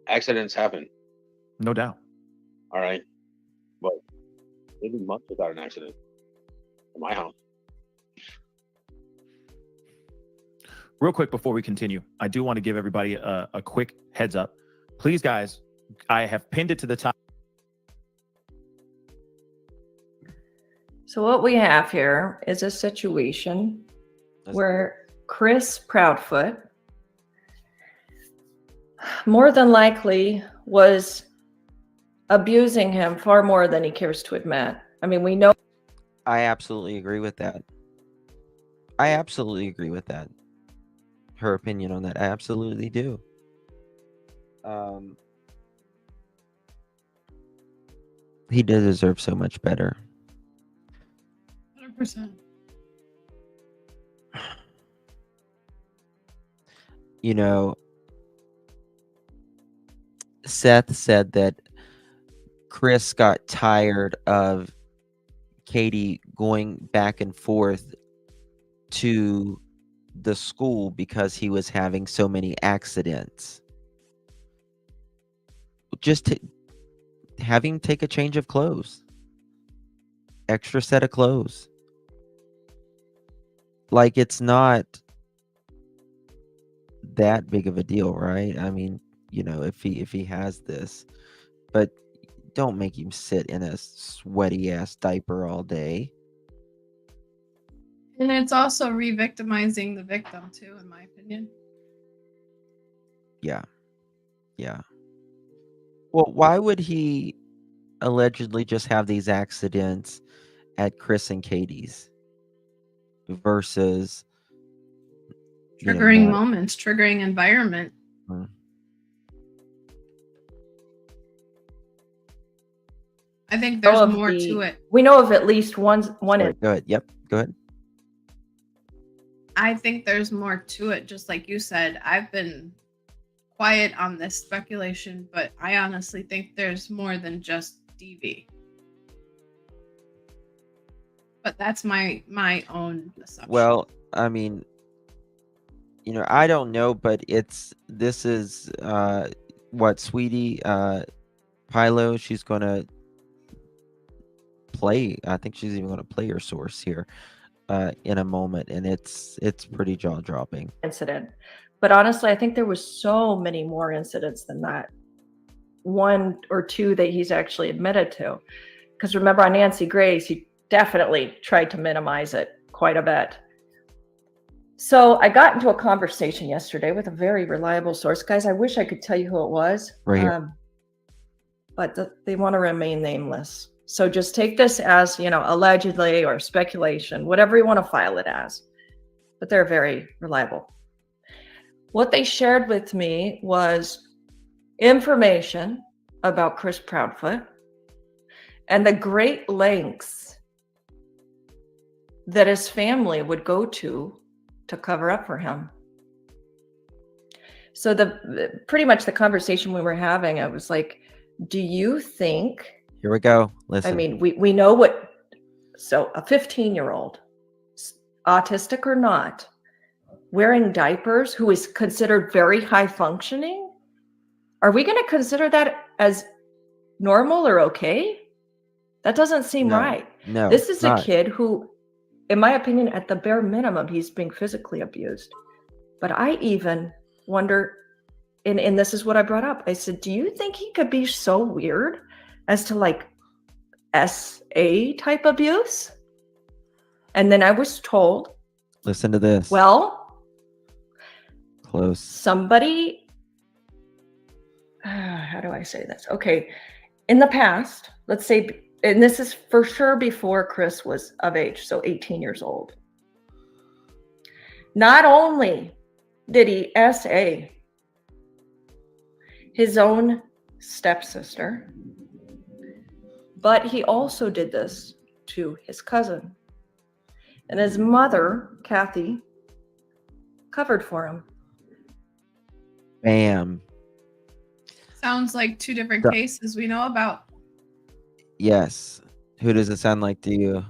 Accidents happen. No doubt. All right. But they've been months without an accident in my house. Real quick before we continue, I do want to give everybody a quick heads up. Please, guys, I have pinned it to the top. So what we have here is a situation where Chris Proudfoot more than likely was abusing him far more than he cares to admit. I mean, we know. I absolutely agree with that. Her opinion on that, I absolutely do. He does deserve so much better. 100%. Seth said that Chris got tired of Katie going back and forth to the school because he was having so many accidents. Just have him take a change of clothes. Extra set of clothes. Like, it's not that big of a deal, right? I mean, if he has this, but don't make him sit in a sweaty ass diaper all day. And it's also re-victimizing the victim too, in my opinion. Yeah. Well, why would he allegedly just have these accidents at Chris and Katie's versus Triggering moments, triggering environment. I think there's more to it. We know of at least one. Sorry, go ahead. Yep, go ahead. I think there's more to it, just like you said. I've been quiet on this speculation, but I honestly think there's more than just DV. But that's my own assumption. Well, I mean, I don't know, but this is what Sweetie Pilo, she's gonna play. I think she's even gonna play her source here in a moment, and it's pretty jaw-dropping. Incident. But honestly, I think there was so many more incidents than that. One or two that he's actually admitted to. Because remember, on Nancy Grace, he definitely tried to minimize it quite a bit. So I got into a conversation yesterday with a very reliable source. Guys, I wish I could tell you who it was. Right here. But they want to remain nameless. So just take this as, allegedly or speculation, whatever you want to file it as. but they're very reliable. What they shared with me was information about Chris Proudfoot and the great lengths that his family would go to cover up for him. So pretty much the conversation we were having, I was like, do you think, Here we go. Listen. I mean, we know what, so a 15-year-old, autistic or not, wearing diapers, who is considered very high functioning, are we going to consider that as normal or okay? That doesn't seem right. No, This is a not. kid who, in my opinion, at the bare minimum, he's being physically abused. But I even wonder, and this is what I brought up. I said, do you think he could be so weird as to like SA type abuse? And then I was told, Listen to this. well, Close. somebody, how do I say this? Okay. In the past, let's say, and this is for sure before Chris was of age, so 18 years old. Not only did he SA his own stepsister, but he also did this to his cousin. And his mother, Kathy, covered for him. Bam. Sounds like two different So- cases we know about. Yes. Who does it sound like to you?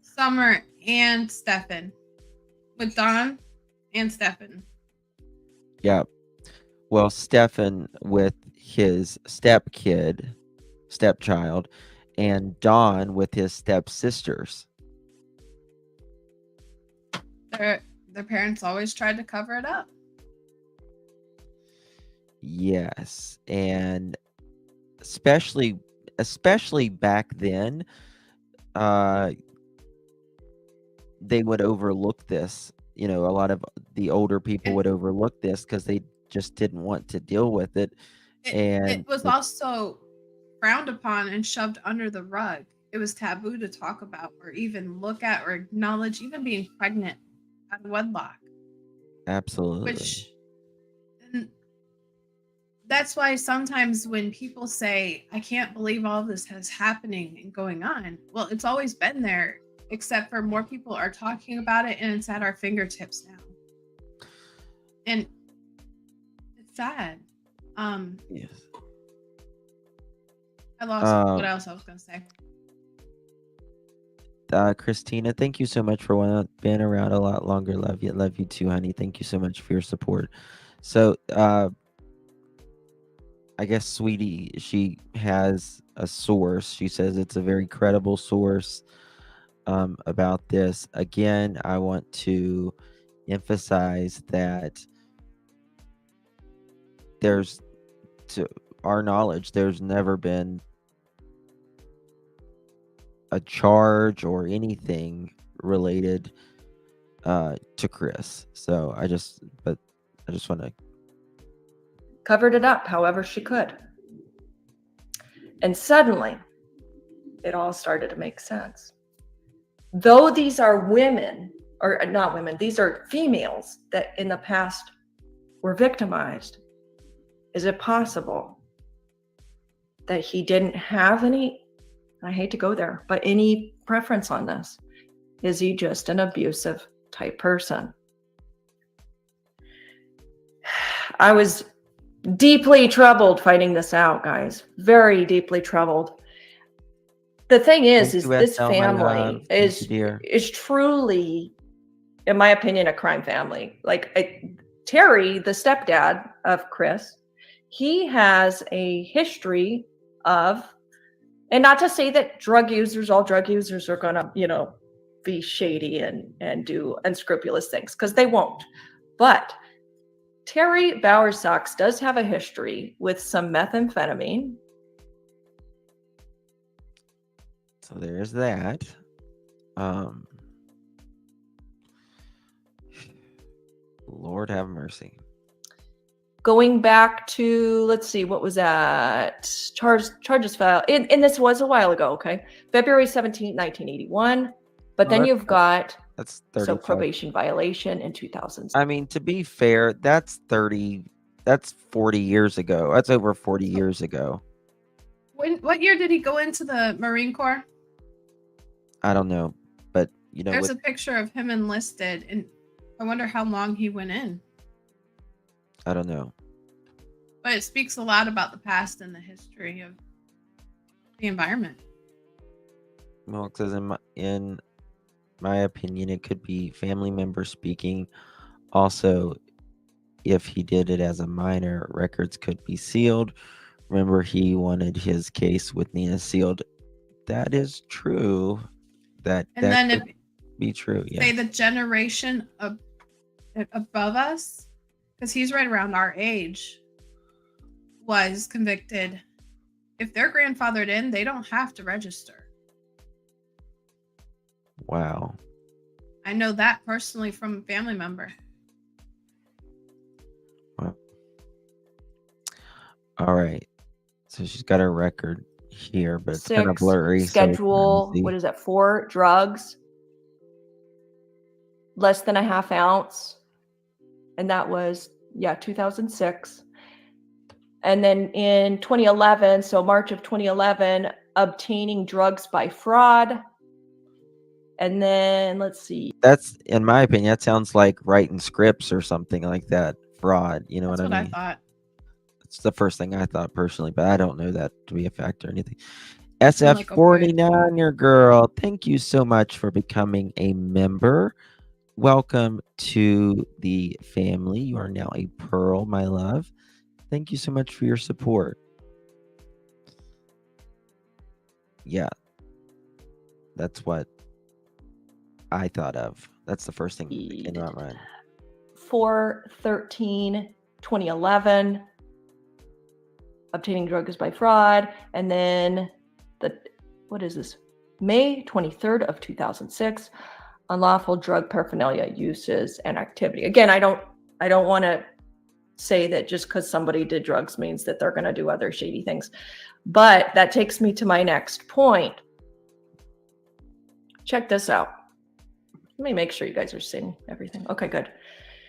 Summer and Stefan. With Don and Stefan. Yep. Well, Stefan with his stepchild, and Dawn with his stepsisters. Their parents always tried to cover it up. Yes, and especially back then, they would overlook this. You know, a lot of the older people would overlook this because they just didn't want to deal with it. And It was also frowned upon and shoved under the rug. It was taboo to talk about or even look at or acknowledge even being pregnant out of wedlock. absolutely. Which, and that's why sometimes when people say, I can't believe all this is happening and going on, well, it's always been there, except for more people are talking about it and it's at our fingertips now. And it's sad. Yes. I lost what else I was going to say. Christina, thank you so much for being around a lot longer. Love you too, honey. Thank you so much for your support. So, I guess Sweetie, she has a source. She says it's a very credible source about this. Again, I want to emphasize that to our knowledge, there's never been a charge or anything related to Chris. So I just want to Covered it up however she could. And suddenly, it all started to make sense. Though these are women, or not women, these are females that in the past were victimized, is it possible that he didn't have any, I hate to go there, but any preference on this? Is he just an abusive type person? I was deeply troubled finding this out, guys. Very deeply troubled. The thing is this family is truly, in my opinion, a crime family. Like Terry, the stepdad of Chris, he has a history of, and not to say that all drug users are gonna, be shady and do unscrupulous things, because they won't. But Terry Bowersox does have a history with some methamphetamine. So there's that. Lord have mercy. Going back to, let's see, what was that? Charges filed. And this was a while ago, okay? February 17, 1981. But then you've got That's So 35. probation violation in 2000. I mean, to be fair, that's 40 years ago. That's over 40 years ago. What year did he go into the Marine Corps? I don't know, but There's a picture of him enlisted, and I wonder how long he went in. I don't know. But it speaks a lot about the past and the history of the environment. Well, because in my opinion, it could be family members speaking. Also, if he did it as a minor, records could be sealed. Remember, he wanted his case with Nina sealed. That is true. That And then could be true. Yeah. say the generation above us, because he's right around our age, was convicted. If they're grandfathered in, they don't have to register. Wow. I know that personally from a family member. Wow. All right. So she's got her record here, but it's kind of 6, blurry. schedule, what is that, 4 drugs, less than a half ounce. And that was, 2006. And then in 2011, so March of 2011, obtaining drugs by fraud. And then let's see. That's, in my opinion, that sounds like writing scripts or something like that. Fraud. You know That's what I mean? I thought. It's the first thing I thought personally, but I don't know that to be a fact or anything. like, okay. SF49, your girl. Thank you so much for becoming a member. Welcome to the family. You are now a Pearl, my love. Thank you so much for your support. Yeah. That's what I thought of. That's the first thing that came to my mind. 4/13/2011, obtaining drugs by fraud. And then what is this? May 23rd of 2006, unlawful drug paraphernalia uses and activity. Again, I don't want to say that just because somebody did drugs means that they're going to do other shady things. But that takes me to my next point. Check this out. Let me make sure you guys are seeing everything. Okay, good.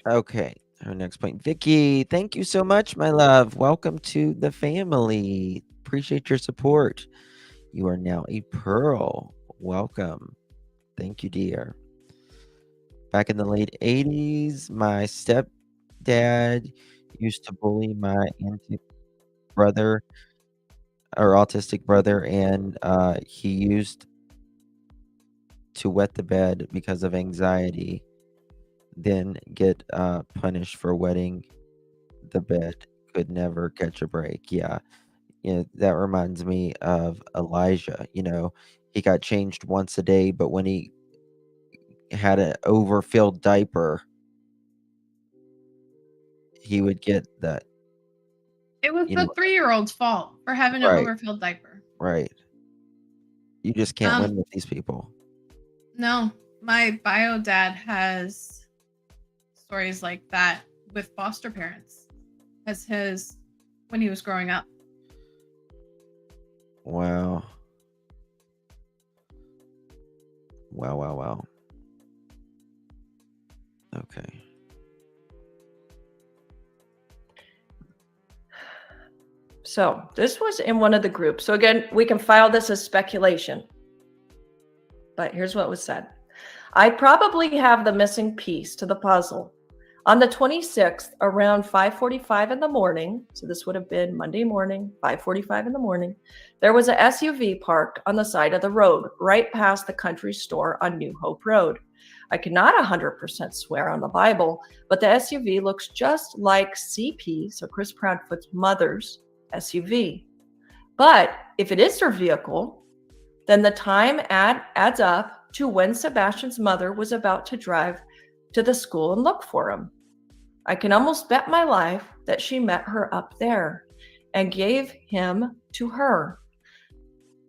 Okay. Our next point. Vicky, thank you so much, my love. Welcome to the family. Appreciate your support. You are now a Pearl. Welcome. Thank you, dear. Back in the late 80s, my stepdad used to bully my brother or autistic brother, and he used to wet the bed because of anxiety, then get punished for wetting the bed. Could never catch a break. Yeah. That reminds me of Elijah. He got changed once a day, but when he had an overfilled diaper, he would get that. It was the 3-year-old's fault for having an overfilled diaper. Right. You just can't win with these people. No, my bio dad has stories like that with foster parents as when he was growing up. Wow. Wow. Okay. So this was in one of the groups. So again, we can file this as speculation. But here's what was said. I probably have the missing piece to the puzzle. On the 26th, around 5:45 in the morning, so this would have been Monday morning, 5:45 in the morning, there was a SUV parked on the side of the road, right past the country store on New Hope Road. I cannot 100% swear on the Bible, but the SUV looks just like CP, so Chris Proudfoot's mother's SUV. But if it is her vehicle, then the time adds up to when Sebastian's mother was about to drive to the school and look for him. I can almost bet my life that she met her up there and gave him to her.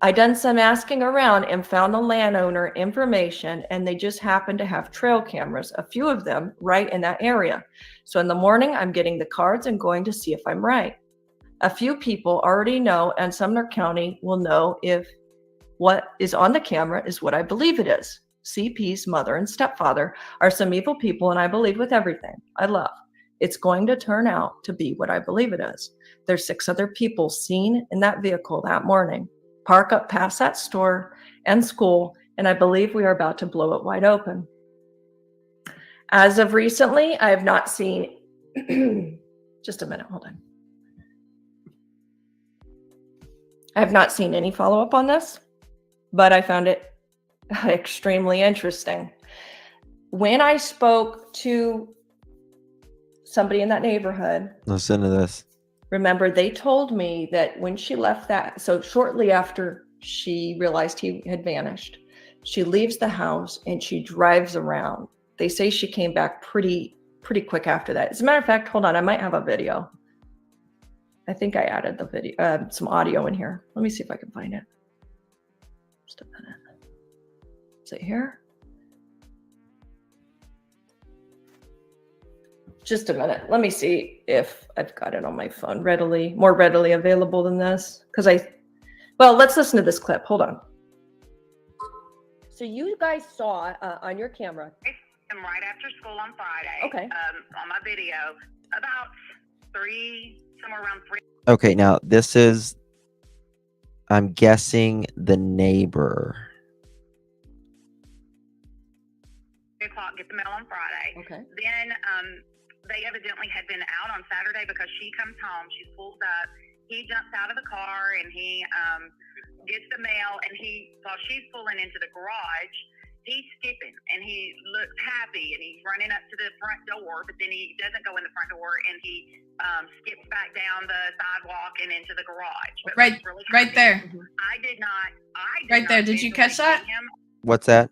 I done some asking around and found the landowner information, and they just happened to have trail cameras, a few of them right in that area. So in the morning, I'm getting the cards and going to see if I'm right. A few people already know, and Sumner County will know if what is on the camera is what I believe it is. CP's mother and stepfather are some evil people, and I believe with everything I love, it's going to turn out to be what I believe it is. There's 6 other people seen in that vehicle that morning, park up past that store and school, and I believe we are about to blow it wide open. As of recently, I have not seen, just a minute, hold on. I have not seen any follow-up on this, but I found it extremely interesting. When I spoke to somebody in that neighborhood, Listen to this. remember, they told me that when she left that, so shortly after she realized he had vanished, she leaves the house and she drives around. They say she came back pretty quick after that. As a matter of fact, hold on, I might have a video. I think I added the video, some audio in here. Let me see if I can find it. Just a minute. Is it here? Just a minute. Let me see if I've got it on my phone more readily available than this. Well, let's listen to this clip. Hold on. So you guys saw on your camera. And right after school on Friday. Okay. On my video, about somewhere around 3. Okay, now this is, I'm guessing, the neighbor. 3 o'clock, get the mail on Friday. Okay. Then they evidently had been out on Saturday because she comes home, she pulls up, he jumps out of the car and he gets the mail, and while she's pulling into the garage, he's skipping and he looks happy and he's running up to the front door, but then he doesn't go in the front door and he skips back down the sidewalk and into the garage. But Right, really right there. I did not Right there. Did you catch that? What's that?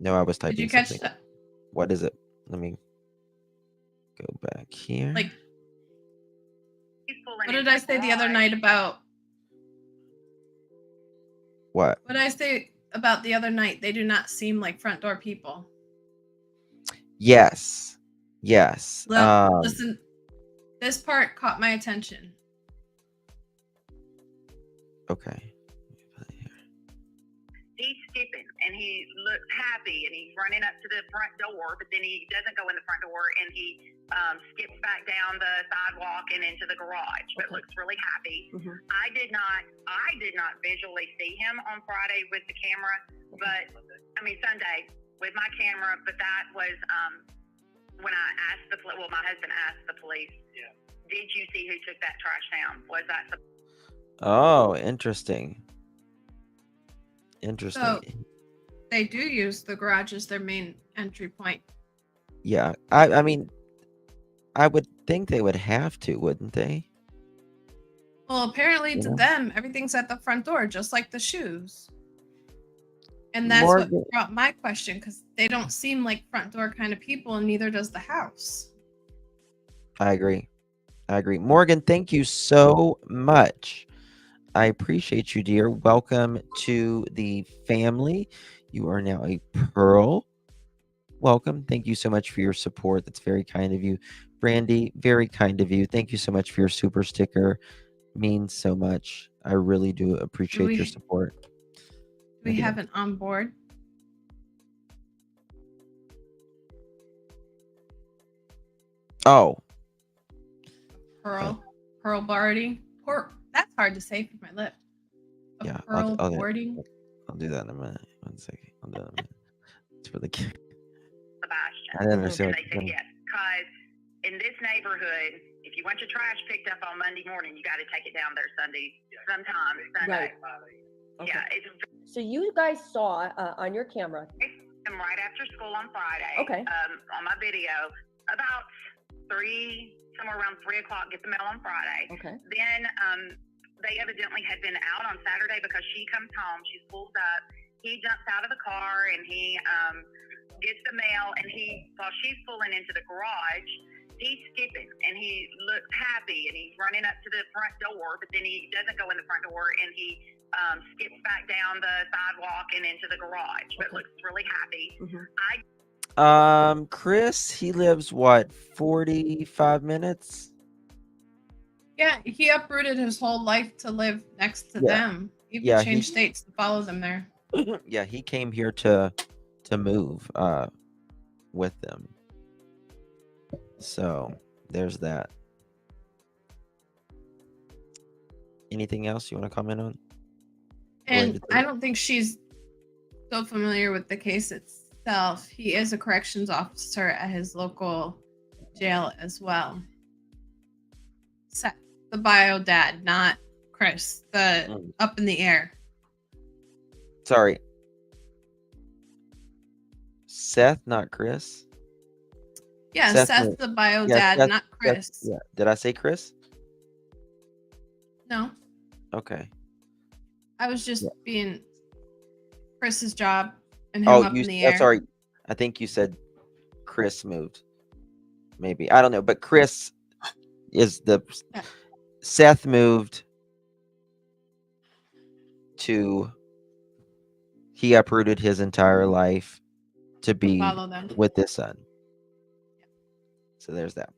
No, I was typing Did you catch something. that? What is it? Let me go back here. Like, what did I say the other night about? What? What did I say about the other night? They do not seem like front door people. Yes. Yes. Listen, this part caught my attention. Okay. He's skipping and he looks happy and he's running up to the front door, but then he doesn't go in the front door and he skips back down the sidewalk and into the garage, but looks really happy. I did not visually see him on Friday with the camera, but Sunday with my camera, but that was when I asked my husband asked the police, did you see who took that trash down? Was that Oh, interesting. Interesting. So they do use the garage as their main entry point. Yeah. I mean, I would think they would have to, wouldn't they? Well, apparently to Yeah. them, everything's at the front door, just like the shoes. And that's what brought my question, because they don't seem like front door kind of people, and neither does the house. I agree. Morgan, thank you so much. I appreciate you, dear. Welcome to the family. You are now a Pearl. Welcome. Thank you so much for your support. That's very kind of you. Brandy, very kind of you. Thank you so much for your super sticker. Means so much. I really do appreciate your support. We have an on board. Oh. Pearl Barty. That's hard to say from my lip. Yeah, Pearl boarding. I'll do that in a minute. 1 second. I'll do that in a minute. It's for the kid. Sebastian? I didn't understand. And they said yes, because in this neighborhood, if you want your trash picked up on Monday morning, you got to take it down there Sunday, sometime Sunday. Right. Yeah, it's So you guys saw on your camera. right after school on Friday. Okay. On my video, about somewhere around 3 o'clock, get the mail on Friday. Okay. Then they evidently had been out on Saturday because she comes home, she pulls up, he jumps out of the car and he gets the mail, and while she's pulling into the garage, he's skipping and he looks happy and he's running up to the front door, but then he doesn't go in the front door and he skips back down the sidewalk and into the garage, but looks really happy. Chris, he lives what, 45 minutes? Yeah, he uprooted his whole life to live next to them. He changed states to follow them there. Yeah, he came here to to move with them. So there's that. Anything else you want to comment on? And I don't think she's so familiar with the case itself. He is a corrections officer at his local jail as well. Seth, the bio dad, not Chris, the up in the air. Sorry. Seth, not Chris. Yeah, Seth the bio dad, Seth, not Chris. Yeah. Did I say Chris? No, Okay. I was just being Chris's job and him up in the air. Sorry. I think you said Chris moved. Maybe. I don't know. But Chris is Seth moved to, he uprooted his entire life to be Follow them. with his son. So there's that.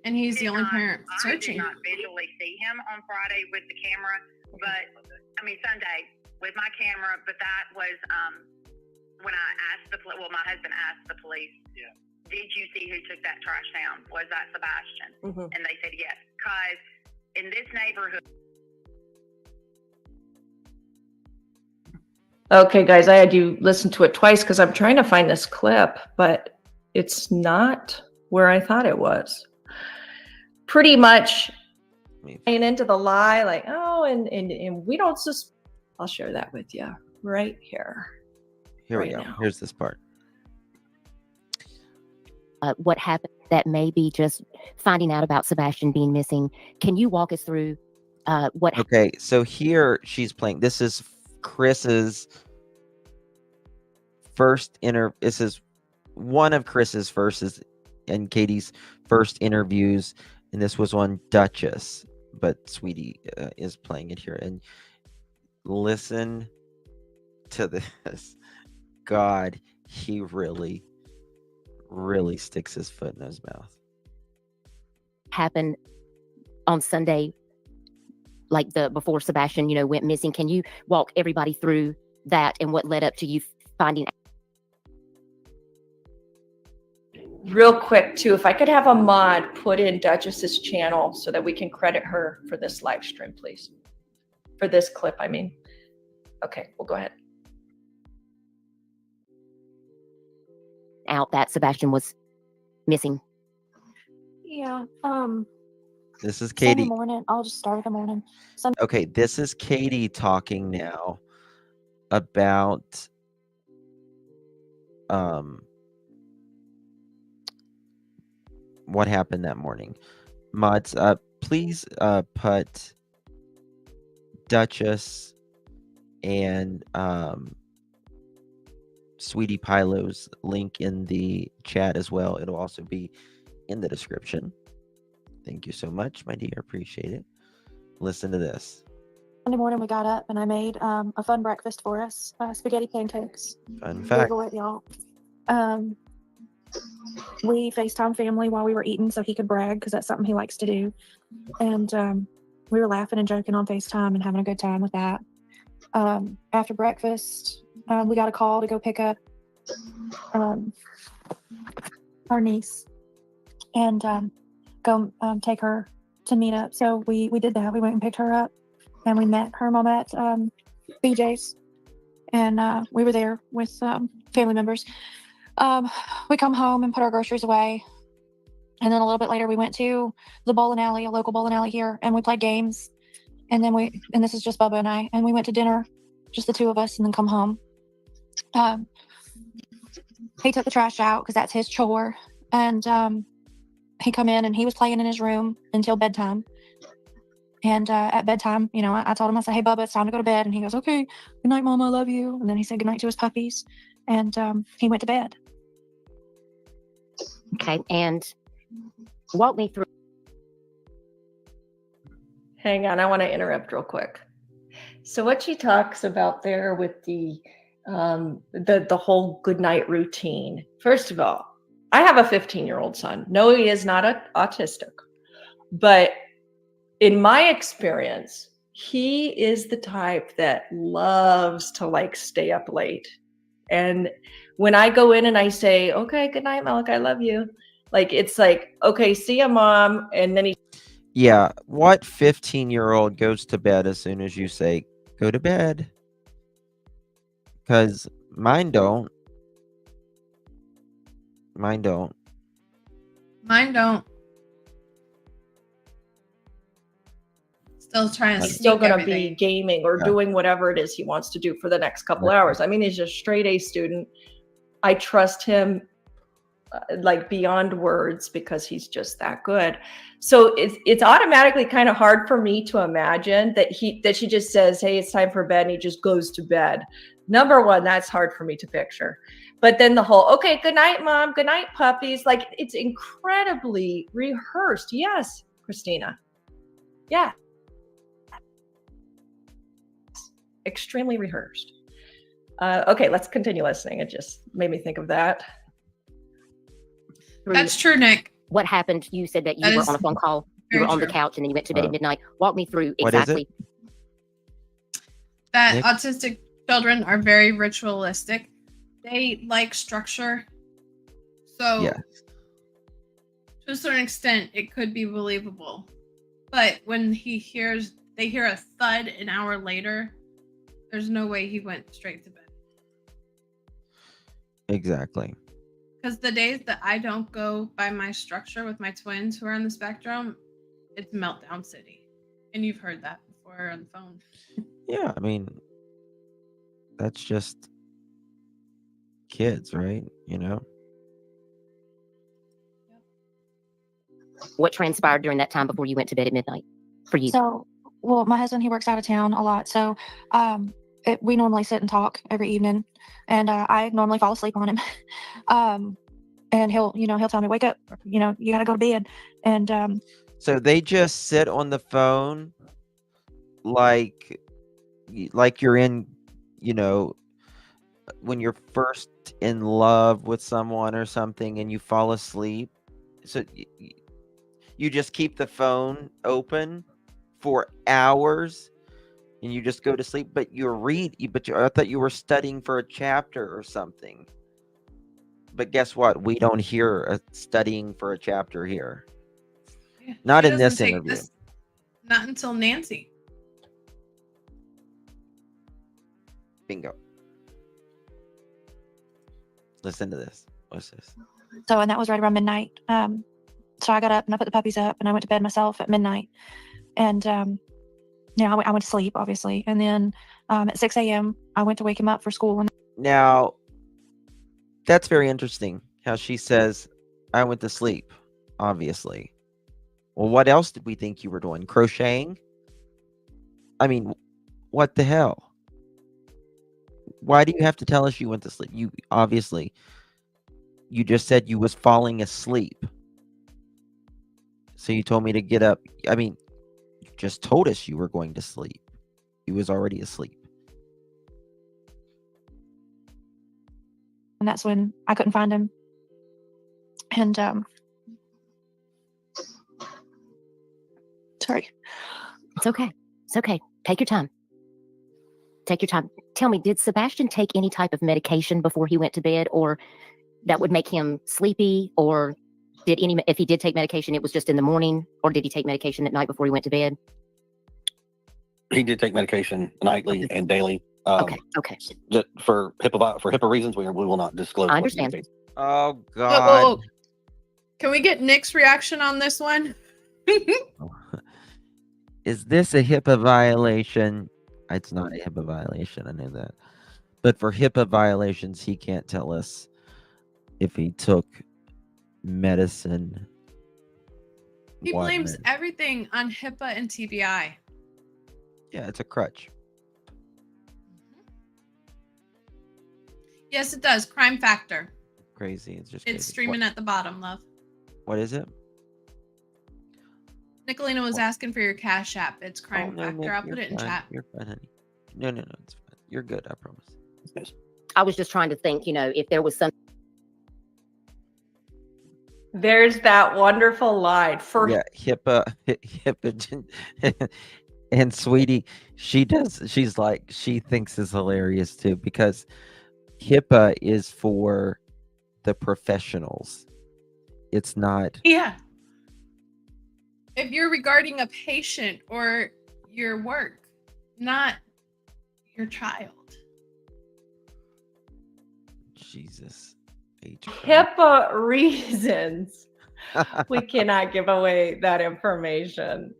And he's the only parent searching. I did not visually see him on Friday with the camera, but Sunday with my camera. But that was when I asked my husband asked the police, did you see who took that trash down? Was that Sebastian? And they said yes, because in this neighborhood. Okay, guys, I had you listen to it twice because I'm trying to find this clip, but it's not where I thought it was. Pretty much playing into the lie, like, oh, and we don't just. I'll share that with you right here. Here we go. Now. Here's this part. What happened that may be just finding out about Sebastian being missing. Can you walk us through what? Okay, so here she's playing. This is Chris's first This is one of Chris's first and Katie's first interviews, and this was on Duchess, but Sweetie is playing it here. And listen to this. God, he really sticks his foot in his mouth. Happened on Sunday, like before Sebastian, went missing. Can you walk everybody through that and what led up to you finding out? Real quick, too, if I could have a mod put in Duchess's channel so that we can credit her for this live stream, please. For this clip, I mean. Okay, we'll go ahead. Out that Sebastian was missing. Yeah. This is Katie. Sunday morning. I'll just start with the morning. Okay, this is Katie talking now about what happened that morning. Mods, please put Duchess and Sweetie Pilo's link in the chat as well. It'll also be in the description. Thank you so much, my dear. Appreciate it. Listen to this. Sunday morning we got up and I made a fun breakfast for us. Spaghetti pancakes. Fun fact. Google it, y'all. We FaceTime family while we were eating so he could brag because that's something he likes to do. And we were laughing and joking on FaceTime and having a good time with that. After breakfast, we got a call to go pick up our niece and go take her to meet up. So we did that. We went and picked her up and we met her mom at BJ's. And we were there with family members. We come home and put our groceries away. And then a little bit later, we went to the bowling alley, a local bowling alley here, and we played games. And then and this is just Bubba and I, and we went to dinner, just the two of us, and then come home. He took the trash out because that's his chore. And he come in and he was playing in his room until bedtime. And at bedtime, I told him, I said, hey, Bubba, it's time to go to bed. And he goes, okay, good night, Mama, I love you. And then he said goodnight to his puppies. And he went to bed. Okay, and walk me through. Hang on, I want to interrupt real quick. So what she talks about there with the whole goodnight routine. First of all, I have a 15-year-old son. No, he is not autistic. But in my experience, he is the type that loves to stay up late And when I go in and I say, okay, good night, Malik, I love you. Like, it's like, okay, see ya, Mom. And then he, Yeah. What 15-year-old goes to bed as soon as you say, go to bed? Because mine don't. Mine don't. Mine don't. Still trying to he's still sneak going to everything. be gaming or Yeah. doing whatever it is he wants to do for the next couple Right. hours. I mean, he's a straight A student. I trust him like beyond words because he's just that good. So it's automatically kind of hard for me to imagine that she just says, hey, it's time for bed, and he just goes to bed. Number one, that's hard for me to picture. But then the whole, okay, good night, Mom, good night, puppies, like it's incredibly rehearsed. Yes, Christina. Yeah. Extremely rehearsed. Okay, let's continue listening. It just made me think of that. That's true, Nick. What happened? You said that you That were is on a phone call. You very were on the true. couch and then you went to bed at midnight. Walk me through What is it? exactly. That Nick? autistic children are very ritualistic. They like structure. So Yeah. to a certain extent, it could be believable. But when they hear a thud an hour later, there's no way he went straight to bed. Exactly. Because the days that I don't go by my structure with my twins who are on the spectrum, it's meltdown city. And you've heard that before on the phone. Yeah, I mean, that's just kids, right? You know? What transpired during that time before you went to bed at midnight for you? So, well, my husband, he works out of town a lot. So, we normally sit and talk every evening, and I normally fall asleep on him. And he'll tell me, wake up, you gotta go to bed. And So they just sit on the phone like you're in, when you're first in love with someone or something and you fall asleep. So you just keep the phone open for hours and you just go to sleep, but I thought you were studying for a chapter or something. But guess what? We don't hear studying for a chapter here. Yeah, Not she in this doesn't take interview. Not until Nancy. Bingo. Listen to this. What's this? so, and that was right around midnight. So I got up and I put the puppies up and I went to bed myself at midnight. And I went to sleep, obviously. And then at 6 a.m., I went to wake him up for school. And Now, that's very interesting how she says, I went to sleep, obviously. Well, what else did we think you were doing? Crocheting? I mean, what the hell? Why do you have to tell us you went to sleep? You just said you was falling asleep. So you told me to get up. I mean, you just told us you were going to sleep. You was already asleep. that's when I couldn't find him. And sorry. It's okay. It's okay. Take your time. Take your time. Tell me, did Sebastian take any type of medication before he went to bed, or that would make him sleepy? Or if he did take medication, it was just in the morning, or did he take medication at night before he went to bed? He did take medication nightly and daily. Okay. Just for HIPAA reasons, we will not disclose. I understand. Oh Whoa, God. whoa. Can we get Nick's reaction on this one? Is this a HIPAA violation? It's not a HIPAA violation. I know that. But for HIPAA violations, he can't tell us if he took medicine. He what blames med- everything on HIPAA and TBI. Yeah, it's a crutch. Yes, it does. Crime factor. Crazy. It's just It's crazy. streaming at the bottom, love. What is it? Nicolina was asking for your Cash App. It's crime no, factor. Nick, I'll you're put it in fine. chat. You're fine, honey. No, it's fine. You're good. I promise. I was just trying to think, if there was some. There's that wonderful line for Yeah, HIPAA. And Sweetie, she thinks it's hilarious too, because HIPAA is for the professionals. It's not. Yeah. If you're regarding a patient or your work, not your child. Jesus. HIPAA reasons. We cannot give away that information.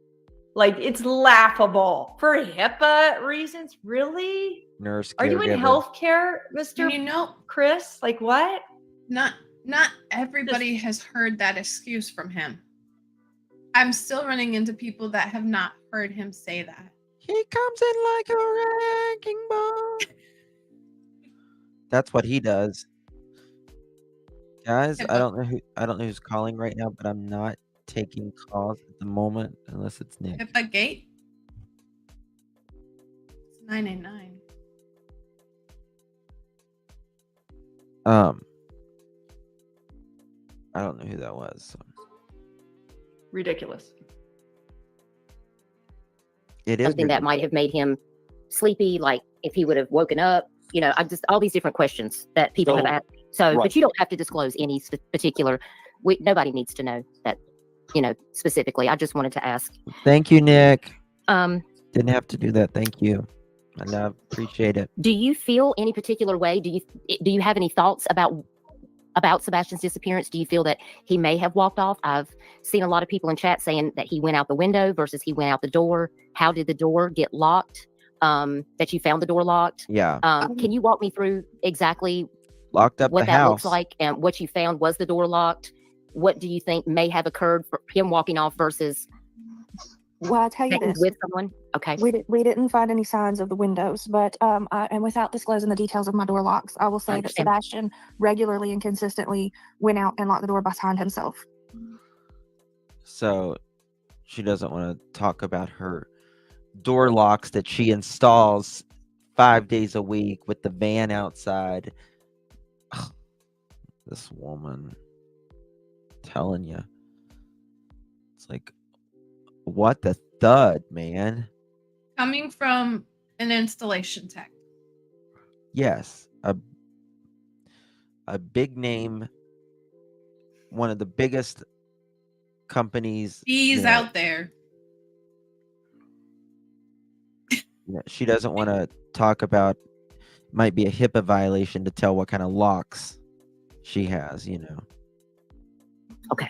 Like, it's laughable for HIPAA reasons. Really? Nurse Are you in caregiver. healthcare, Mr. You know, Chris? Like, what? Not everybody has heard that excuse from him. I'm still running into people that have not heard him say that. He comes in like a wrecking ball. That's what he does. Guys, I don't know who's calling right now, but I'm not taking calls at the moment unless it's Nick. HIPAA gate? It's 989. I don't know who that was. So. Ridiculous. It is Something that might have made him sleepy, like if he would have woken up. You know, I'm just all these different questions that people have asked. So, right. But you don't have to disclose any particular. Nobody needs to know that, you know, specifically. I just wanted to ask. Thank you, Nick. Didn't have to do that. Thank you. And I appreciate it. Do you feel any particular way? Do you have any thoughts about Sebastian's disappearance? Do you feel that he may have walked off? I've seen a lot of people in chat saying that he went out the window versus he went out the door. How did the door get locked? That you found the door locked? Yeah. Can you walk me through exactly locked up what the that house looks like and what you found? Was the door locked? What do you think may have occurred for him walking off versus Well, I'll tell you being this. with someone? Okay. We didn't find any signs of the windows, but and without disclosing the details of my door locks, I will say that understand. Sebastian regularly and consistently went out and locked the door behind himself. So she doesn't want to talk about her door locks that she installs 5 days a week with the van outside. Ugh, this woman, telling you, it's like, what the thud, man. Coming from an installation tech. Yes, a big name, one of the biggest companies. He's that- out there. Yeah, she doesn't want to talk about. Might be a HIPAA violation to tell what kind of locks she has. You know. Okay.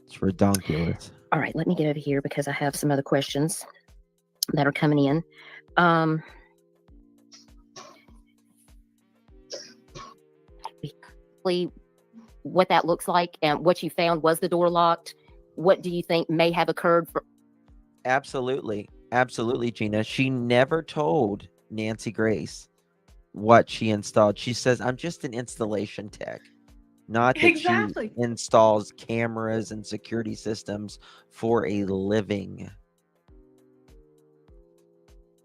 It's redonkulous. All right, let me get over here because I have some other questions that are coming in. What that looks like and what you found, was the door locked? What do you think may have occurred? Absolutely, Gina. She never told Nancy Grace what she installed. She says, "I'm just an installation tech." Not that Exactly. she installs cameras and security systems for a living.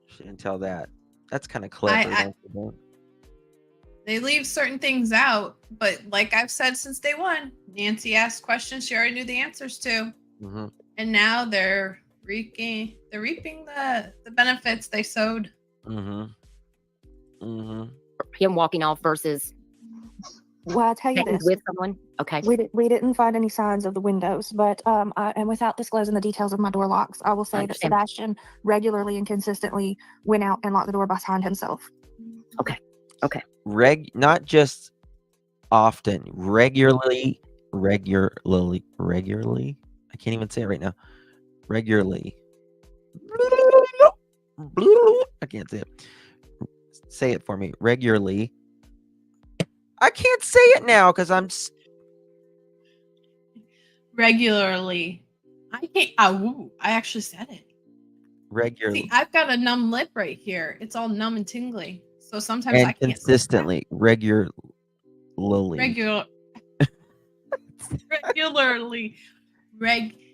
She didn't tell that. That's kind of clever. Don't you think? They leave certain things out, but like I've said since day one, Nancy asked questions she already knew the answers to, Mm-hmm. and now they're reaping the benefits they sowed. Mm-hmm. Mm-hmm. Him walking off versus Well, I'll tell you being this. with someone? Okay. We didn't find any signs of the windows, but and without disclosing the details of my door locks, I will say that understand. Sebastian regularly and consistently went out and locked the door behind himself. Okay. Not just often, regularly. I can't even say it right now. Regularly. I can't say it. Say it for me. Regularly. I can't say it now because I'm Regularly. I can't. I actually said it. regularly See, I've got a numb lip right here. It's all numb and tingly. So sometimes I and can't say consistently. Regularly. regularly. Regular.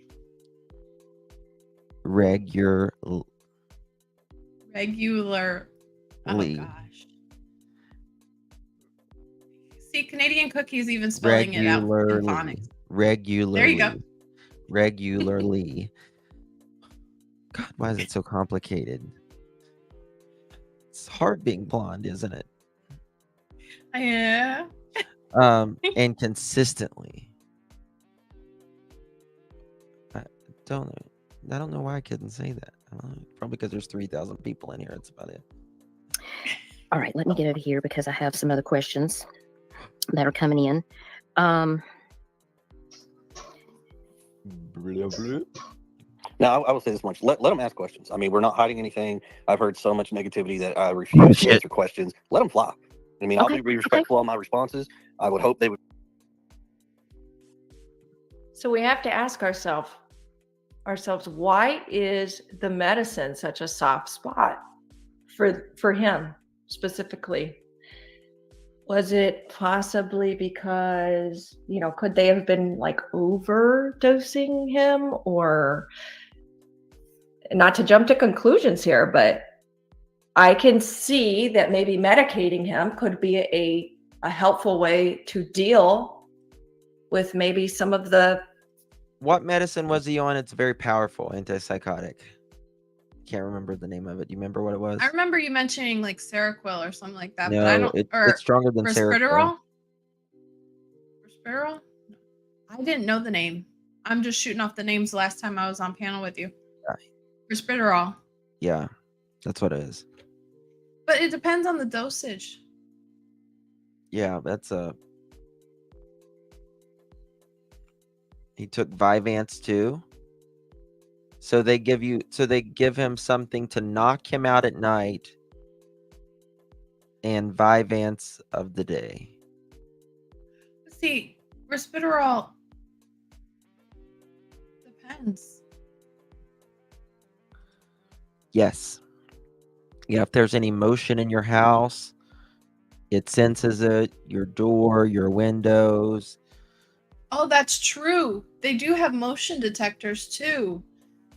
Regular. Oh gosh. See, Canadian Cookie's even spelling it out in phonics. Regularly. There you go. Regularly. God, why is it so complicated? It's hard being blonde, isn't it? Yeah. And consistently. I don't know why I couldn't say that. I don't know, probably because there's 3,000 people in here. That's about it. All right, let me get over here because I have some other questions that are coming in. Now, I will say this much. Let them ask questions. I mean, we're not hiding anything. I've heard so much negativity that I refuse to answer questions. Let them fly. I mean, I'll be respectful on my responses. I would hope they would. So we have to ask ourselves, why is the medicine such a soft spot for him specifically? Was it possibly because, could they have been like overdosing him, or not to jump to conclusions here, but I can see that maybe medicating him could be a helpful way to deal with maybe some of the. What medicine was he on? It's very powerful antipsychotic. Can't remember the name of it. Do you remember what it was? I remember you mentioning like Seroquel or something like that, No, but I don't. it's stronger than Seroquel. Risperidol? I didn't know the name. I'm just shooting off the names last time I was on panel with you. Risperidol. Yeah, that's what it is. But it depends on the dosage. Yeah, he took Vyvanse too. So they give him something to knock him out at night and Vyvanse of the day. See, Risperidol depends. Yes. Yeah, if there's any motion in your house, it senses it, your door, your windows. Oh, that's true. They do have motion detectors too.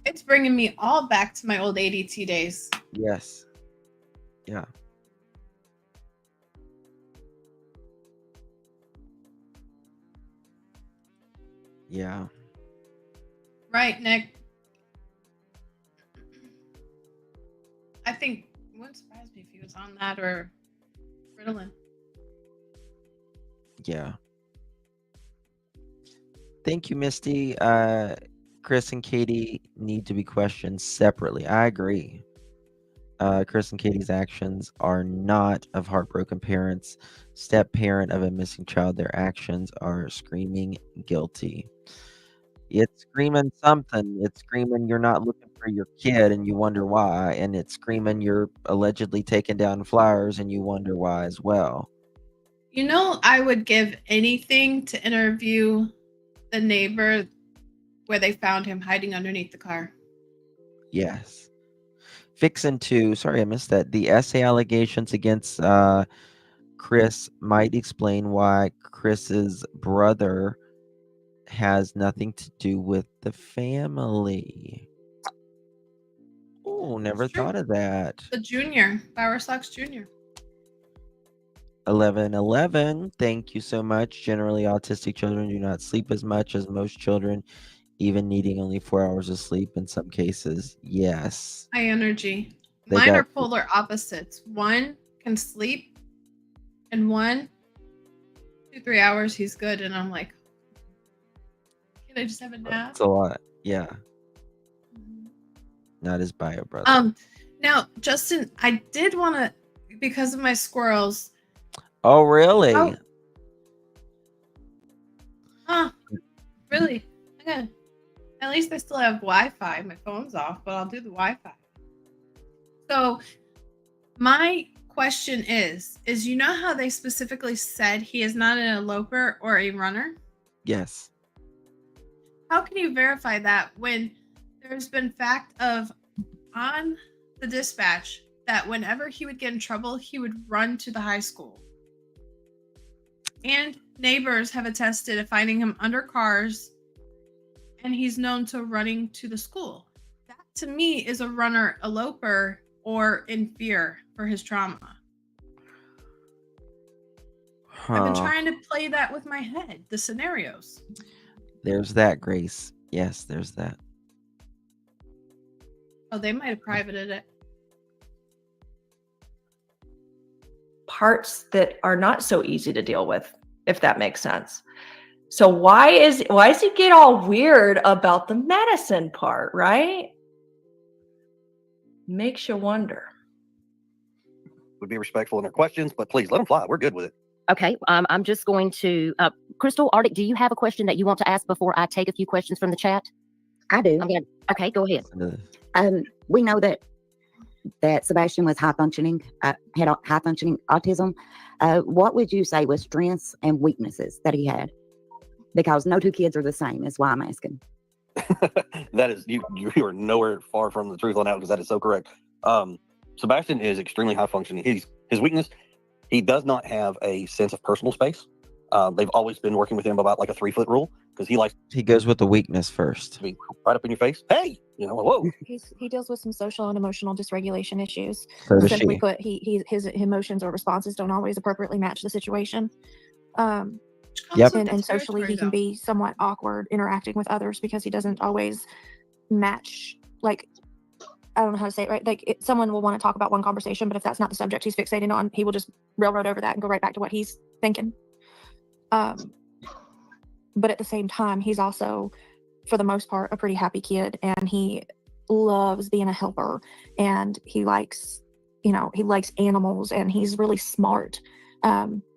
It's bringing me all back to my old ADT days. Yes. Yeah. Yeah. Right, Nick. I think it wouldn't surprise me if he was on that or Ritalin. Yeah. Thank you, Misty. Chris and Katie need to be questioned separately. I agree. Chris and Katie's actions are not of heartbroken parents, step parent of a missing child. Their actions are screaming guilty. It's screaming something. It's screaming you're not looking for your kid and you wonder why. And it's screaming you're allegedly taking down flyers and you wonder why as well. I would give anything to interview the neighbor where they found him hiding underneath the car. Yes. Fixin' to, sorry I missed that. The essay allegations against Chris might explain why Chris's brother has nothing to do with the family. Oh, never thought of that. The junior, Bower Sox Jr. 1111, thank you so much. Generally, autistic children do not sleep as much as most children, even needing only 4 hours of sleep in some cases. Yes. High energy. They Mine got- are polar opposites. One can sleep, and 2-3 hours he's good, and I'm like, can I just have a nap? That's a lot. Yeah. Not his bio brother. Now, Justin, I did want to, because of my squirrels. Oh, really? Really? Okay. At least I still have Wi-Fi. My phone's off, but I'll do the Wi-Fi. So, my question is how they specifically said he is not an eloper or a runner? Yes. How can you verify that when there's been fact of on the dispatch that whenever he would get in trouble, he would run to the high school? And neighbors have attested to finding him under cars, and he's known to running to the school. That to me is a runner eloper or in fear for his trauma. I've been trying to play that with my head, the scenarios. There's that, Grace. Yes, there's that. Oh, they might have privated it. parts that are not so easy to deal with, if that makes sense. So why does he get all weird about the medicine part, right? Makes you wonder. Would be respectful in their questions, but please let them fly. We're good with it. Okay, I'm just going to, Crystal, Arctic, do you have a question that you want to ask before I take a few questions from the chat? I do. Okay, go ahead. We know that Sebastian was high functioning, had high functioning autism. What would you say was strengths and weaknesses that he had? Because no two kids are the same. Is why I'm asking. That is, you are nowhere far from the truth on that, because that is so correct. Sebastian is extremely high functioning. His weakness, he does not have a sense of personal space. They've always been working with him about like a 3-foot rule, because he goes with the weakness first. to be right up in your face. Hey, whoa. He deals with some social and emotional dysregulation issues. So does Simply she. put, his emotions or responses don't always appropriately match the situation. Yep. And socially, he can be somewhat awkward interacting with others because he doesn't always match. Like, I don't know how to say it right. Like, someone will want to talk about one conversation, but if that's not the subject he's fixated on, he will just railroad over that and go right back to what he's thinking. But at the same time, he's also, for the most part, a pretty happy kid, and he loves being a helper, and he likes animals, and he's really smart.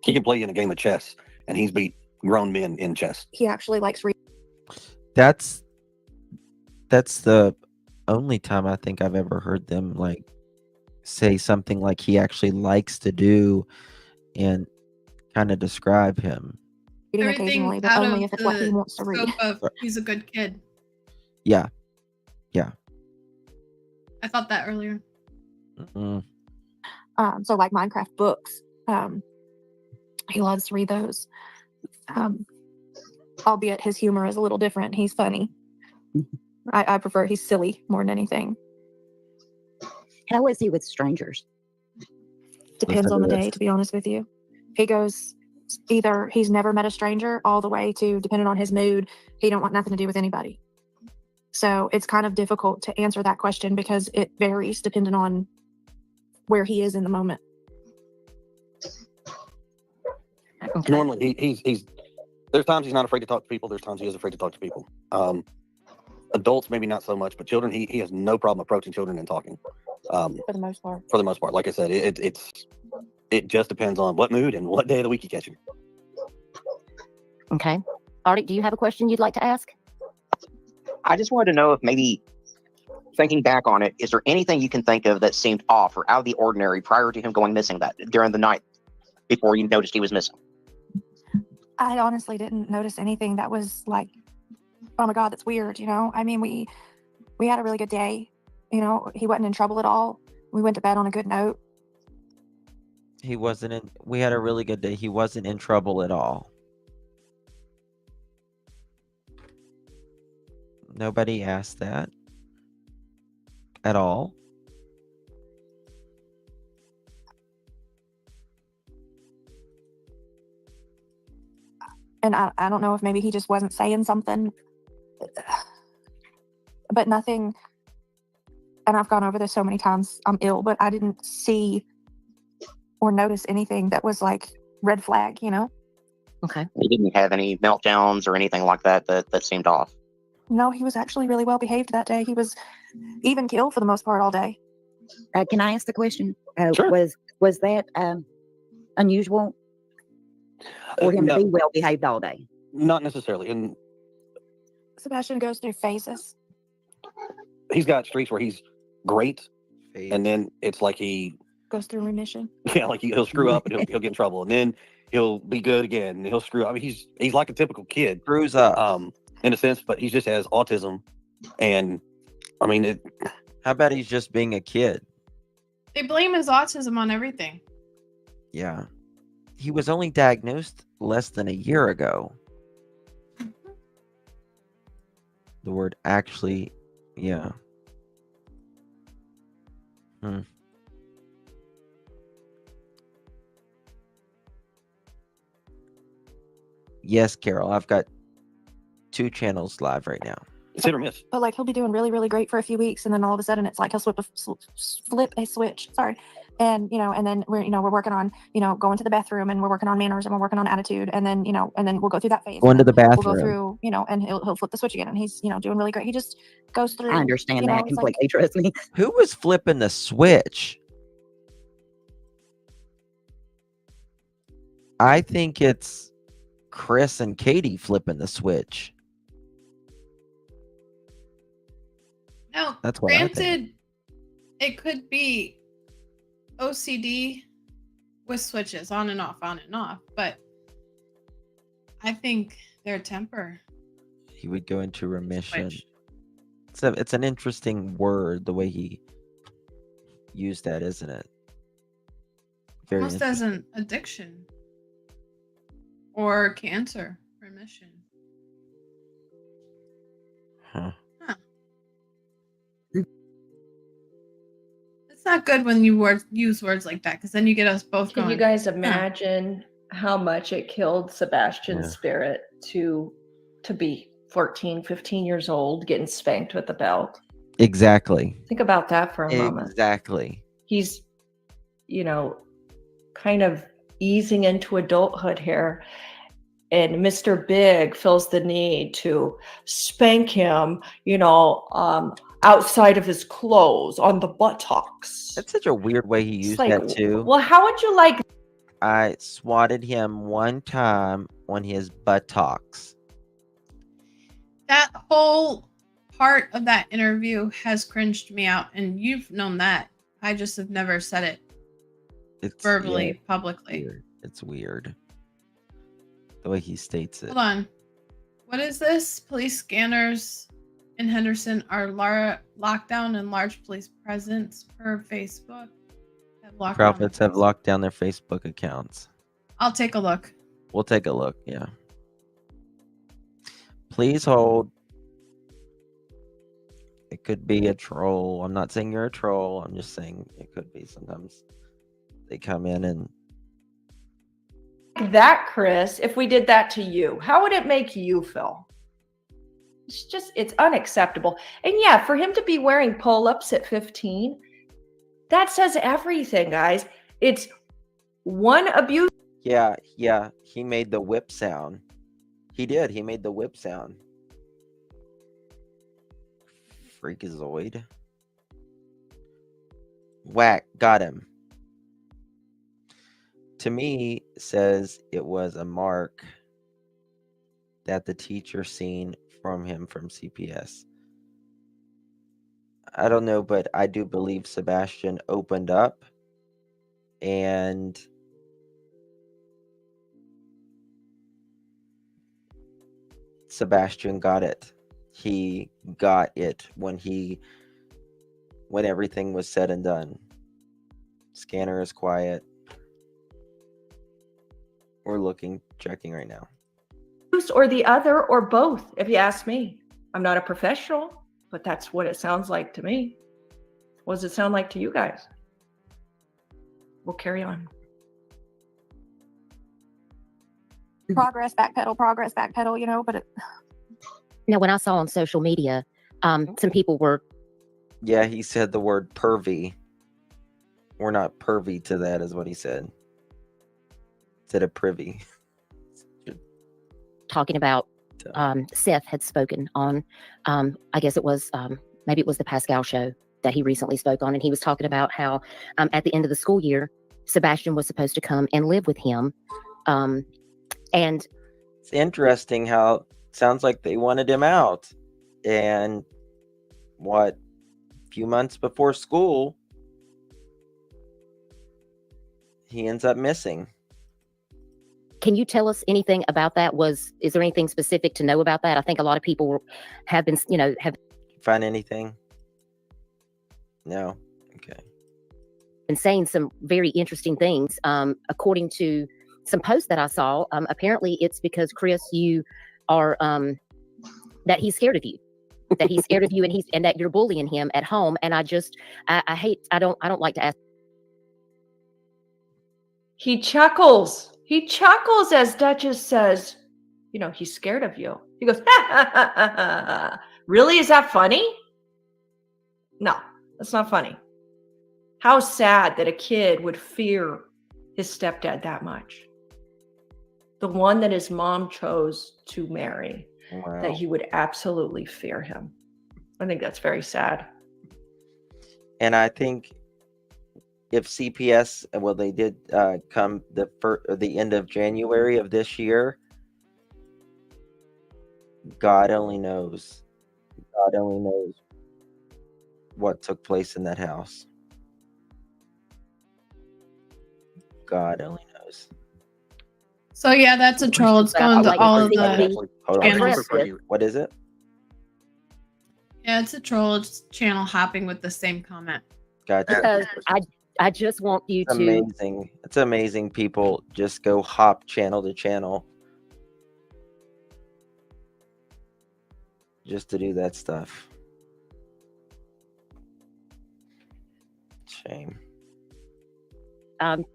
He can play in a game of chess, and he's beat grown men in chess. He actually likes reading. That's the only time I think I've ever heard them like say something like he actually likes to do and kind of describe him. Reading occasionally, but out only of if it's what he the wants to read. scope of he's a good kid. Yeah. I thought that earlier. So like Minecraft books, he loves to read those. Albeit his humor is a little different. He's funny. I prefer he's silly more than anything. How is he with strangers? Depends on the day, to be honest with you. He goes either he's never met a stranger all the way to, depending on his mood, he don't want nothing to do with anybody. So it's kind of difficult to answer that question because it varies depending on where he is in the moment. Normally, he's there's times he's not afraid to talk to people. There's times he is afraid to talk to people. Adults, maybe not so much, but children, he has no problem approaching children and talking. For the most part. For the most part, like I said, it just depends on what mood and what day of the week you catch him. Okay. Artie, do you have a question you'd like to ask? I just wanted to know if maybe, thinking back on it, is there anything you can think of that seemed off or out of the ordinary prior to him going missing that during the night before you noticed he was missing? I honestly didn't notice anything that was like, oh my God, that's weird. I mean, we had a really good day. He wasn't in trouble at all. We went to bed on a good note. We had a really good day. He wasn't in trouble at all. Nobody asked that at all. And I don't know if maybe he just wasn't saying something, but nothing. And I've gone over this so many times. I'm ill, but I didn't see or notice anything that was like red flag, Okay. He didn't have any meltdowns or anything like that seemed off. No, he was actually really well behaved that day. He was even killed for the most part all day. Can I ask the question? Sure. Was that unusual for him to be well behaved all day? Not necessarily. And Sebastian goes through phases. he's got streaks where he's great, and then it's like he Goes through remission. like he'll screw up and he'll get in trouble, and then he'll be good again, and he'll screw up. I mean, he's like a typical kid, Screws up. In a sense, but he just has autism, and I mean, How about he's just being a kid? They blame his autism on everything. Yeah. He was only diagnosed less than a year ago. The word actually, yeah. Yes, Carol, I've got 2 channels live right now. It's hit or miss. But like he'll be doing really, really great for a few weeks, and then all of a sudden it's like he'll flip a switch. Sorry, and and then we're working on going to the bathroom, and we're working on manners, and we're working on attitude, and then we'll go through that phase. Going to the We'll go bathroom. through and he'll flip the switch again, and he's doing really great. He just goes through. I understand that it's like, completely. Trust me. Who was flipping the switch? I think it's Chris and Katie flipping the switch. Now, That's what I think. granted, it could be OCD with switches on and off, but I think their temper. He would go into remission. It's an interesting word, the way he used that, isn't it? Very Almost as an addiction or cancer remission. Huh. It's not good when you use words like that, because then you get us both Can going. you guys imagine how much it killed Sebastian's Yeah. spirit to be 14, 15 years old, getting spanked with a belt? Exactly. Think about that for a moment. Exactly. He's, kind of easing into adulthood here. And Mr. Big feels the need to spank him, outside of his clothes on the buttocks. That's such a weird way he used like, that too. Well, how would you like? I swatted him one time on his buttocks. That whole part of that interview has cringed me out, and you've known that. I just have never said it verbally, publicly. Weird. It's weird. The way he states it. Hold on. What is this? Police scanners in Henderson are locked down and large police presence per Facebook. Prophets have locked down their Facebook accounts. I'll take a look. We'll take a look, yeah. Please hold. It could be a troll. I'm not saying you're a troll. I'm just saying it could be. Sometimes they come in and That, Chris, if we did that to you, how would it make you feel? It's unacceptable. And yeah, for him to be wearing pull-ups at 15, that says everything, guys. It's one abuse. Yeah, he made the whip sound. He did. He made the whip sound. Freakazoid. Whack. Got him. To me, says it was a mark that the teacher seen from him from CPS. I don't know, but I do believe Sebastian opened up and Sebastian got it. He got it when everything was said and done. Scanner is quiet. We're checking right now. Or the other, or both, if you ask me. I'm not a professional, but that's what it sounds like to me. What does it sound like to you guys? We'll carry on. progress, backpedal, but Now, when I saw on social media, some people were. Yeah, he said the word pervy. We're not pervy to that, is what he said. Instead of privy. Talking about Seth had spoken on, I guess it was, maybe it was the Pascal show that he recently spoke on. And he was talking about how at the end of the school year, Sebastian was supposed to come and live with him. And it's interesting how it sounds like they wanted him out. And a few months before school, he ends up missing. can you tell us anything about that? Is there anything specific to know about that? I think a lot of people have been, have Find anything? No. Okay. been saying some very interesting things. According to some posts that I saw, apparently it's because Chris, you are that he's scared of you, that he's scared of you, and that you're bullying him at home. And I don't like to ask. He chuckles. He chuckles as Duchess says, he's scared of you. He goes, ha, ha, ha, ha, ha. Really? Is that funny? No, that's not funny. How sad that a kid would fear his stepdad that much. The one that his mom chose to marry, that Wow. he would absolutely fear him. I think that's very sad. And I think if CPS, well, they did come the end of January of this year. God only knows. God only knows what took place in that house. God only knows. So yeah, that's a troll. It's going to all of the Hold on. channels. What is it? Yeah, it's a troll. It's channel hopping with the same comment. Gotcha. Because I just want you It's to amazing. It's amazing. People just go hop channel to channel just to do that stuff. Shame.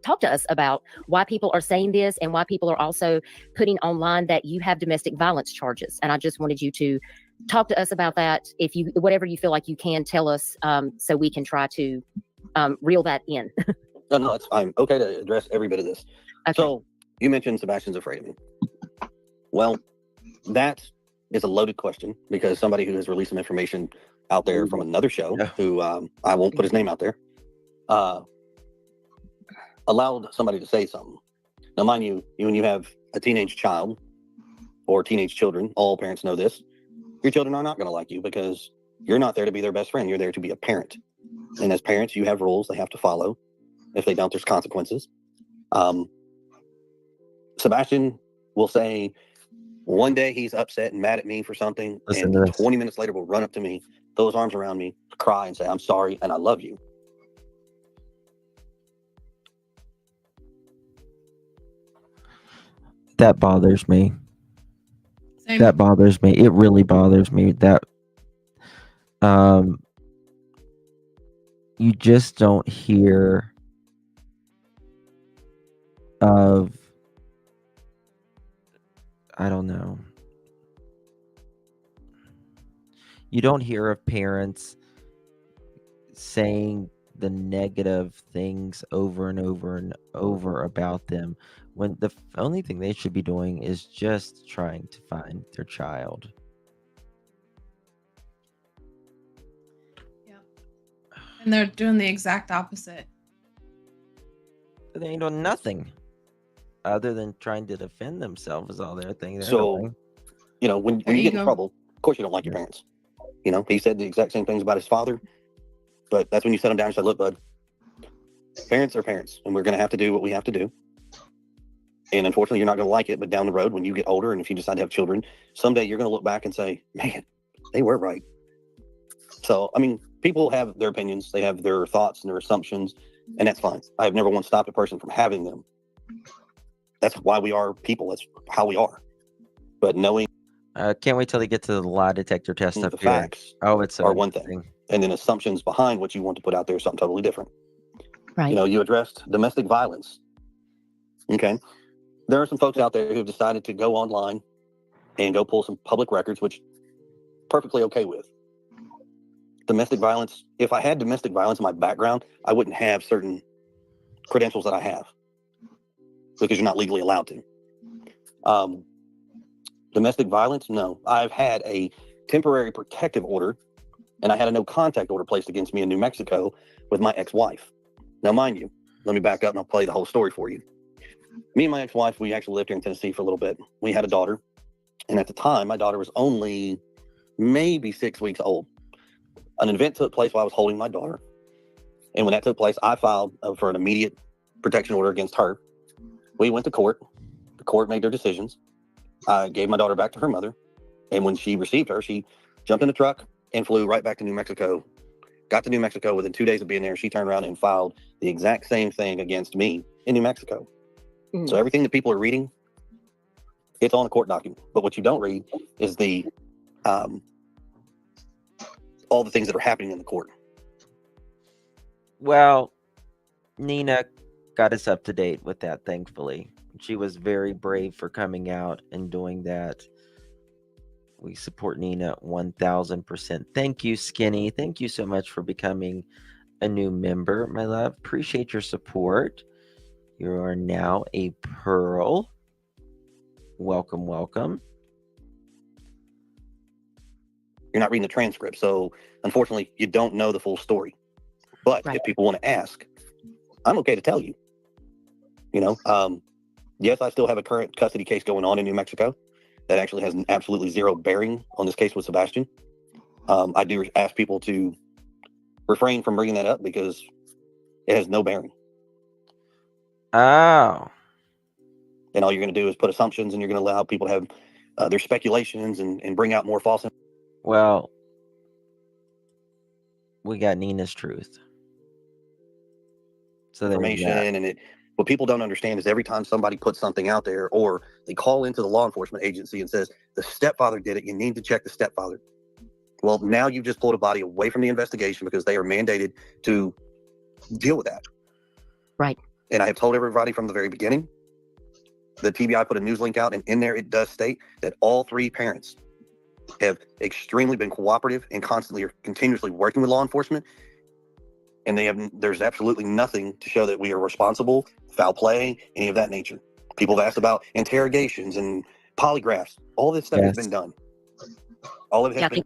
talk to us about why people are saying this and why people are also putting online that you have domestic violence charges. And I just wanted you to talk to us about that. If you, whatever you feel like you can tell us, so we can try to reel that in. No, I'm okay to address every bit of this. Okay. So you mentioned Sebastian's afraid of me. Well, that is a loaded question because somebody who has released some information out there from another show, who I won't put his name out there, allowed somebody to say something. Now, mind you, when you have a teenage child or teenage children, all parents know this, your children are not going to like you because you're not there to be their best friend. You're there to be a parent. And as parents, you have rules they have to follow. If they don't, there's consequences. Sebastian will say one day he's upset and mad at me for something, and 20 minutes later will run up to me, throw his arms around me, cry and say, "I'm sorry and I love you." That bothers me. Same. That bothers me. It really bothers me that you just don't hear of, I don't know. You don't hear of parents saying the negative things over and over and over about them when the only thing they should be doing is just trying to find their child. And they're doing the exact opposite. They ain't doing nothing other than trying to defend themselves. Is all their thing they're So, doing. you know, when you get in trouble, of course you don't like your parents. You know, he said the exact same things about his father, but that's when you set him down and say, "Look, bud, parents are parents, and we're going to have to do what we have to do. And unfortunately, you're not going to like it, but down the road, when you get older and if you decide to have children, someday you're going to look back and say, man, they were right." So, I mean, people have their opinions, they have their thoughts and their assumptions, and that's fine. I have never once stopped a person from having them. That's why we are people. That's how we are. But knowing Can't wait till they get to the lie detector test up the here. facts Oh, it's so are one thing, and then assumptions behind what you want to put out there is something totally different. Right. You know, you addressed domestic violence. Okay. There are some folks out there who've decided to go online and go pull some public records, which perfectly okay with. Domestic violence, if I had domestic violence in my background, I wouldn't have certain credentials that I have because you're not legally allowed to. Domestic violence, no. I've had a temporary protective order and I had a no contact order placed against me in New Mexico with my ex-wife. Now, mind you, let me back up and I'll play the whole story for you. Me and my ex-wife, we actually lived here in Tennessee for a little bit. We had a daughter. And at the time, my daughter was only maybe 6 weeks old. An event took place while I was holding my daughter. And when that took place, I filed for an immediate protection order against her. We went to court. The court made their decisions. I gave my daughter back to her mother. And when she received her, she jumped in the truck and flew right back to New Mexico. Got to New Mexico within 2 days of being there. She turned around and filed the exact same thing against me in New Mexico. So everything that people are reading, it's on a court document. But what you don't read is the all the things that are happening in the court. Well, Nina got us up to date with that, thankfully. She was very brave for coming out and doing that. We support Nina 1000%. Thank you, Skinny. Thank you so much for becoming a new member, my love. Appreciate your support. You are now a Pearl. Welcome, welcome. You're not reading the transcript, so unfortunately, you don't know the full story. But if people want to ask, I'm okay to tell you. You know, yes, I still have a current custody case going on in New Mexico that actually has absolutely zero bearing on this case with Sebastian. I do ask people to refrain from bringing that up because it has no bearing. Oh. And all you're going to do is put assumptions, and you're going to allow people to have their speculations and bring out more false. Well, we got Nina's truth. So Information, and what people don't understand is every time somebody puts something out there, or they call into the law enforcement agency and says the stepfather did it, you need to check the stepfather. Well, now you've just pulled a body away from the investigation because they are mandated to deal with that. Right. And I have told everybody from the very beginning. The TBI put a news link out, and in there it does state that all three parents have extremely been cooperative and constantly or continuously working with law enforcement. And there's absolutely nothing to show that we are responsible, foul play, any of that nature. People have asked about interrogations and polygraphs. All this stuff has been done. All of it has been.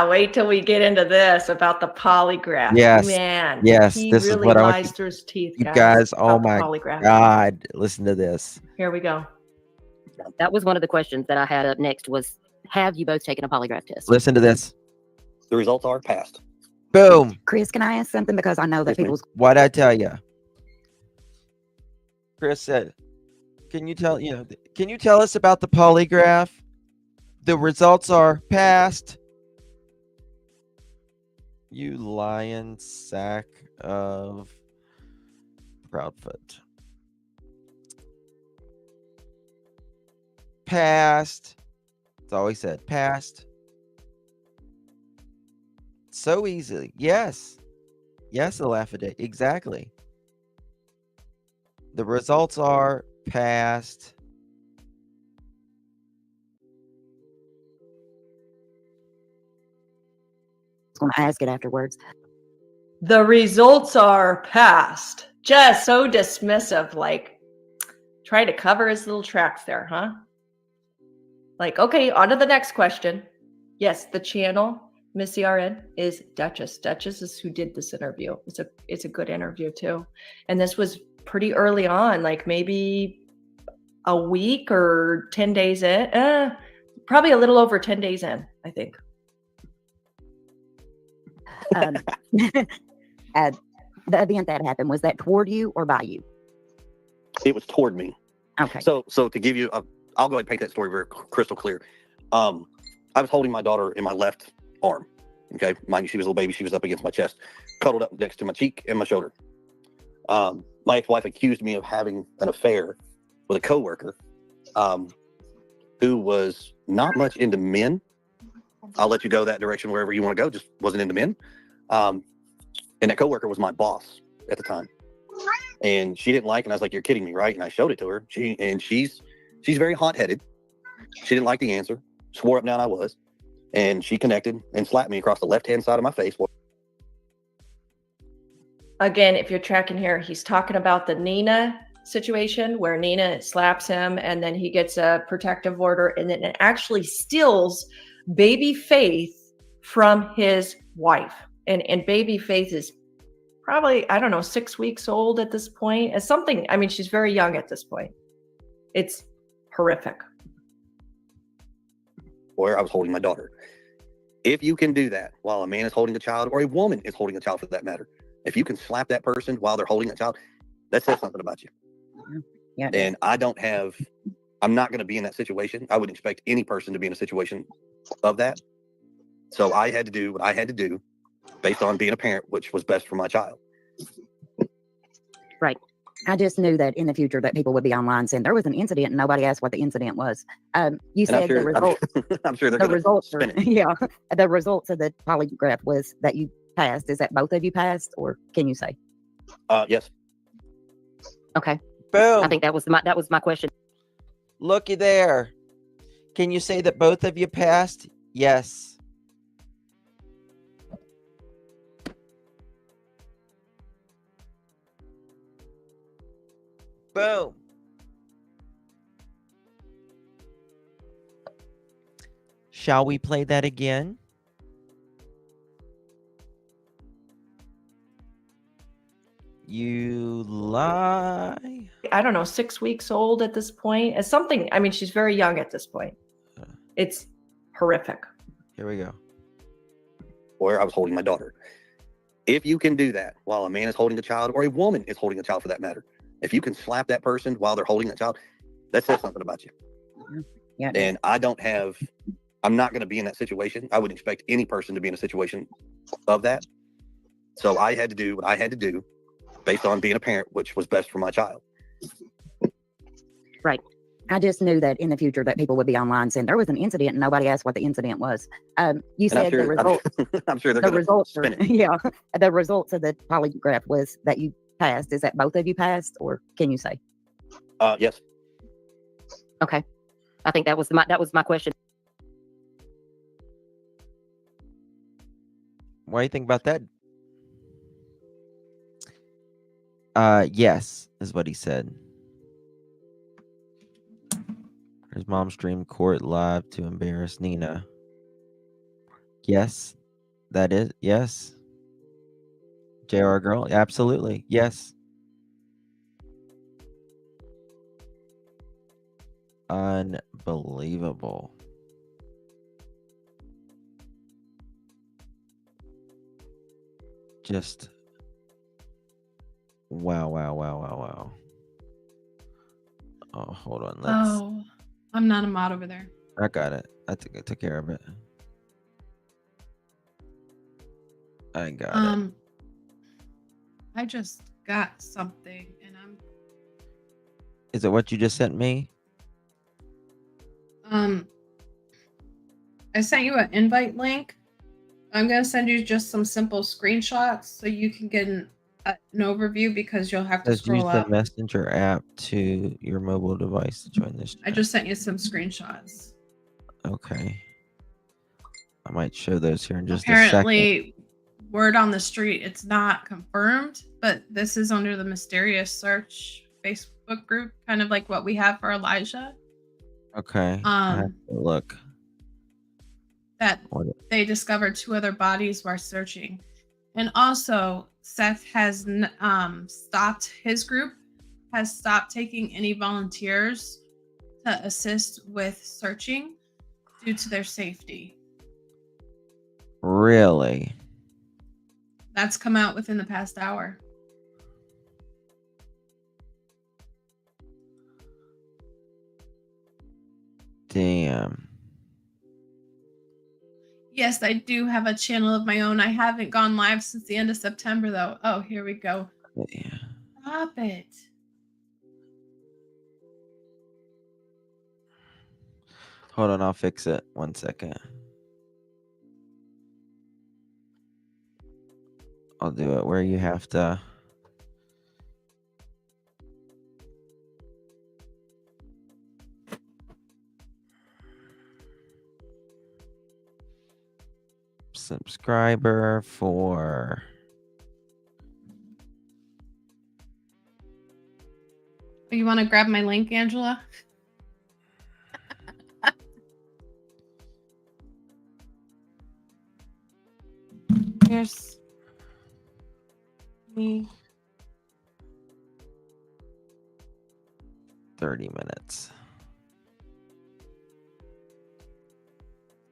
Wait till we get into this about the polygraph. Yes. Man. Yes. He This really is what I want lies through his teeth, you guys. Oh about the my polygraph. God. Listen to this. Here we go. That was one of the questions that I had up next was, have you both taken a polygraph test? Listen to this. The results are passed. Boom. Chris, can I ask something? Because I know that people's. What'd I tell you? Chris said, can you tell us about the polygraph? The results are passed. You lying sack of Proudfoot. Passed. That's all he said. Passed. So easily. Yes. Yes, Alafade. Exactly. The results are passed. I was going to ask it afterwards. The results are passed. Just so dismissive, like try to cover his little tracks there, huh? Like, okay, on to the next question. Yes, the channel, Miss CRN, is Duchess. Duchess is who did this interview. It's a good interview too. And this was pretty early on, like maybe a week or 10 days in. Probably a little over 10 days in, I think. The event that happened, was that toward you or by you? It was toward me. Okay. So to give you, I'll go ahead and paint that story very crystal clear. I was holding my daughter in my left arm. Okay, mind you, she was a little baby. She was up against my chest, cuddled up next to my cheek and my shoulder. My ex-wife accused me of having an affair with a coworker, who was not much into men. I'll let you go that direction wherever you want to go. Just wasn't into men. And that coworker was my boss at the time, and she didn't like. And I was like, "You're kidding me, right?" And I showed it to her. She's very hot-headed. She didn't like the answer. Swore up and down I was, and she connected and slapped me across the left-hand side of my face. Again, if you're tracking here, he's talking about the Nina situation where Nina slaps him and then he gets a protective order, and then it actually steals baby Faith from his wife. And baby Faith is probably, I don't know, 6 weeks old at this point. It's something, I mean, she's very young at this point. It's horrific. Where I was holding my daughter. If you can do that while a man is holding a child, or a woman is holding a child for that matter, if you can slap that person while they're holding a child, that says something about you. Yeah. And I'm not going to be in that situation. I would expect any person to be in a situation of that. So I had to do what I had to do based on being a parent, which was best for my child. Right. I just knew that in the future that people would be online saying there was an incident and nobody asked what the incident was. You said the results. I'm sure they're the going results to spin it. yeah. The results of the polygraph was that you passed. Is that both of you passed, or can you say? Yes. Okay. Boom. I think that was my question. Looky there. Can you say that both of you passed? Yes. Boom. Shall we play that again? You lie. I don't know, 6 weeks old at this point. It's something, I mean, she's very young at this point. It's horrific. Here we go. Where I was holding my daughter. If you can do that while a man is holding a child, or a woman is holding a child for that matter, if you can slap that person while they're holding that child, that says something about you. Yeah. And I'm not going to be in that situation. I would expect any person to be in a situation of that. So I had to do what I had to do based on being a parent, which was best for my child. Right. I just knew that in the future that people would be online saying there was an incident and nobody asked what the incident was. You And I'm said sure, the results. I'm sure they're The going to results, spin it. yeah, the results of the polygraph was that you passed. Is that both of you passed, or can you say? Yes. Okay. I think that was my question. What do you think about that? Yes, is what he said. His mom streamed court live to embarrass Nina. Yes, that is. Yes. JR girl, absolutely. Yes. Unbelievable. Just wow. Oh, hold on. Oh, I'm not a mod over there. I got it. I took care of it. I got it. I just got something and Is it what you just sent me? I sent you an invite link. I'm gonna send you just some simple screenshots so you can get an overview because you'll have to Says use scroll the up. messenger app to your mobile device to join this I chat. just sent you some screenshots. Okay. I might show those here in just a second. Apparently, word on the street, it's not confirmed, but this is under the mysterious search Facebook group, kind of like what we have for Elijah. Okay. I have to look. That What? they discovered 2 other bodies while searching. And also, Seth has stopped, his group has stopped taking any volunteers to assist with searching due to their safety. Really? That's come out within the past hour. Damn. Yes, I do have a channel of my own. I haven't gone live since the end of September, though. Oh, here we go. Yeah. Stop it. Hold on, I'll fix it. 1 second. I'll do it where you have to. Subscriber for You want to grab my link, Angela? Here's me. 30 minutes.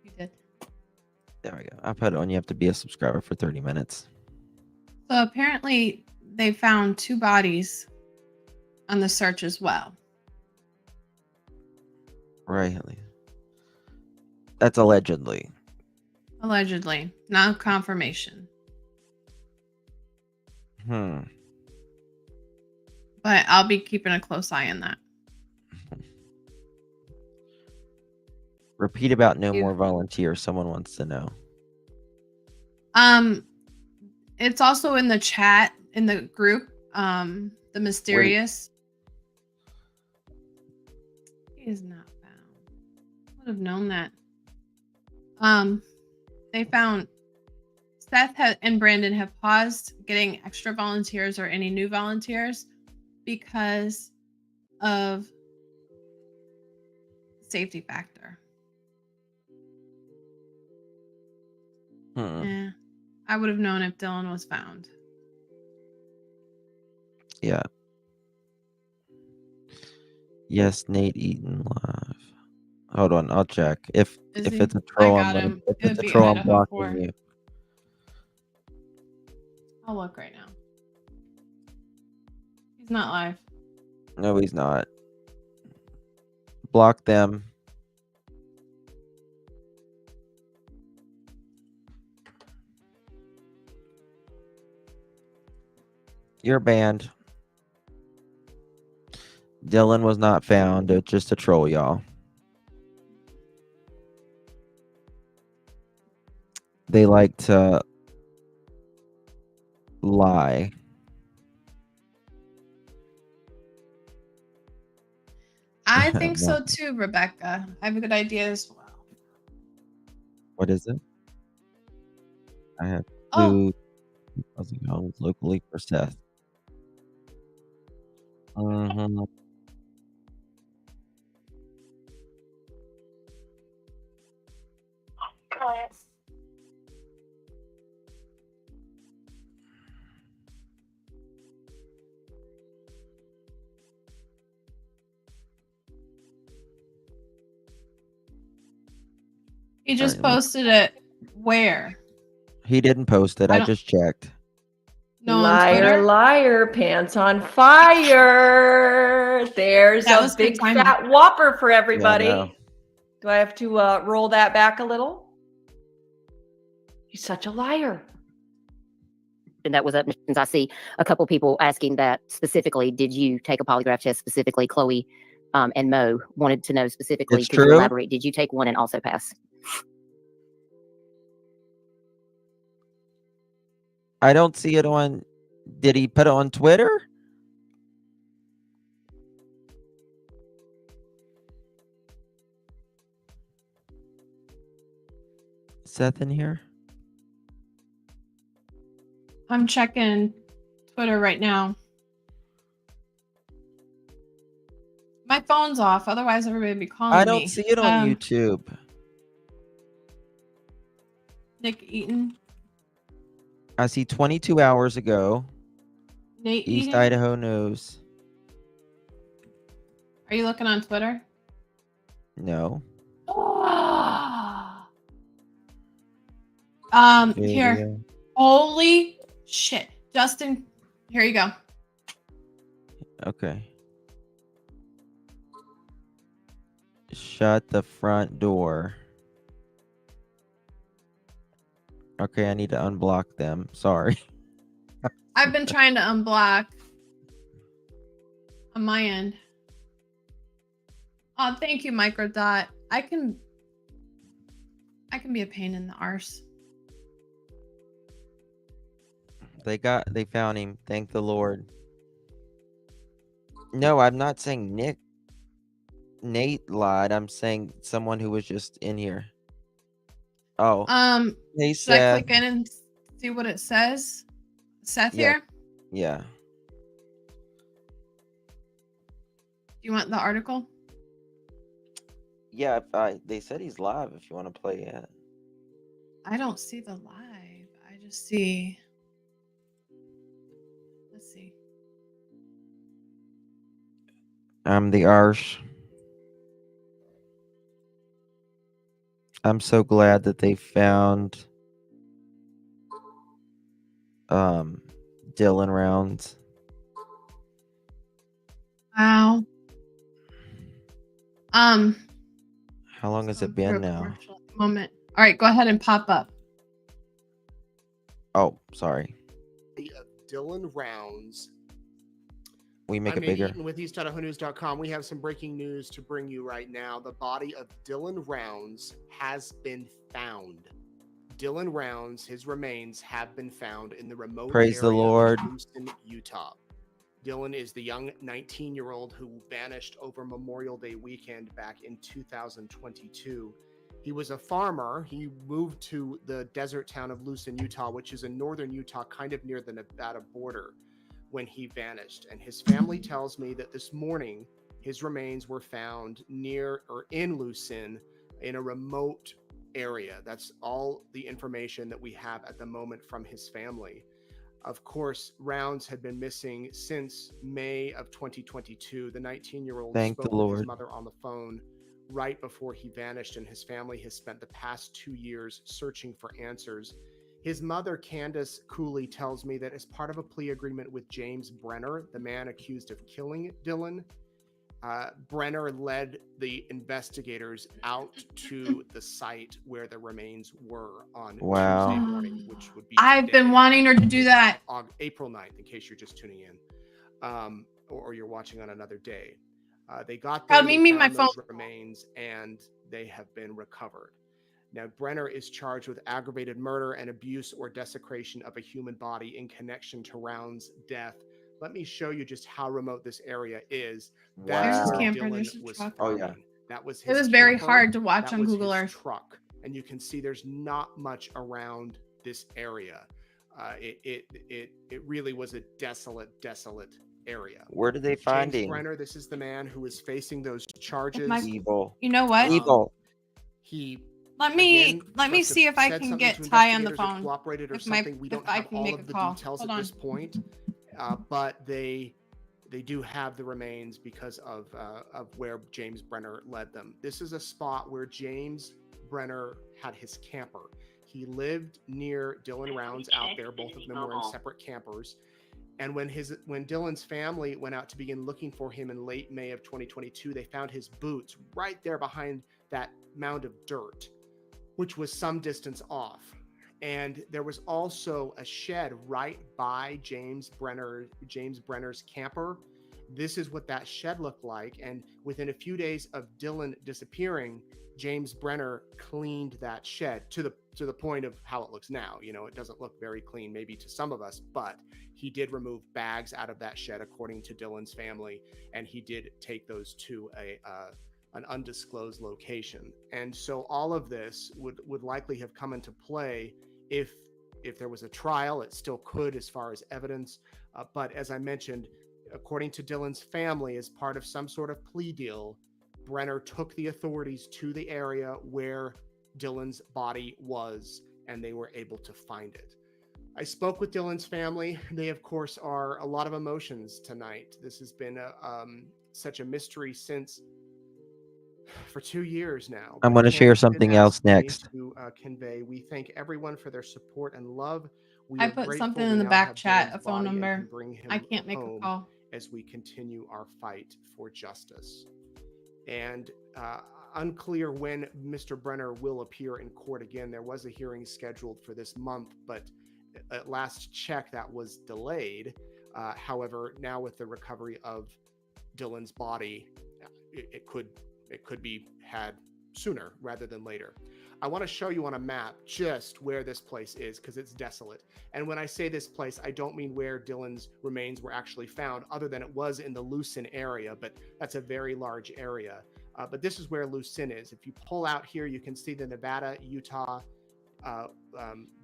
You did. There we go. I put it on. You have to be a subscriber for 30 minutes. So apparently they found 2 bodies on the search as well. Right. That's allegedly. Allegedly. Not confirmation. But I'll be keeping a close eye on that. Repeat about no more volunteers. Someone wants to know. It's also in the chat in the group. The mysterious. He is not found. Would have known that. They found Seth and Brandon have paused getting extra volunteers or any new volunteers because of safety factor. Yeah, I would have known if Dylan was found. Yeah. Yes, Nate Eaton live. Hold on, I'll check. If Is if he? it's a I troll, I'm got gonna. him. If It would it's a be troll, I'm Idaho blocking 4. you. I'll look right now. He's not live. No, he's not. Block them. You're banned. Dylan was not found. It's just a troll, y'all. They like to lie. I think No. so too, Rebecca. I have a good idea as well. What is it? I have Oh. food. Fuzzy homes locally for Seth. Mhm. He just Alright, posted it where? he didn't post it. I I don't- just checked. No, on Liar, Twitter? liar, pants on fire. There's That a was good big timing. fat whopper for Yeah, I everybody. know. Do I have to roll that back a little? He's such a liar. And that was up. Since I see a couple people asking that specifically, did you take a polygraph test specifically? Chloe and Mo wanted to know specifically. It's Could you true. elaborate? Did you take one and also pass? I don't see it on. Did he put it on Twitter? Seth in here? I'm checking Twitter right now. My phone's off, otherwise everybody would be calling me. I don't see it on YouTube. Nick Eaton. I see 22 hours ago. Nate East Eaton. Idaho News. Are you looking on Twitter? No. Here. Video. Holy shit. Justin, here you go. Okay. Shut the front door. Okay, I need to unblock them. Sorry. I've been trying to unblock on my end. Oh, thank you, Microdot. I can be a pain in the arse. They found him. Thank the Lord. No, I'm not saying Nate lied. I'm saying someone who was just in here. Oh. Hey, Should I Seth. click in and see what it says? Seth Yeah. here? Yeah. Do you want the article? Yeah, they said he's live if you want to play it. I don't see the live. I just see. Let's see. I'm the Arsh. I'm so glad that they found Dylan Rounds. Wow. How long has it been now? Moment. All right, go ahead and pop up. Oh, sorry. Dylan Rounds. We make I'm it bigger. Eaton with EastIdahoNews.com. We have some breaking news to bring you right now. The body of Dylan Rounds has been found. Dylan Rounds, his remains have been found in the remote Praise the area Lord. of Houston, Utah. Dylan is the young 19-year-old who vanished over Memorial Day weekend back in 2022. He was a farmer. He moved to the desert town of Lucin, Utah, which is in northern Utah, kind of near the Nevada border, when he vanished. And his family tells me that this morning His remains were found near or in Lucin in a remote area. That's all the information that we have at the moment from his family. Of course, Rounds had been missing since May of 2022. The 19-year-old Thank the spoke with his Lord. mother on the phone right before he vanished, and his family has spent the past 2 years searching for answers. His mother, Candace Cooley, tells me that as part of a plea agreement with James Brenner, the man accused of killing Dylan, Brenner led the investigators out to the site where the remains were on Wow. Tuesday morning, which would be I've today, been wanting her to do that. April 9th, in case you're just tuning in, or you're watching on another day. They got there, Meet they me my found those phone. remains, and they have been recovered. Now, Brenner is charged with aggravated murder and abuse or desecration of a human body in connection to Rounds' death. Let me show you just how remote this area is. That's There's his where camper, Dylan there's his was truck. farming. Oh, yeah. That was It his was very camper, hard to watch that on was Google his Earth. truck, and you can see there's not much around this area. It really was a desolate area. Where did they find James him? Brenner, this is the man who is facing those charges. Evil. You know what? Evil. He Let me must have see if I said can something get to Ty on the investigators or phone. cooperated or If something. We don't I have can all make of a the call. details Hold at on. this point, but they do have the remains because of where James Brenner led them. This is a spot where James Brenner had his camper. He lived near Dylan Rounds out there. Both of them were in separate campers. And when Dylan's family went out to begin looking for him in late May of 2022, they found his boots right there behind that mound of dirt, which was some distance off. And there was also a shed right by James Brenner's camper. This is what that shed looked like. And within a few days of Dylan disappearing, James Brenner cleaned that shed to the point of how it looks now. You know, it doesn't look very clean, maybe to some of us, but he did remove bags out of that shed, according to Dylan's family, and he did take those to an undisclosed location. And so all of this would likely have come into play if there was a trial. It still could, as far as evidence. But as I mentioned, according to Dylan's family, as part of some sort of plea deal, Brenner took the authorities to the area where Dylan's body was, and they were able to find it. I spoke with Dylan's family. They, of course, are a lot of emotions tonight. This has been such a mystery for 2 years now. I'm But going to share Candace did something ask else me next. to convey, we thank everyone for their support and love. We I are put grateful something we in the now back have chat, Dylan's a phone body and number. can bring him I can't make a home call. as we continue our fight for justice. And unclear when Mr. Brenner will appear in court again. There was a hearing scheduled for this month, but at last check that was delayed. However, now with the recovery of Dylan's body, it could be had sooner rather than later. I want to show you on a map just where this place is, because it's desolate. And when I say this place, I don't mean where Dylan's remains were actually found, other than it was in the Lucin area, but that's a very large area. But this is where Lucin is. If you pull out here, you can see the Nevada-Utah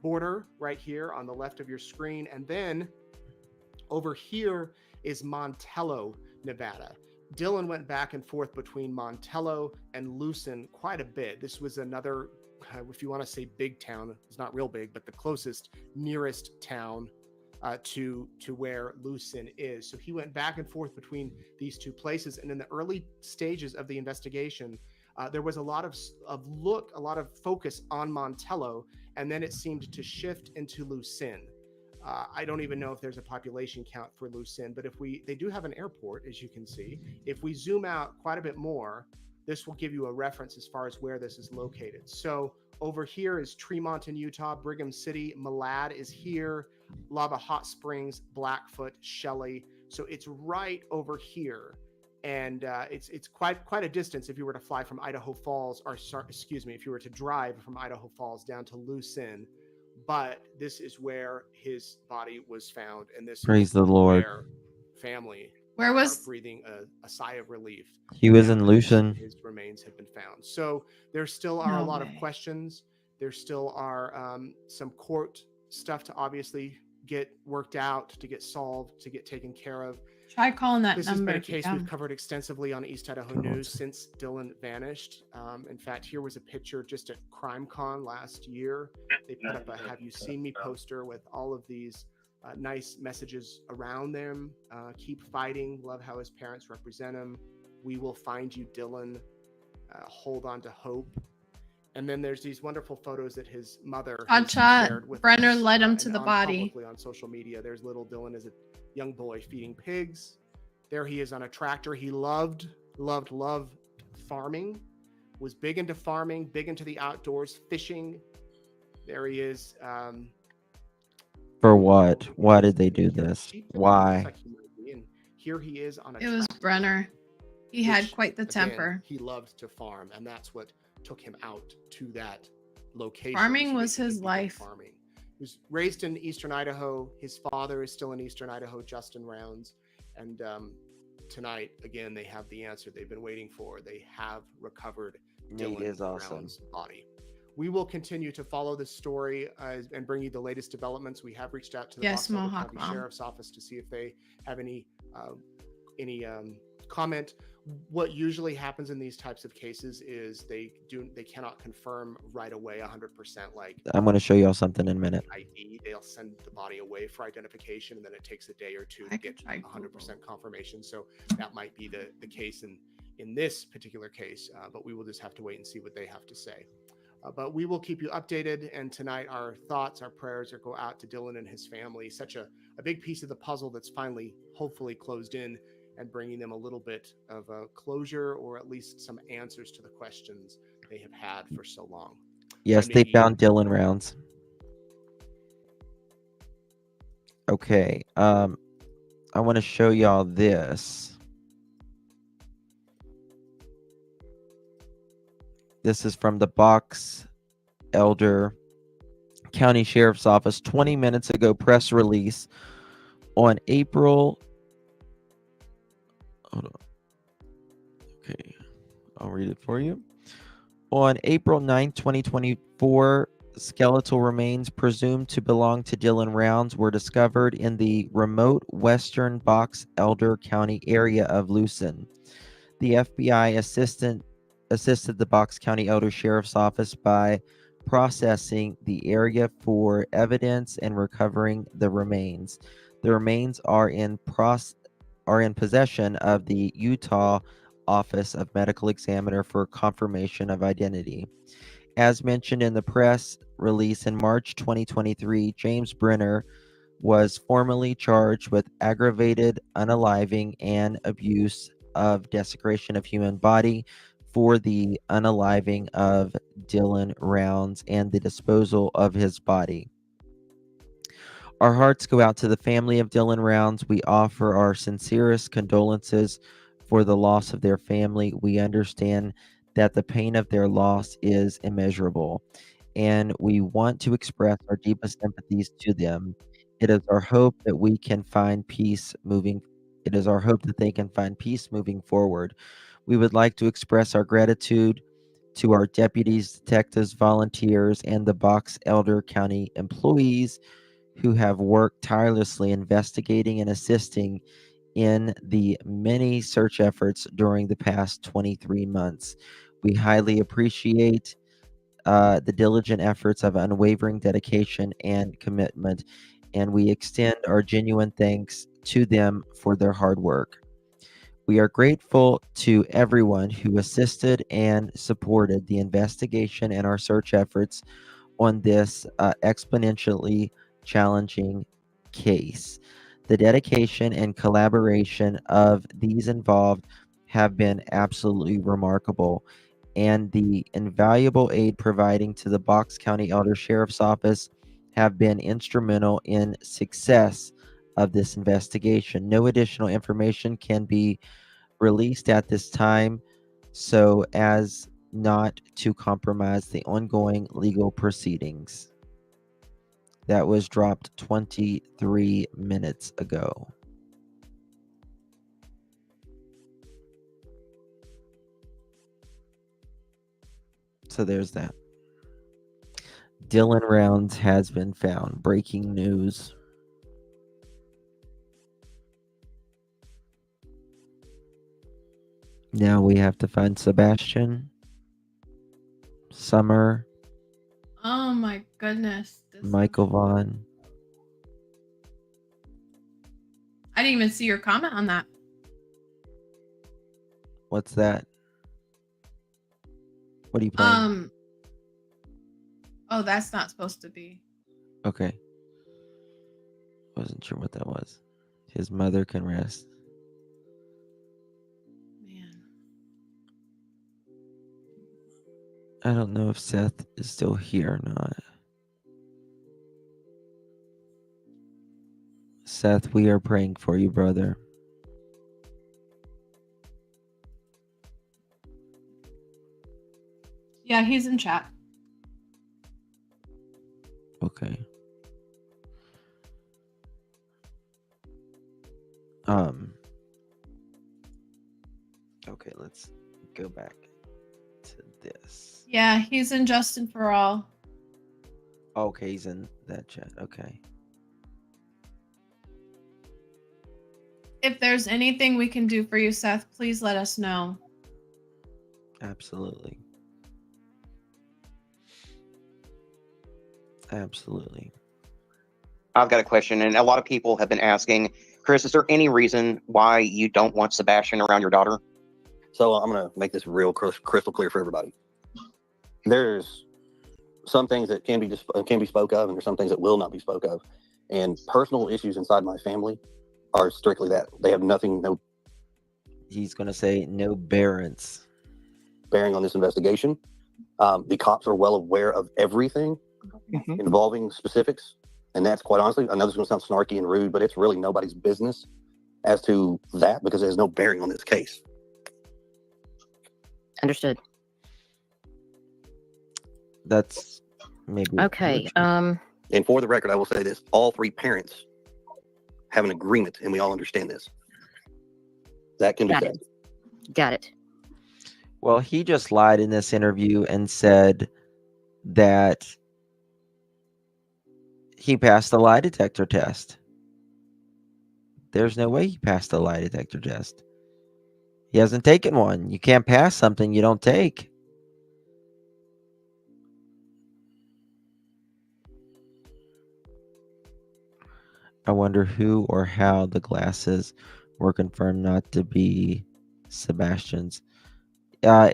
border right here on the left of your screen. And then over here is Montello, Nevada. Dylan went back and forth between Montello and Lucin quite a bit. This was another, if you want to say big town, it's not real big, but the closest nearest town to where Lucin is. So he went back and forth between these two places. And in the early stages of the investigation, there was a lot of focus on Montello, and then it seemed to shift into Lucin. I don't even know if there's a population count for Lucin, but they do have an airport, as you can see. If we zoom out quite a bit more, this will give you a reference as far as where this is located. So over here is Tremont in Utah, Brigham City, Malad is here, Lava Hot Springs, Blackfoot, Shelley. So it's right over here. And it's quite a distance if you were to fly from Idaho Falls, if you were to drive from Idaho Falls down to Lucin. But this is where his body was found, and this Praise is the Lord. where family Where was are breathing a sigh of relief. He was now in that Lucin. his remains have been found. So there still are No a lot way. of questions. There still are some court stuff to obviously get worked out, to get solved, to get taken care of. Try calling that This has number been a if you case can. we've covered extensively on East Idaho News since Dylan vanished. In fact, here was a picture just at CrimeCon last year. They put up a "Have you seen me" poster with all of these nice messages around them. Keep fighting. Love how his parents represent him. We will find you, Dylan. Hold on to hope. And then there's these wonderful photos that his mother has Hotshot. shared with Brenner us, led him and to the on body. publicly on social media. There's little Dylan as a young boy feeding pigs. There he is on a tractor. He loved farming, was big into farming, big into the outdoors, fishing. There he is. For what? Why did they do this? Why? Like he might be. And here he is on a It was tractor, Brenner. He had which, quite the again, temper. he loved to farm, and that's what took him out to that location. Farming so was that he his could begin life. Farming. He was raised in Eastern Idaho. His father is still in Eastern Idaho, Justin Rounds. And tonight, again, they have the answer they've been waiting for. They have recovered Nate Dylan is awesome. Brown's body. We will continue to follow this story and bring you the latest developments. We have reached out to the Yes, Box Elder Mohawk County Mom. Sheriff's Office to see if they have any comment. What usually happens in these types of cases is they cannot confirm right away 100%. Like, I'm going to show y'all something in a minute. ID, they'll send the body away for identification, and then it takes a day or two to get 100% confirmation. So that might be the case in this particular case, but we will just have to wait and see what they have to say. But we will keep you updated. And tonight, our thoughts, our prayers go out to Dylan and his family. Such a big piece of the puzzle that's finally, hopefully, closed in, and bringing them a little bit of a closure, or at least some answers to the questions they have had for so long. Yes, they found Dylan Rounds. Okay. I want to show y'all this. This is from the Box Elder County Sheriff's Office 20 minutes ago, press release on April. Hold on. Okay, I'll read it for you. On April 9th, 2024, skeletal remains presumed to belong to Dylan Rounds were discovered in the remote western Box Elder County area of Lucin. The FBI assisted the Box County Elder Sheriff's Office by processing the area for evidence and recovering the remains. The remains are in possession of the Utah Office of Medical Examiner for confirmation of identity. As mentioned in the press release in March 2023, James Brenner was formally charged with aggravated unaliving and abuse of desecration of human body for the unaliving of Dylan Rounds and the disposal of his body. Our hearts go out to the family of Dylan Rounds. We offer our sincerest condolences for the loss of their family. We understand that the pain of their loss is immeasurable, and we want to express our deepest sympathies to them. It is our hope that we can find peace moving. It is our hope that they can find peace moving forward. We would like to express our gratitude to our deputies, detectives, volunteers, and the Box Elder County employees who have worked tirelessly investigating and assisting in the many search efforts during the past 23 months. We highly appreciate the diligent efforts of unwavering dedication and commitment, and we extend our genuine thanks to them for their hard work. We are grateful to everyone who assisted and supported the investigation and our search efforts on this exponentially challenging case. The dedication and collaboration of these involved have been absolutely remarkable, and the invaluable aid providing to the Box County Elder Sheriff's Office have been instrumental in success of this investigation. No additional information can be released at this time so as not to compromise the ongoing legal proceedings. That was dropped 23 minutes ago. So there's that. Dylan Rounds has been found. Breaking news. Now we have to find Sebastian, Summer, Oh my goodness. Michael Vaughn. I didn't even see your comment on that. What's that? What are you playing? Oh, that's not supposed to be. Okay. Wasn't sure what that was. His mother can rest. Man. I don't know if Seth is still here or not. Seth, we are praying for you, brother. Yeah, he's in chat. Okay. Okay, let's go back to this. Yeah, he's in Justin for All. Okay, he's in that chat. Okay. If there's anything we can do for you, Seth, please let us know. Absolutely. Absolutely. I've got a question, and a lot of people have been asking, Chris, is there any reason why you don't want Sebastian around your daughter? So I'm going to make this real crystal clear for everybody. There's some things that can be spoke of, and there's some things that will not be spoke of. And personal issues inside my family are strictly that. They have nothing, no He's going to say no bearing on this investigation. The cops are well aware of everything involving specifics. And that's quite honestly, I know this is going to sound snarky and rude, but it's really nobody's business as to that because there's no bearing on this case. Understood. That's maybe Okay. And for the record, I will say this: all three parents have an agreement, and we all understand this. That can be Got said. it. Got it. Well, he just lied in this interview and said that he passed the lie detector test. There's no way he passed the lie detector test. He hasn't taken one. You can't pass something you don't take. I wonder who or how the glasses were confirmed not to be Sebastian's. I'm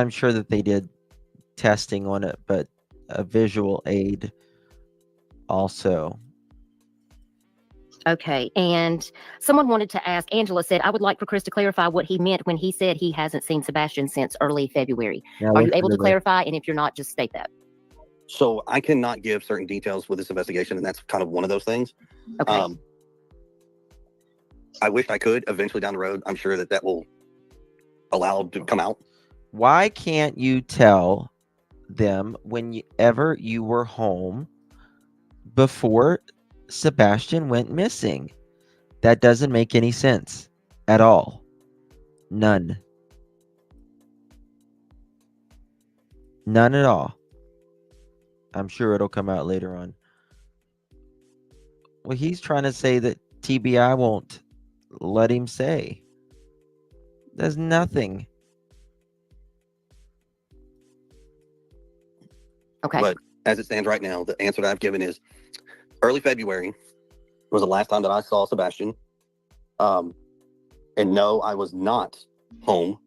sure that they did testing on it, but a visual aid also. Okay. And someone wanted to ask, Angela said, I would like for Chris to clarify what he meant when he said he hasn't seen Sebastian since early February. Now Are you listen able to to this. clarify? And if you're not, just state that. So I cannot give certain details with this investigation, and that's kind of one of those things. Okay. I wish I could. Eventually down the road, I'm sure that will allow it to come out. Why can't you tell them whenever you were home before Sebastian went missing? That doesn't make any sense at all. None. None at all. I'm sure it'll come out later on. Well, he's trying to say that TBI won't let him say. There's nothing. Okay. But as it stands right now, the answer that I've given is early February was the last time that I saw Sebastian. And no, I was not home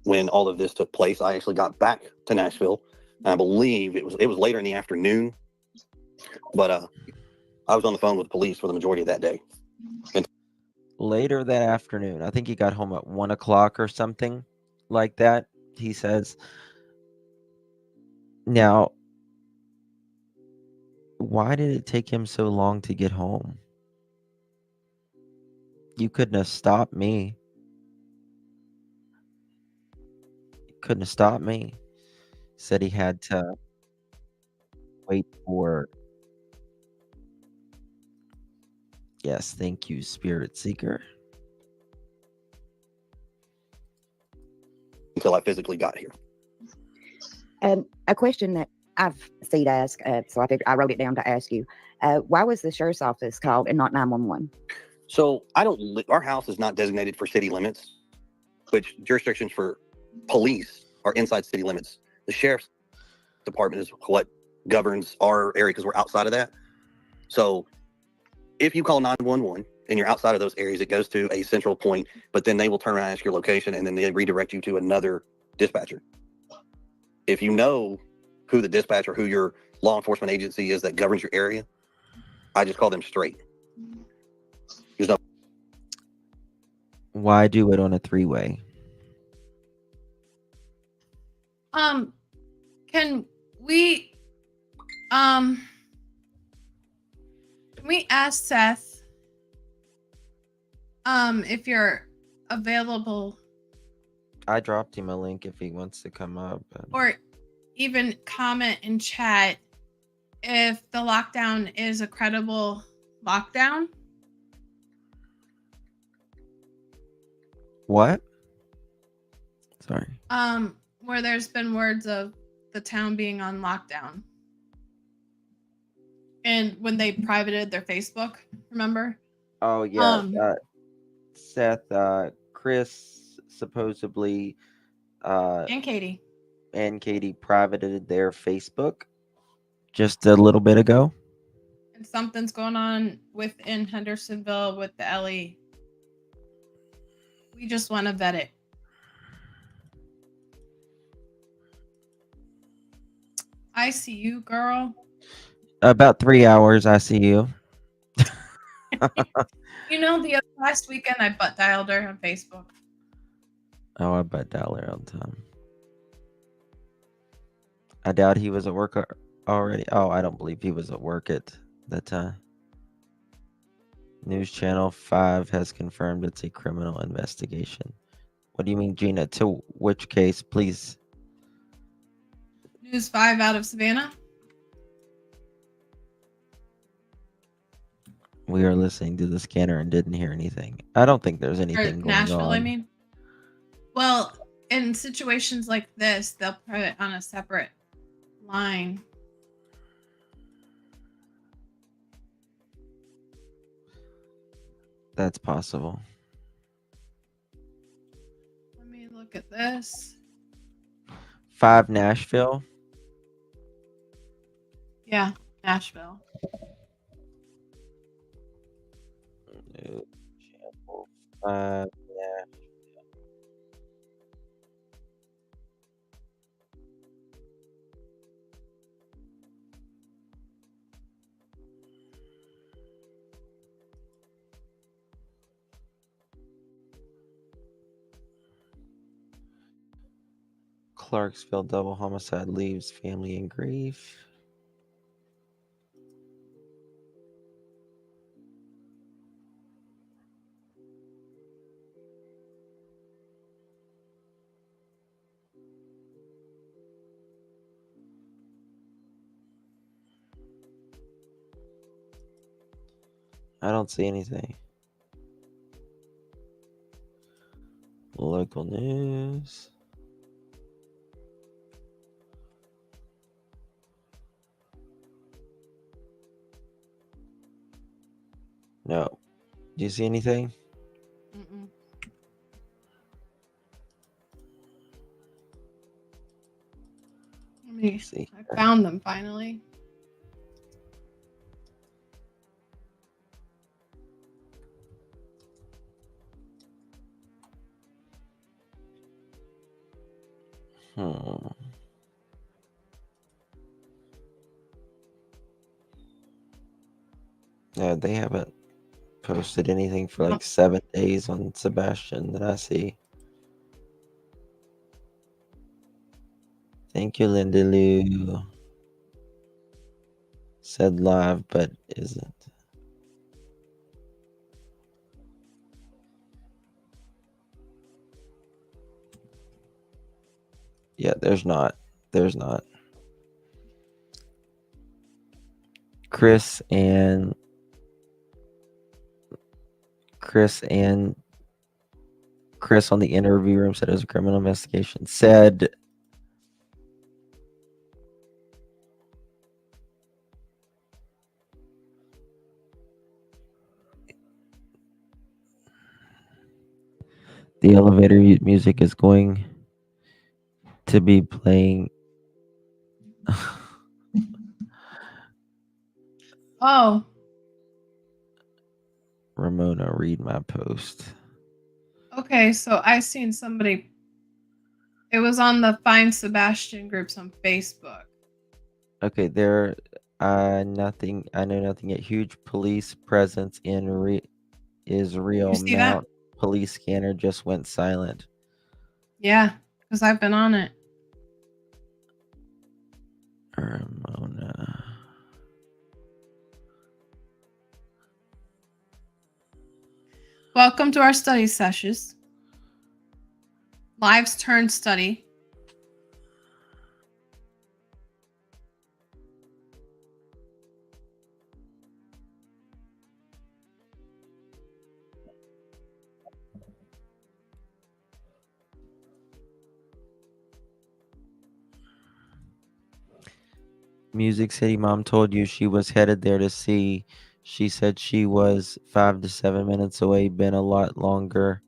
when all of this took place. I actually got back to Nashville. I believe it was later in the afternoon, but I was on the phone with the police for the majority of that day. Later that afternoon, I think he got home at 1 o'clock or something like that, he says. Now, why did it take him so long to get home? You couldn't have stopped me. You couldn't have stopped me. Said he had to wait for. Yes, thank you, Spirit Seeker. Until I physically got here. A question that I've seen asked, so I figured I wrote it down to ask you. Why was the sheriff's office called and not 911? So our house is not designated for city limits. which jurisdictions for police are inside city limits. The sheriff's department is what governs our area because we're outside of that. So if you call 911 and you're outside of those areas, it goes to a central point, but then they will turn around and ask your location, and then they redirect you to another dispatcher. If you know who the dispatcher, who your law enforcement agency is that governs your area, I just call them straight. There's no. Why do it on a three-way? Can we ask Seth if you're available, I dropped him a link if he wants to come up. or even comment in chat if the lockdown is a credible lockdown? What? Sorry. Where there's been words of the town being on lockdown. And when they privated their Facebook, remember? Oh yeah, Seth, Chris supposedly, And Katie. and Katie privated their Facebook just a little bit ago. And something's going on within Hendersonville with the LE. We just want to vet it. I see you, girl. About 3 hours, I see you. You know, last weekend I butt dialed her on Facebook. Oh, I bet dollar all the time. I doubt he was at work already. Oh, I don't believe he was at work at that time. News Channel 5 has confirmed it's a criminal investigation. What do you mean, Gina? To which case, please? News 5 out of Savannah. We are listening to the scanner and didn't hear anything. I don't think there's Or anything going Nashville, on. I mean. Well, in situations like this, they'll put it on a separate line. That's possible. Let me look at this. 5 Nashville. Yeah, Nashville. News Channel 5 Nashville. Clarksville double homicide leaves family in grief. I don't see anything. Local news. No. Do you see anything? Mm-mm. Let me see. I found them finally. No, they haven't posted anything for like 7 days on Sebastian that I see. Thank you, Linda Lou. Said live, but isn't. Yeah, there's not. There's not. Chris on the interview room said it was a criminal investigation. Said The elevator music is going to be playing. Oh, Ramona, read my post. okay. So I seen somebody. It was on the Find Sebastian groups on Facebook. Okay, there. Nothing. I know nothing yet. Huge police presence in Israel. You see that? Mount police scanner just went silent. Yeah, because I've been on it. Ramona. Welcome to our study sessions. Lives turn study. Music City Mom told you she was headed there to see. She said she was 5 to 7 minutes away, been a lot longer.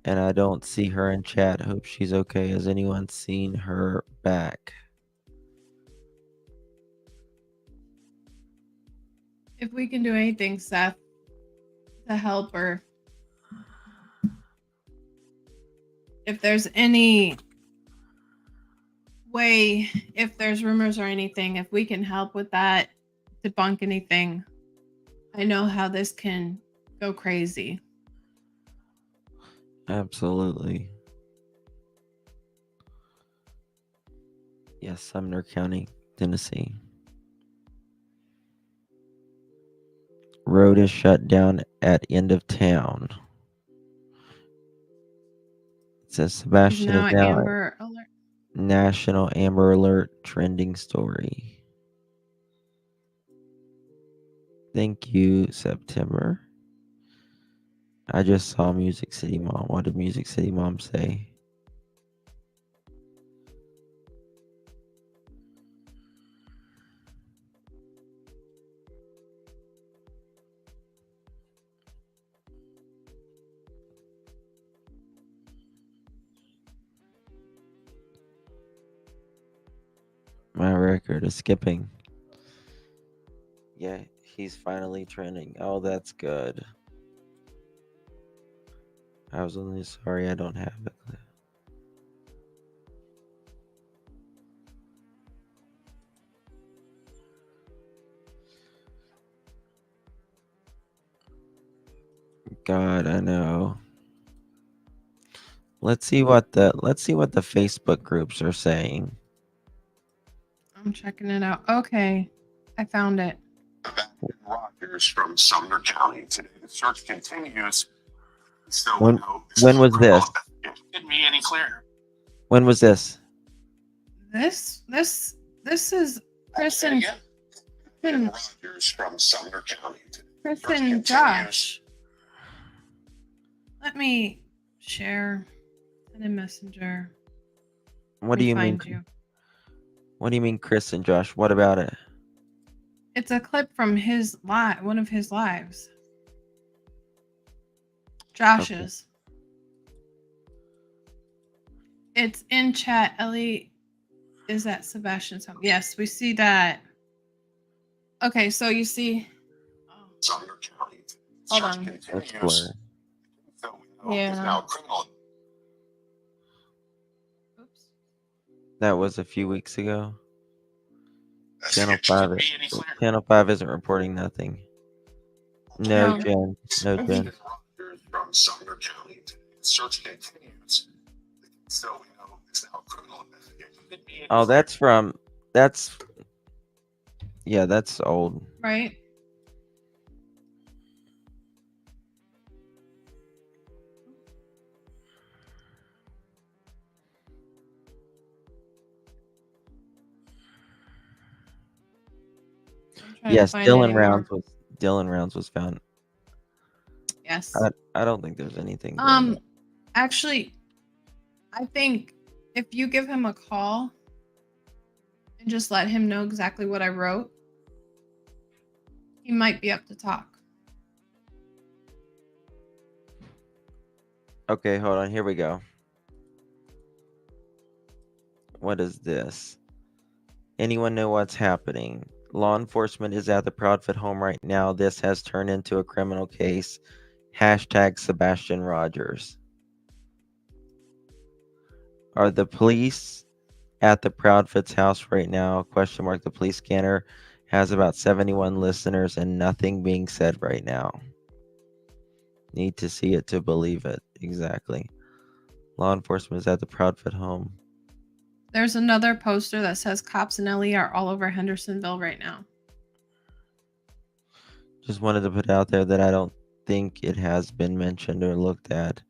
And I don't see her in chat. Hope she's okay. Has anyone seen her back? If we can do anything, Seth, to help her. If there's any way, if there's rumors or anything, if we can help with that, debunk anything, I know how this can go crazy. Absolutely. Yes, Sumner County, Tennessee. Road is shut down at end of town. It says Sebastian Now is now Amber Alert. National Amber Alert trending story. Thank you, September. I just saw Music City Mom. What did Music City Mom say? My record is skipping. Yeah, he's finally trending. Oh, that's good. I was only sorry I don't have it. God, I know. Let's see what the Facebook groups are saying. I'm checking it out. Okay, I found it. Rogers from Sumner County. Today, the search continues. So When was this? it couldn't be any clearer. When was this? This is Chris and Rogers from Sumner County. Chris and Josh. Let me share in a messenger. What do you mean? What do you mean, Chris and Josh? What about it? It's a clip from his live, one of his lives. Josh's. It's in chat. Ellie is at Sebastian's home. Yes, we see that. Okay, so you see. Sumner County. Hold on. That's blurry. Yeah. That was a few weeks ago. Channel 5 isn't reporting nothing. No, Jen. No, Jen. From Sumner County. Search continues. So we know it's now criminal investigation. Oh, yeah, that's old. Right. Yes, Dylan Rounds was found. Yes. I don't think there's anything. going on. Actually, I think if you give him a call and just let him know exactly what I wrote, he might be up to talk. Okay, hold on. Here we go. What is this? Anyone know what's happening? Law enforcement is at the Proudfoot home right now. This has turned into a criminal case. Hashtag Sebastian Rogers. Are the police at the Proudfoot's house right now? Question mark. The police scanner has about 71 listeners and nothing being said right now. Need to see it to believe it. Exactly. Law enforcement is at the Proudfoot home. There's another poster that says cops and Ellie are all over Hendersonville right now. Just wanted to put out there that I don't think it has been mentioned or looked at.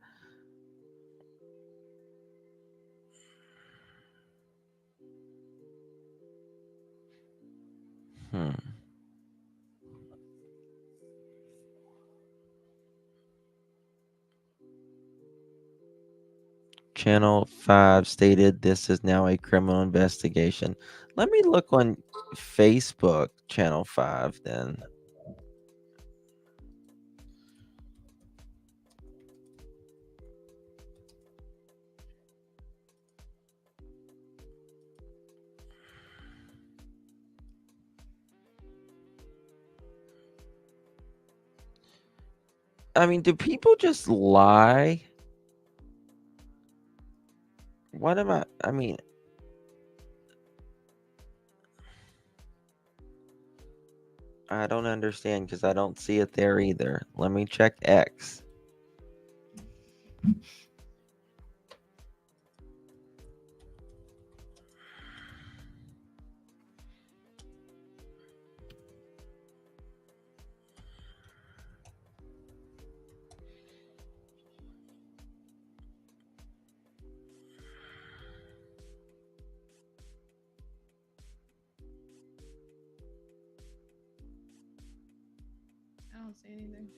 Channel 5 stated this is now a criminal investigation. Let me look on Facebook, Channel 5, then. I mean, do people just lie? What am I mean, I don't understand because I don't see it there either. Let me check X. I don't see anything.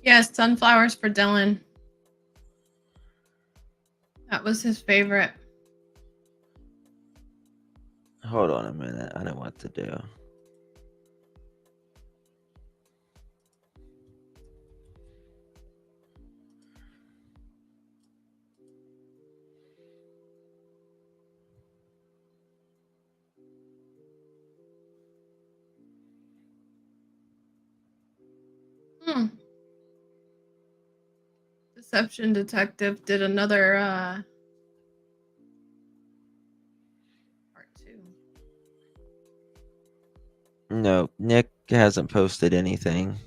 Yes, sunflowers for Dylan. That was his favorite. Hold on a minute. I know what to do. Deception Detective did another part 2. No, Nick hasn't posted anything.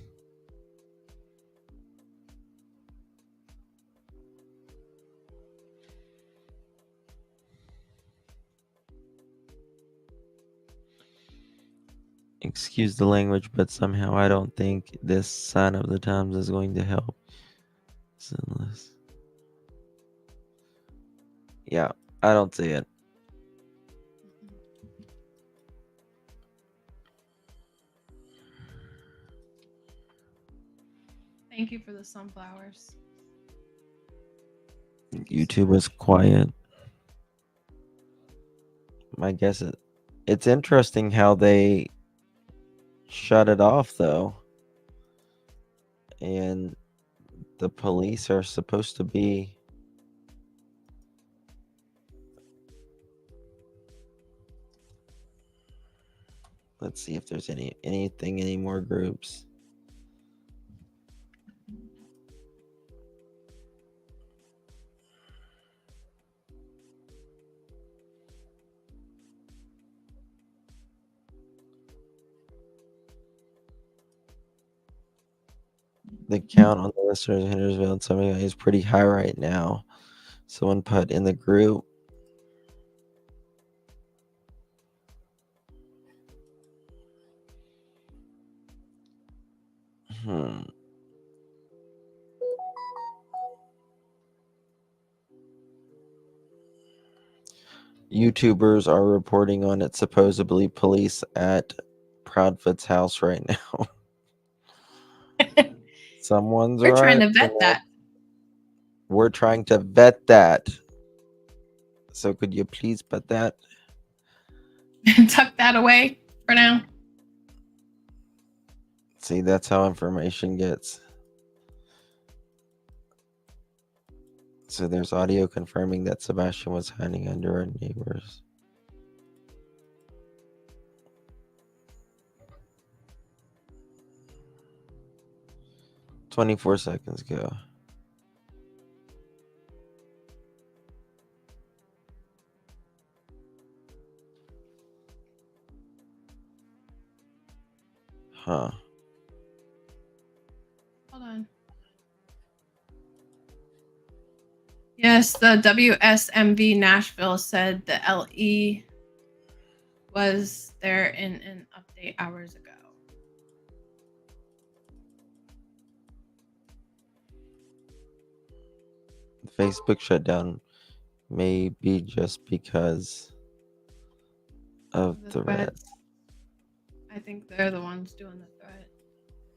Excuse the language, but somehow I don't think this sign of the times is going to help. Sinless. Yeah, I don't see it. Thank you for the sunflowers. YouTube is quiet. I guess it's interesting how they shut it off though. And the police are supposed to be let's see if there's any more groups. The count on the listeners in Hendersonville and something is pretty high right now. Someone put in the group. YouTubers are reporting on it. Supposedly police at Proudfoot's house right now. Someone's We're trying right. to vet that. We're trying to vet that. So could you please put that? tuck that away for now. See, that's how information gets. So there's audio confirming that Sebastian was hiding under a neighbor's. "24 seconds ago." Huh. Hold on. Yes, the WSMV Nashville said the LE was there in an update hours ago. Facebook shutdown may be just because of the red. threads. I think they're the ones doing the thread.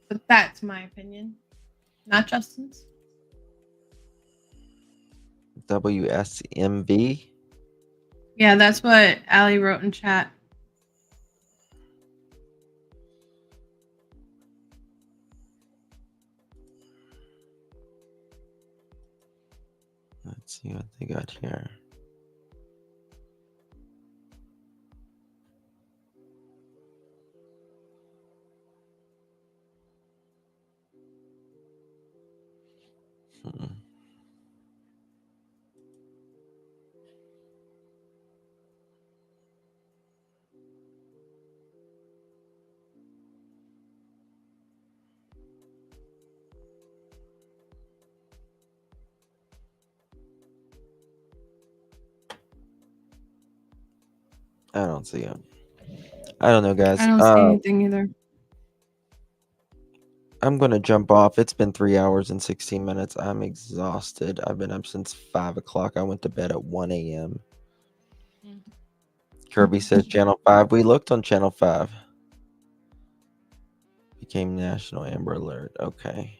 But that's my opinion, not Justin's. WSMV. Yeah, that's what Allie wrote in chat. Let's see what they got here. I don't see him. I don't know, guys. I don't see anything either. I'm gonna jump off. It's been 3 hours and 16 minutes. I'm exhausted. I've been up since 5 o'clock. I went to bed at 1 a.m. Kirby says Channel 5. We looked on Channel 5. Became National Amber Alert. Okay.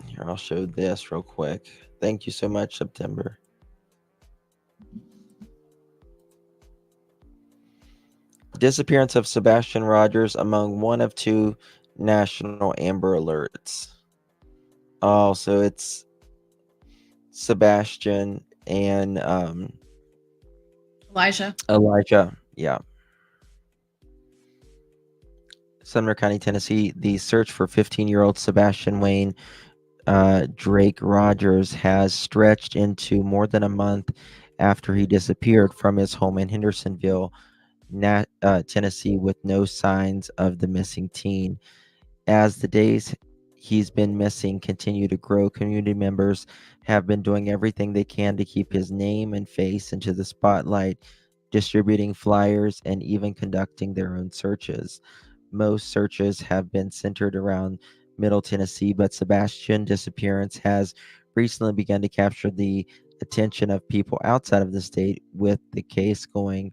Here, I'll show this real quick. Thank you so much, September. Disappearance of Sebastian Rogers among one of two National Amber Alerts. Oh, so it's Sebastian and Elijah. Yeah. Sumner County, Tennessee. The search for 15-year-old Sebastian Wayne Drake Rogers has stretched into more than a month after he disappeared from his home in Hendersonville, Tennessee, with no signs of the missing teen. As the days he's been missing continue to grow, community members have been doing everything they can to keep his name and face into the spotlight, distributing flyers and even conducting their own searches. Most searches have been centered around Middle Tennessee, but Sebastian's disappearance has recently begun to capture the attention of people outside of the state, with the case going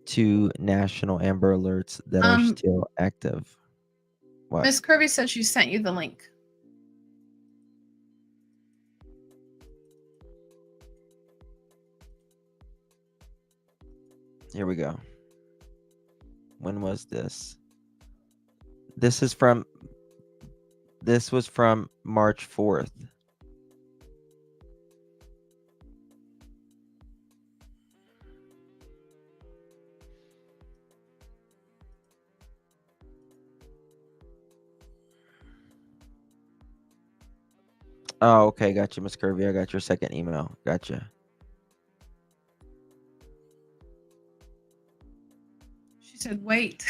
to National Amber Alerts that are still active. What? Miss Kirby said she sent you the link. Here we go. When was this? This was from March 4th. Oh, okay. Got you, Miss Kirby. I got your second email. Gotcha. She said, wait.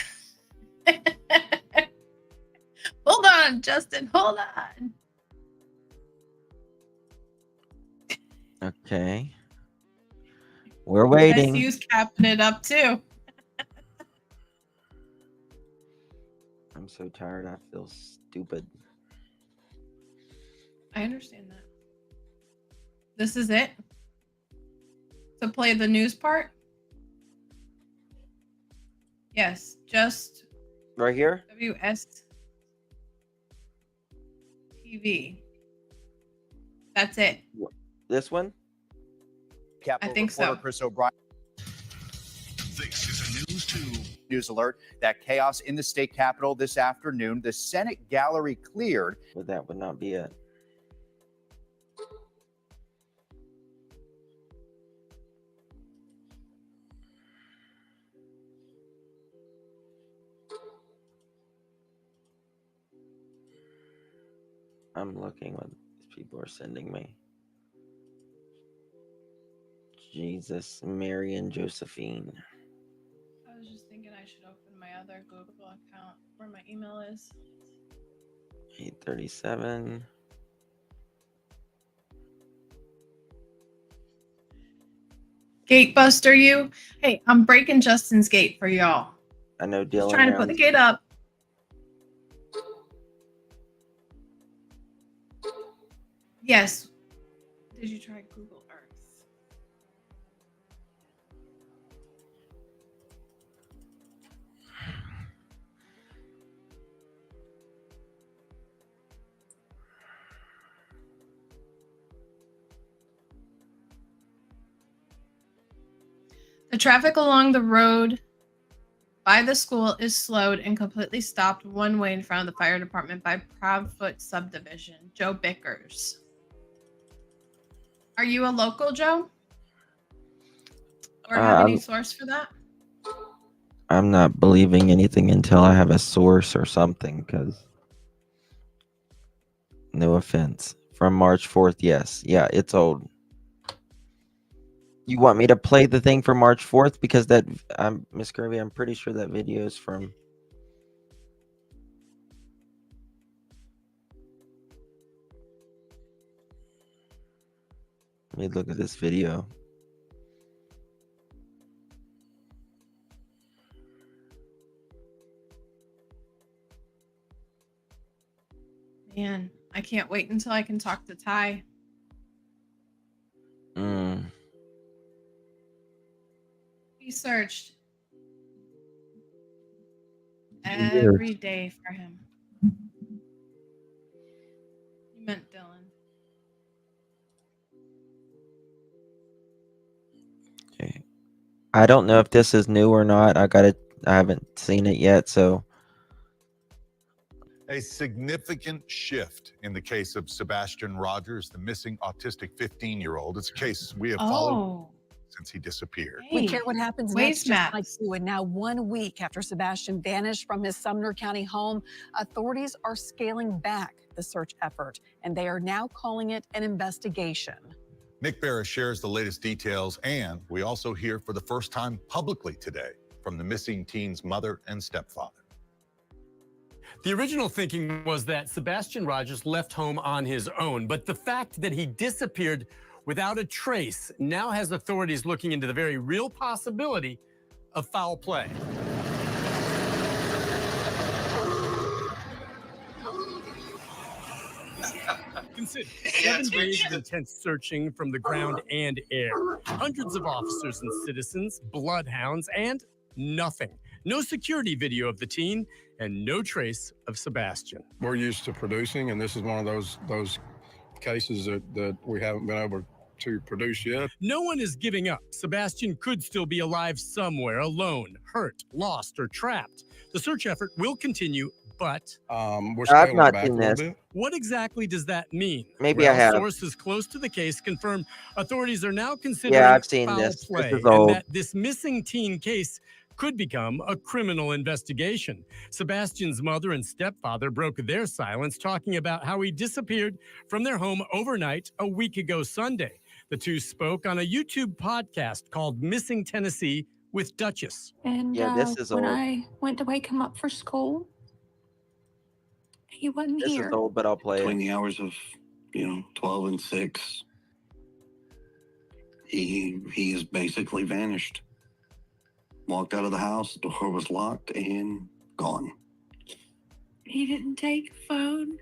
Hold on, Justin. Hold on. Okay. We're waiting. SU's capping it up too. I'm so tired. I feel stupid. I understand that. This is it? To play the news part? Yes, just right here. WS TV. That's it. This one? Capitol think reporter so. Chris O'Brien. This is a News 2 News alert that chaos in the state capitol this afternoon. The Senate gallery cleared. But that would not be it. I'm looking what these people are sending me. Jesus, Mary and Josephine. I was just thinking I should open my other Google account where my email is. 837. Gatebuster, you. Hey, I'm breaking Justin's gate for y'all. I know Just Dylan. trying to put the gate up. Yes. Did you try Google Earth? The traffic along the road by the school is slowed and completely stopped one way in front of the fire department by Proudfoot subdivision. Joe Bickers. Are you a local, Joe? Or have any source for that? I'm not believing anything until I have a source or something, because no offense. From March 4th, yes. Yeah, it's old. You want me to play the thing for March 4th? Because that, Miss Kirby, I'm pretty sure that video is from... Let me look at this video. Man, I can't wait until I can talk to Ty. He searched every day for him. You meant Dylan. Okay. I don't know if this is new or not. I haven't seen it yet, so... A significant shift in the case of Sebastian Rogers, the missing autistic 15-year-old. It's a case we have followed since he disappeared. We care what happens Waste next, just like you. And now 1 week after Sebastian vanished from his Sumner County home, authorities are scaling back the search effort, and they are now calling it an investigation. Nick Barris shares the latest details, and we also hear for the first time publicly today from the missing teen's mother and stepfather. The original thinking was that Sebastian Rogers left home on his own, but the fact that he disappeared without a trace now has authorities looking into the very real possibility of foul play. Consider 7 days of intense searching from the ground and air. Hundreds of officers and citizens, bloodhounds, and nothing. No security video of the teen, and no trace of Sebastian. We're used to producing, and this is one of those cases that we haven't been able to produce yet. No one is giving up. Sebastian could still be alive somewhere, alone, hurt, lost, or trapped. The search effort will continue, but we're scaling not back seen a little this. bit. What exactly does that mean? Maybe I have. Sources close to the case confirm authorities are now considering Yeah, I've seen foul this. play, This is and old. that this missing teen case could become a criminal investigation. Sebastian's mother and stepfather broke their silence, talking about how he disappeared from their home overnight a week ago Sunday. The two spoke on a YouTube podcast called Missing Tennessee with Duchess. And Yeah, this is when old. I went to wake him up for school, he wasn't This here. is old, but I'll play Between it. the hours of 12 and 6, he has basically vanished. Walked out of the house, the door was locked and gone. He didn't take a phone.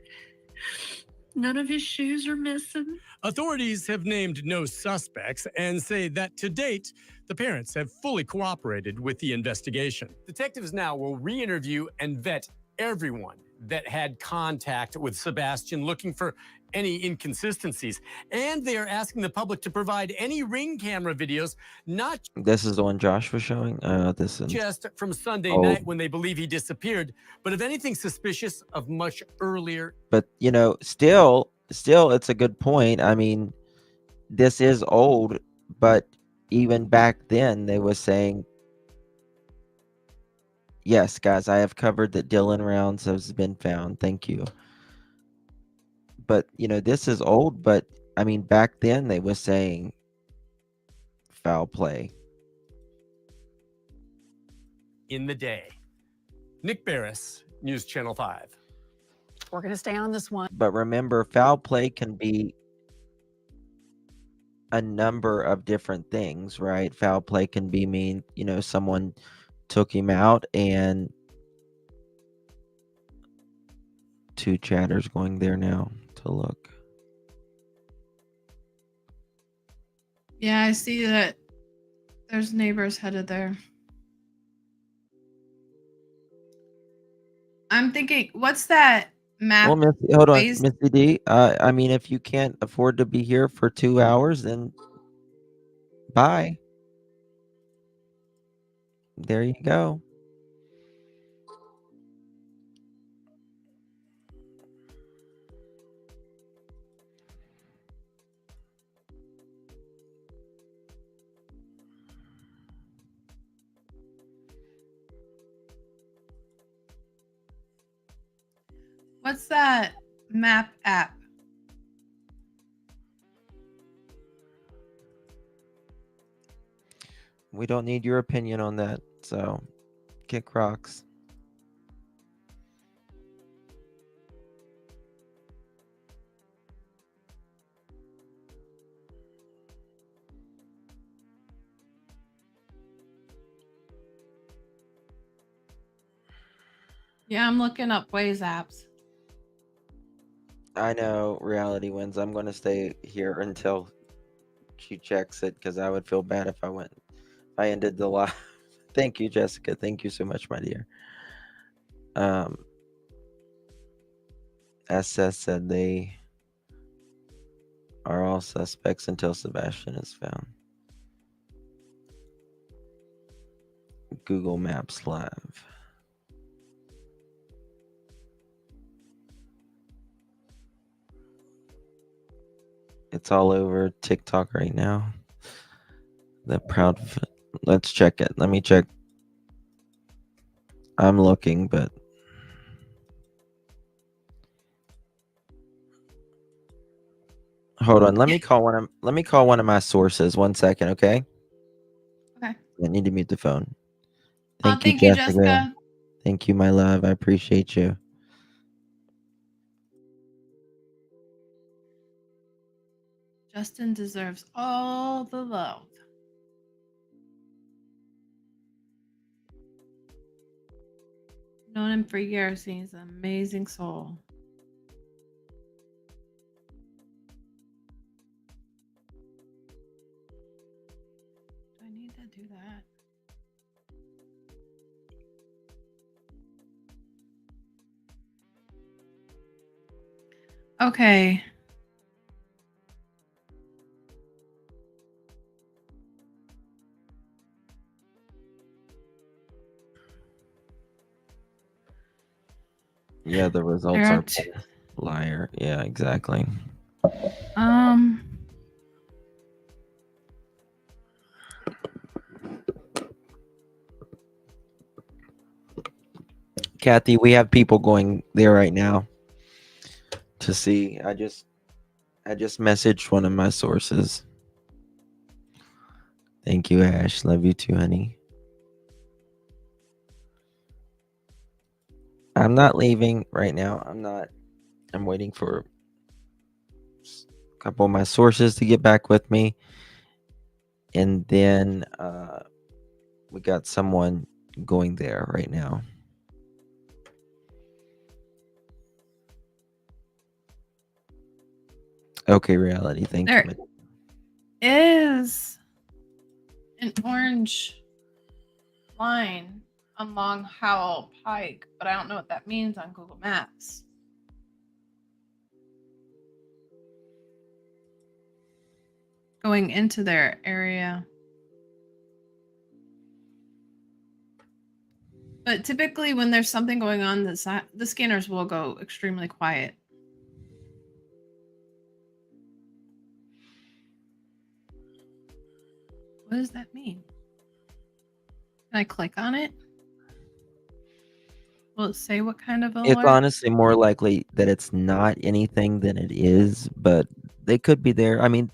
None of his shoes are missing. Authorities have named no suspects and say that to date, the parents have fully cooperated with the investigation. Detectives now will re-interview and vet everyone that had contact with Sebastian looking for any inconsistencies. And they are asking the public to provide any Ring camera videos, not This is the one Josh was showing. This is just from Sunday old. night when they believe he disappeared, but of anything suspicious of much earlier. But you know, still, it's a good point. I mean, this is old, but even back then they were saying, yes, guys, I have covered that Dylan Rounds has been found. Thank you. But you know, this is old, but I mean, back then they were saying foul play. In the day. Nick Barris, News Channel 5. We're going to stay on this one. But remember, foul play can be a number of different things, right? Foul play can be mean, you know, someone took him out, and two chatters going there now to look. Yeah, I see that there's neighbors headed there. I'm thinking, what's that map? Well, Missy, hold on, ways- Missy D. I mean, if you can't afford to be here for 2 hours, then bye. There you go. What's that map app? We don't need your opinion on that, so kick rocks. Yeah, I'm looking up Waze apps. I know reality wins. I'm going to stay here until she checks it, because I would feel bad if I ended the live. Thank you, Jessica. Thank you so much, my dear. SS said they are all suspects until Sebastian is found. Google Maps Live. It's all over TikTok right now. The Proudfoot. Let's check it. Let me check. I'm looking, but hold on. Let me call one of my sources. 1 second, okay? Okay. I need to mute the phone. Thank you, Jessica. Thank you, my love. I appreciate you. Justin deserves all the love. Known him for years. He's an amazing soul. Do I need to do that? Okay. Yeah, the results There are are two. liar. Yeah, exactly. Kathy, we have people going there right now to see. I just messaged one of my sources. Thank you, Ash. Love you too, honey. I'm not leaving right now. I'm waiting for a couple of my sources to get back with me. And then we got someone going there right now. Okay, reality. Thank There you. is an orange line on Long Howell Pike, but I don't know what that means on Google Maps. Going into their area. But typically when there's something going on, the scanners will go extremely quiet. What does that mean? Can I click on it? Will it say what kind of alert? It's honestly more likely that it's not anything than it is, but they could be there. I mean,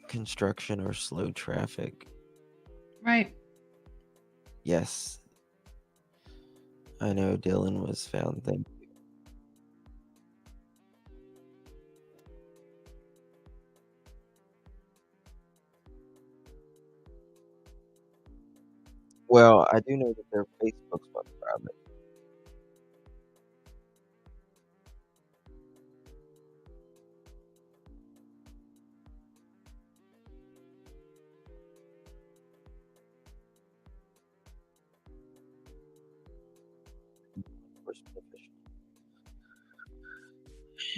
construction or slow traffic. Right. Yes. I know Dylan was found. Thank you. Well, I do know that their Facebook's was private.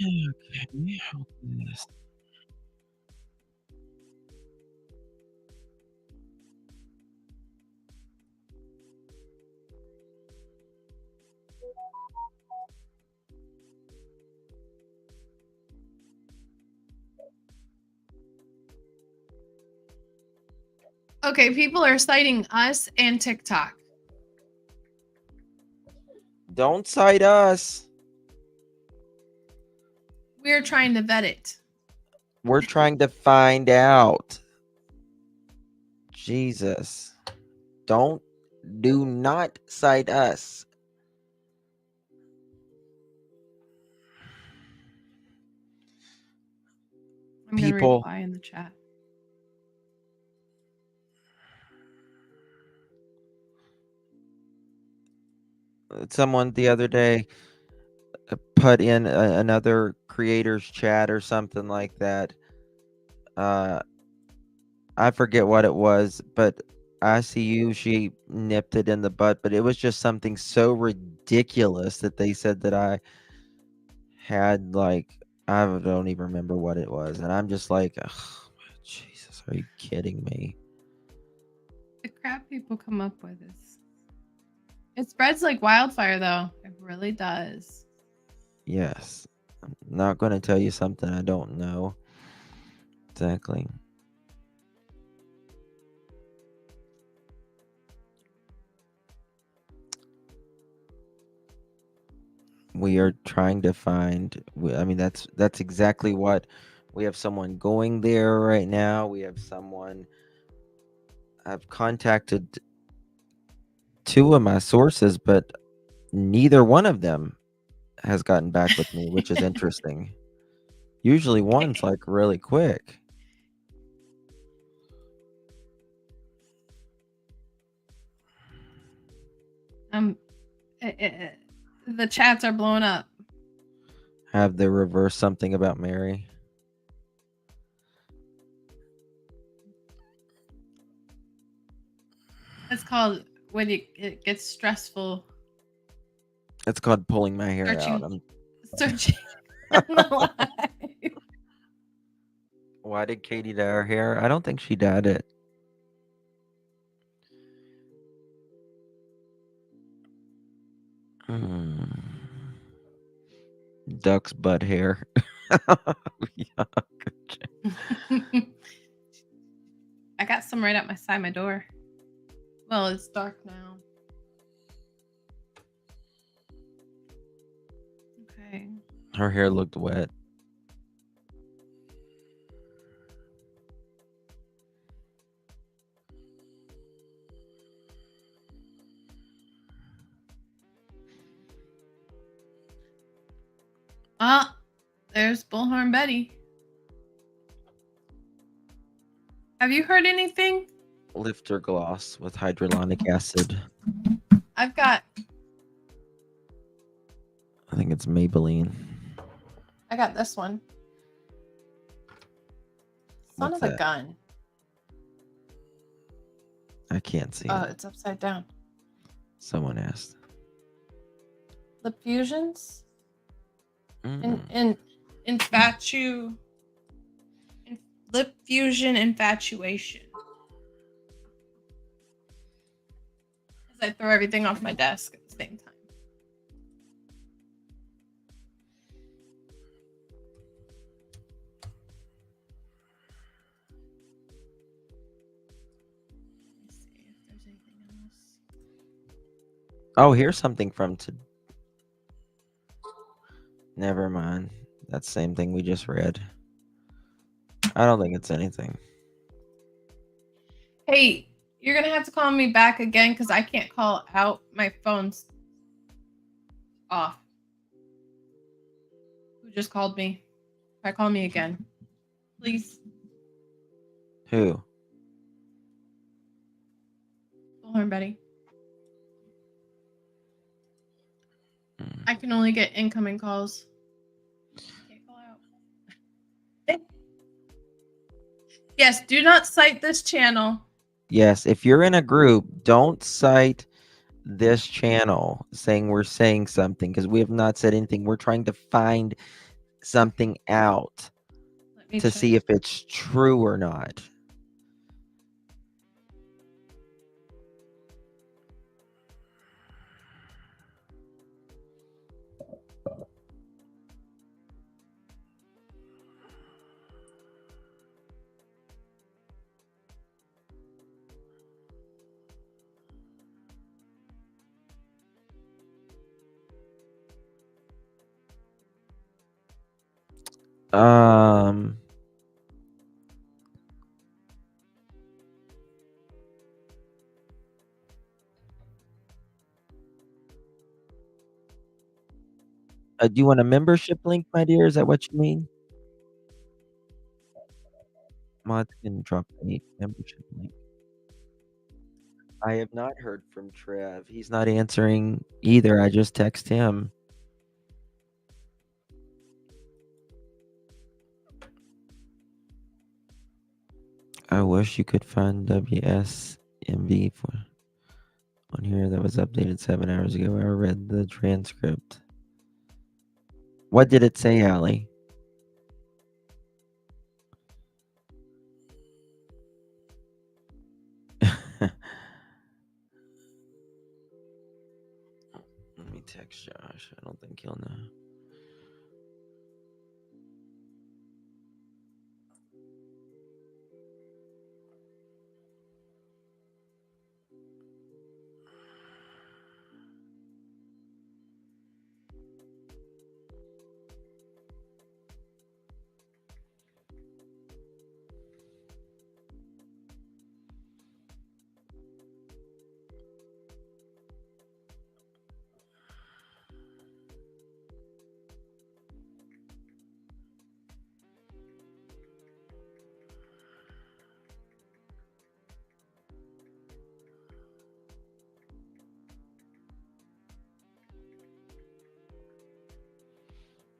Okay, how can this- Okay, people are citing us and TikTok. Don't cite us. We're trying to vet it. We're trying to find out. Jesus. Do not cite us. I'm going to People. reply in the chat. Someone the other day put in another creator's chat or something like that. I forget what it was, but ICU, she nipped it in the butt, but it was just something so ridiculous that they said that I had, like, I don't even remember what it was. And I'm just like, oh, Jesus, are you kidding me? The crap people come up with is. It spreads like wildfire, though. It really does. Yes. I'm not going to tell you something I don't know. Exactly. We are trying to find, I mean, that's exactly what we have. Someone going there right now. We have someone, I've contacted two of my sources, but neither one of them has gotten back with me, which is interesting. Usually one's like really quick. The chats are blowing up. Have they reversed something about Mary? It's called when it gets stressful. It's called pulling my hair out. Searching on the line. Why did Katie dye her hair? I don't think she dyed it. Duck's butt hair. I got some right outside my door. Well, it's dark now. Okay. Her hair looked wet. Ah, there's Bullhorn Betty. Have you heard anything? Lifter gloss with hyaluronic acid. I've got. I think it's Maybelline. I got this one. Son What's of a that? gun. I can't see it. It's upside down. Someone asked. Lip fusions Mm. and lip fusion infatuation. As I throw everything off my desk at the same time. Let's see if there's anything else. Oh, here's something from Never mind. That's the same thing we just read. I don't think it's anything. Hey, you're gonna have to call me back again because I can't call out. My phone's off. Who just called me? Try call me again, please. Who? Bullhorn Betty. I can only get incoming calls. Can't call out. Yes, do not cite this channel. Yes, if you're in a group, don't cite this channel saying we're saying something because we have not said anything. We're trying to find something out me to check. see if it's true or not. Um, do you want a membership link, my dear? Is that what you mean? Mods can drop a membership link. I have not heard from Trev. He's not answering either. I just text him. I wish you could find WSMV for on here that was updated 7 hours ago. I read the transcript. What did it say, Allie? Let me text Josh. I don't think he'll know.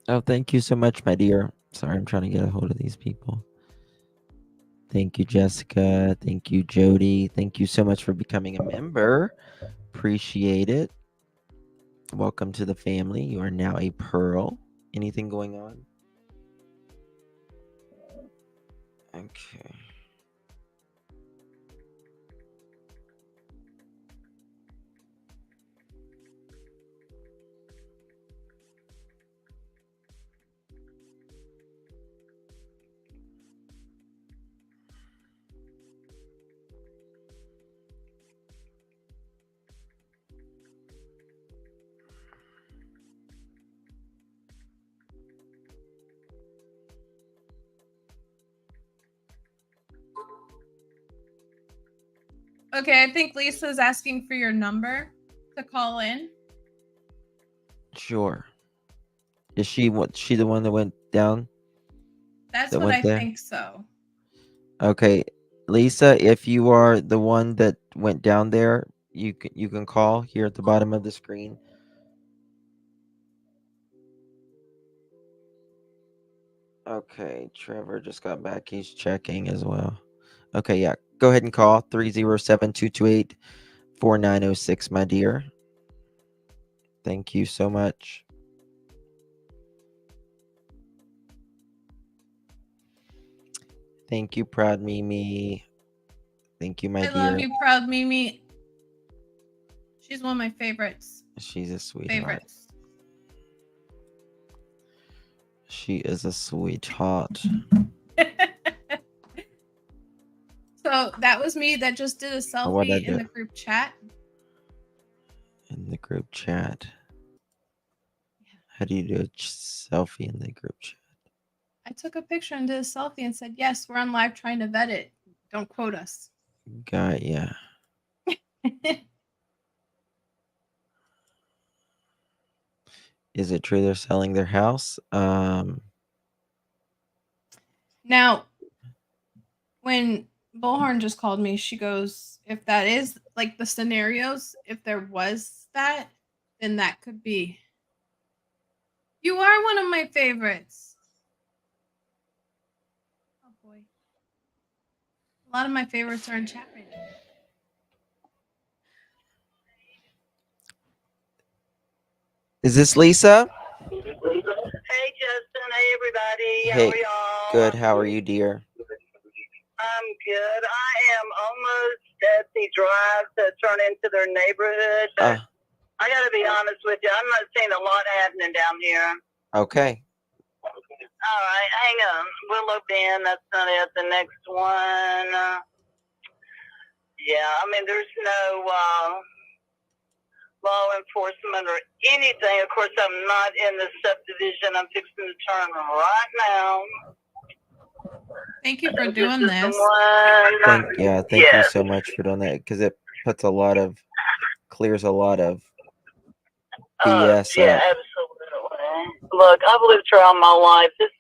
Oh, thank you so much, my dear. Sorry, I'm trying to get a hold of these people. Thank you, Jessica. Thank you, Jody. Thank you so much for becoming a member. Appreciate it. Welcome to the family. You are now a Pearl. Anything going on? Okay. Okay, I think Lisa's asking for your number to call in. Sure. Is she the one that went down? That's That what went I there? think so. Okay. Lisa, if you are the one that went down there, you can call here at the bottom of the screen. Okay, Trevor just got back. He's checking as well. Okay, yeah. Go ahead and call 307-228-4906, my dear. Thank you so much. Thank you, Proud Mimi. Thank you, my I dear. love you, Proud Mimi. She's one of my favorites. She's a sweetheart. Favorites. She is a sweetheart. So that was me that just did a what'd I selfie in do? the group chat. In the group chat. How do you do a selfie in the group chat? I took a picture and did a selfie and said, yes, we're on live trying to vet it. Don't quote us. Got ya. Is it true they're selling their house? Now, when Bullhorn just called me, she goes, if that is like the scenarios, if there was that, then that could be. You are one of my favorites. Oh boy. A lot of my favorites are in chat right now. Is this Lisa? Hey, Justin. Hey, everybody. Hey, How are y'all? good. How are you, dear? I'm good. I am almost at the drive to turn into their neighborhood. But I got to be honest with you. I'm not seeing a lot happening down here. Okay. All right. Hang on. Willow Bend. That's not it. The next one. Yeah. I mean, there's no law enforcement or anything. Of course, I'm not in the subdivision. I'm fixing to turn right now. Thank you for doing this. Thank you so much for doing that, because it puts clears a lot of BS Yeah, up. absolutely. Look, I've lived here all my life. It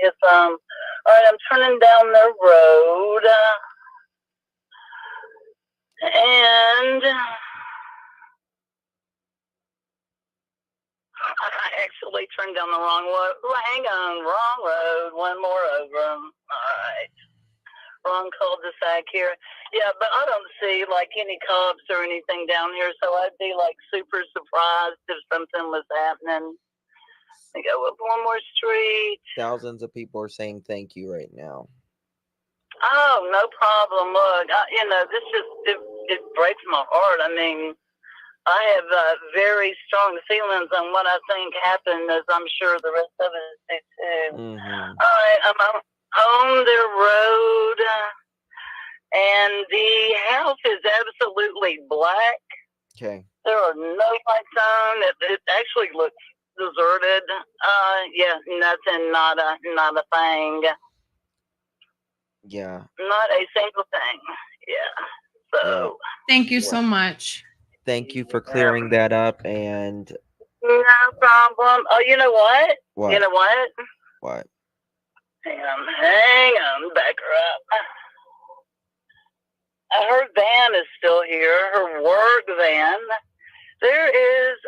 is all right, I'm turning down the road. And I actually turned down the wrong road. Hang on, wrong road. One more over. All right. Wrong cul-de-sac here. Yeah, but I don't see like any cops or anything down here, so I'd be like super surprised if something was happening. I go up one more street. Thousands of people are saying thank you right now. Oh, no problem. Look, this just it breaks my heart. I mean, I have very strong feelings on what I think happened, as I'm sure the rest of us do too. Mm-hmm. All right, I'm on the road, and the house is absolutely black. Okay. There are no lights on. It actually looks deserted. Yeah, nothing, not a thing. Yeah. Not a single thing. Yeah. So. Thank you so much. Thank you for clearing that up. And no problem. Oh, you know what? What? You know what? What? Hang on, back her up. Her van is still here, her work van. There's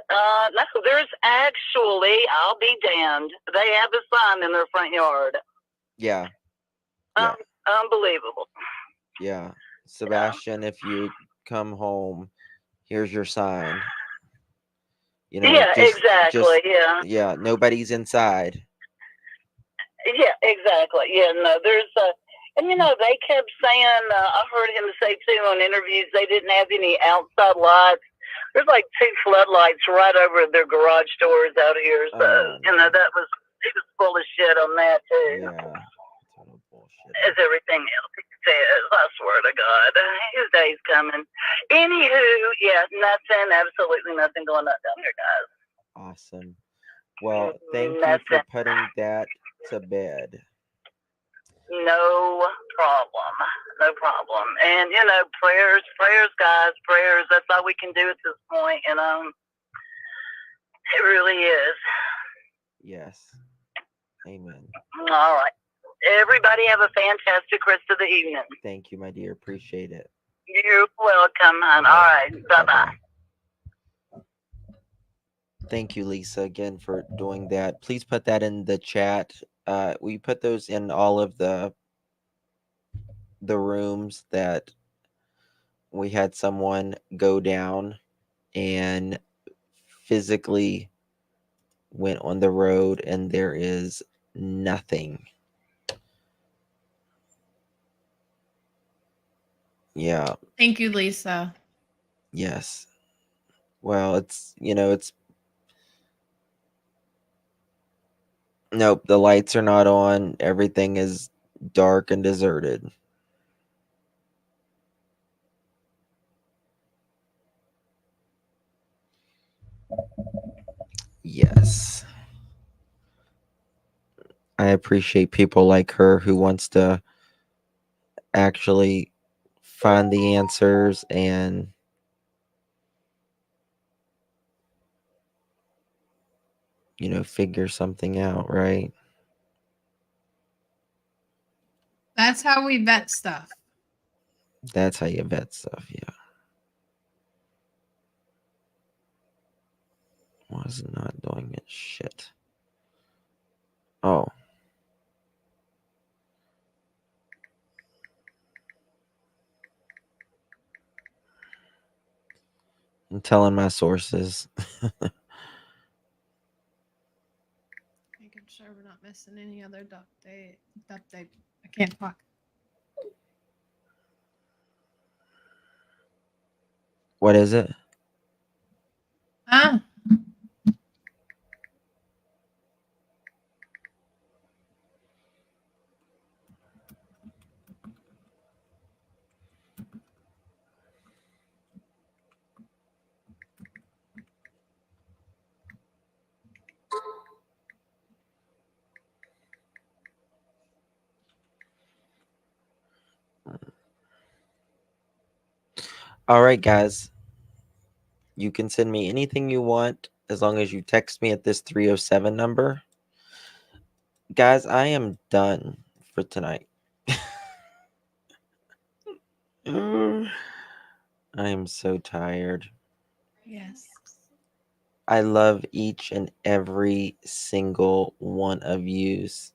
actually, I'll be damned, they have a sign in their front yard. Yeah. Unbelievable. Yeah. Sebastian, if you come home, here's your sign. Exactly. Yeah, nobody's inside. Yeah, exactly. Yeah, no, there's and they kept saying, I heard him say too on interviews, they didn't have any outside lights. There's like 2 floodlights right over their garage doors out here. So, he was full of shit on that too. Yeah. As everything else he says, I swear to God, his day's coming. Anywho, yeah, nothing, absolutely nothing going on down here, guys. Awesome. Well, thank you for putting that to bed. No problem. No problem. And, prayers, guys, prayers. That's all we can do at this point, It really is. Yes. Amen. All right. Everybody have a fantastic rest of the evening. Thank you, my dear. Appreciate it. You're welcome, hon. All right. Bye-bye. Thank you, Lisa, again for doing that. Please put that in the chat. We put those in all of the the rooms that we had someone go down and physically went on the road and there is nothing. Yeah. Thank you, Lisa. Yes. Well, it's, it's nope, the lights are not on. Everything is dark and deserted. Yes. I appreciate people like her who wants to actually find the answers and figure something out, right? That's how we vet stuff. That's how you vet stuff, yeah. Why is it not doing it? Shit. Oh. I'm telling my sources. Making sure we're not missing any other update. I can't talk. What is it? Ah. All right, guys. You can send me anything you want as long as you text me at this 307 number. Guys, I am done for tonight. I am so tired. Yes. I love each and every single one of yous.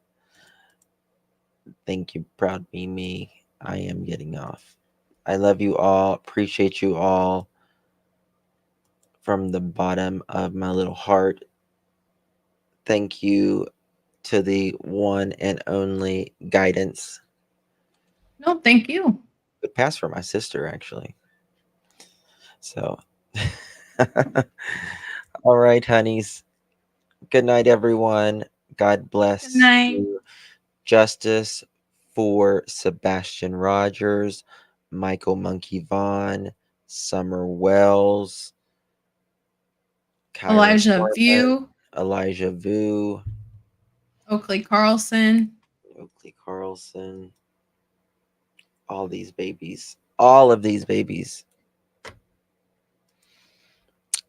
Thank you, Proud Me. I am getting off. I love you all. Appreciate you all from the bottom of my little heart. Thank you to the one and only Guidance. No, thank you. Good pass for my sister, actually. So, all right, honeys. Good night, everyone. God bless Good night. you. Justice for Sebastian Rogers, Michael Monkey Vaughn, Summer Wells, Kyra Elijah Norman, View, Elijah Vu, Oakley Carlson. all these babies. All of these babies.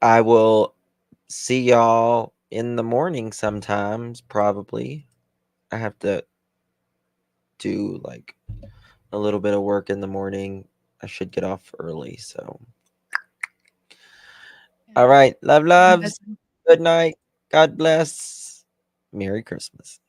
I will see y'all in the morning sometimes, probably. I have to do like a little bit of work in the morning. I should get off early, so. All right. Love, loves. Good night. God bless. Merry Christmas.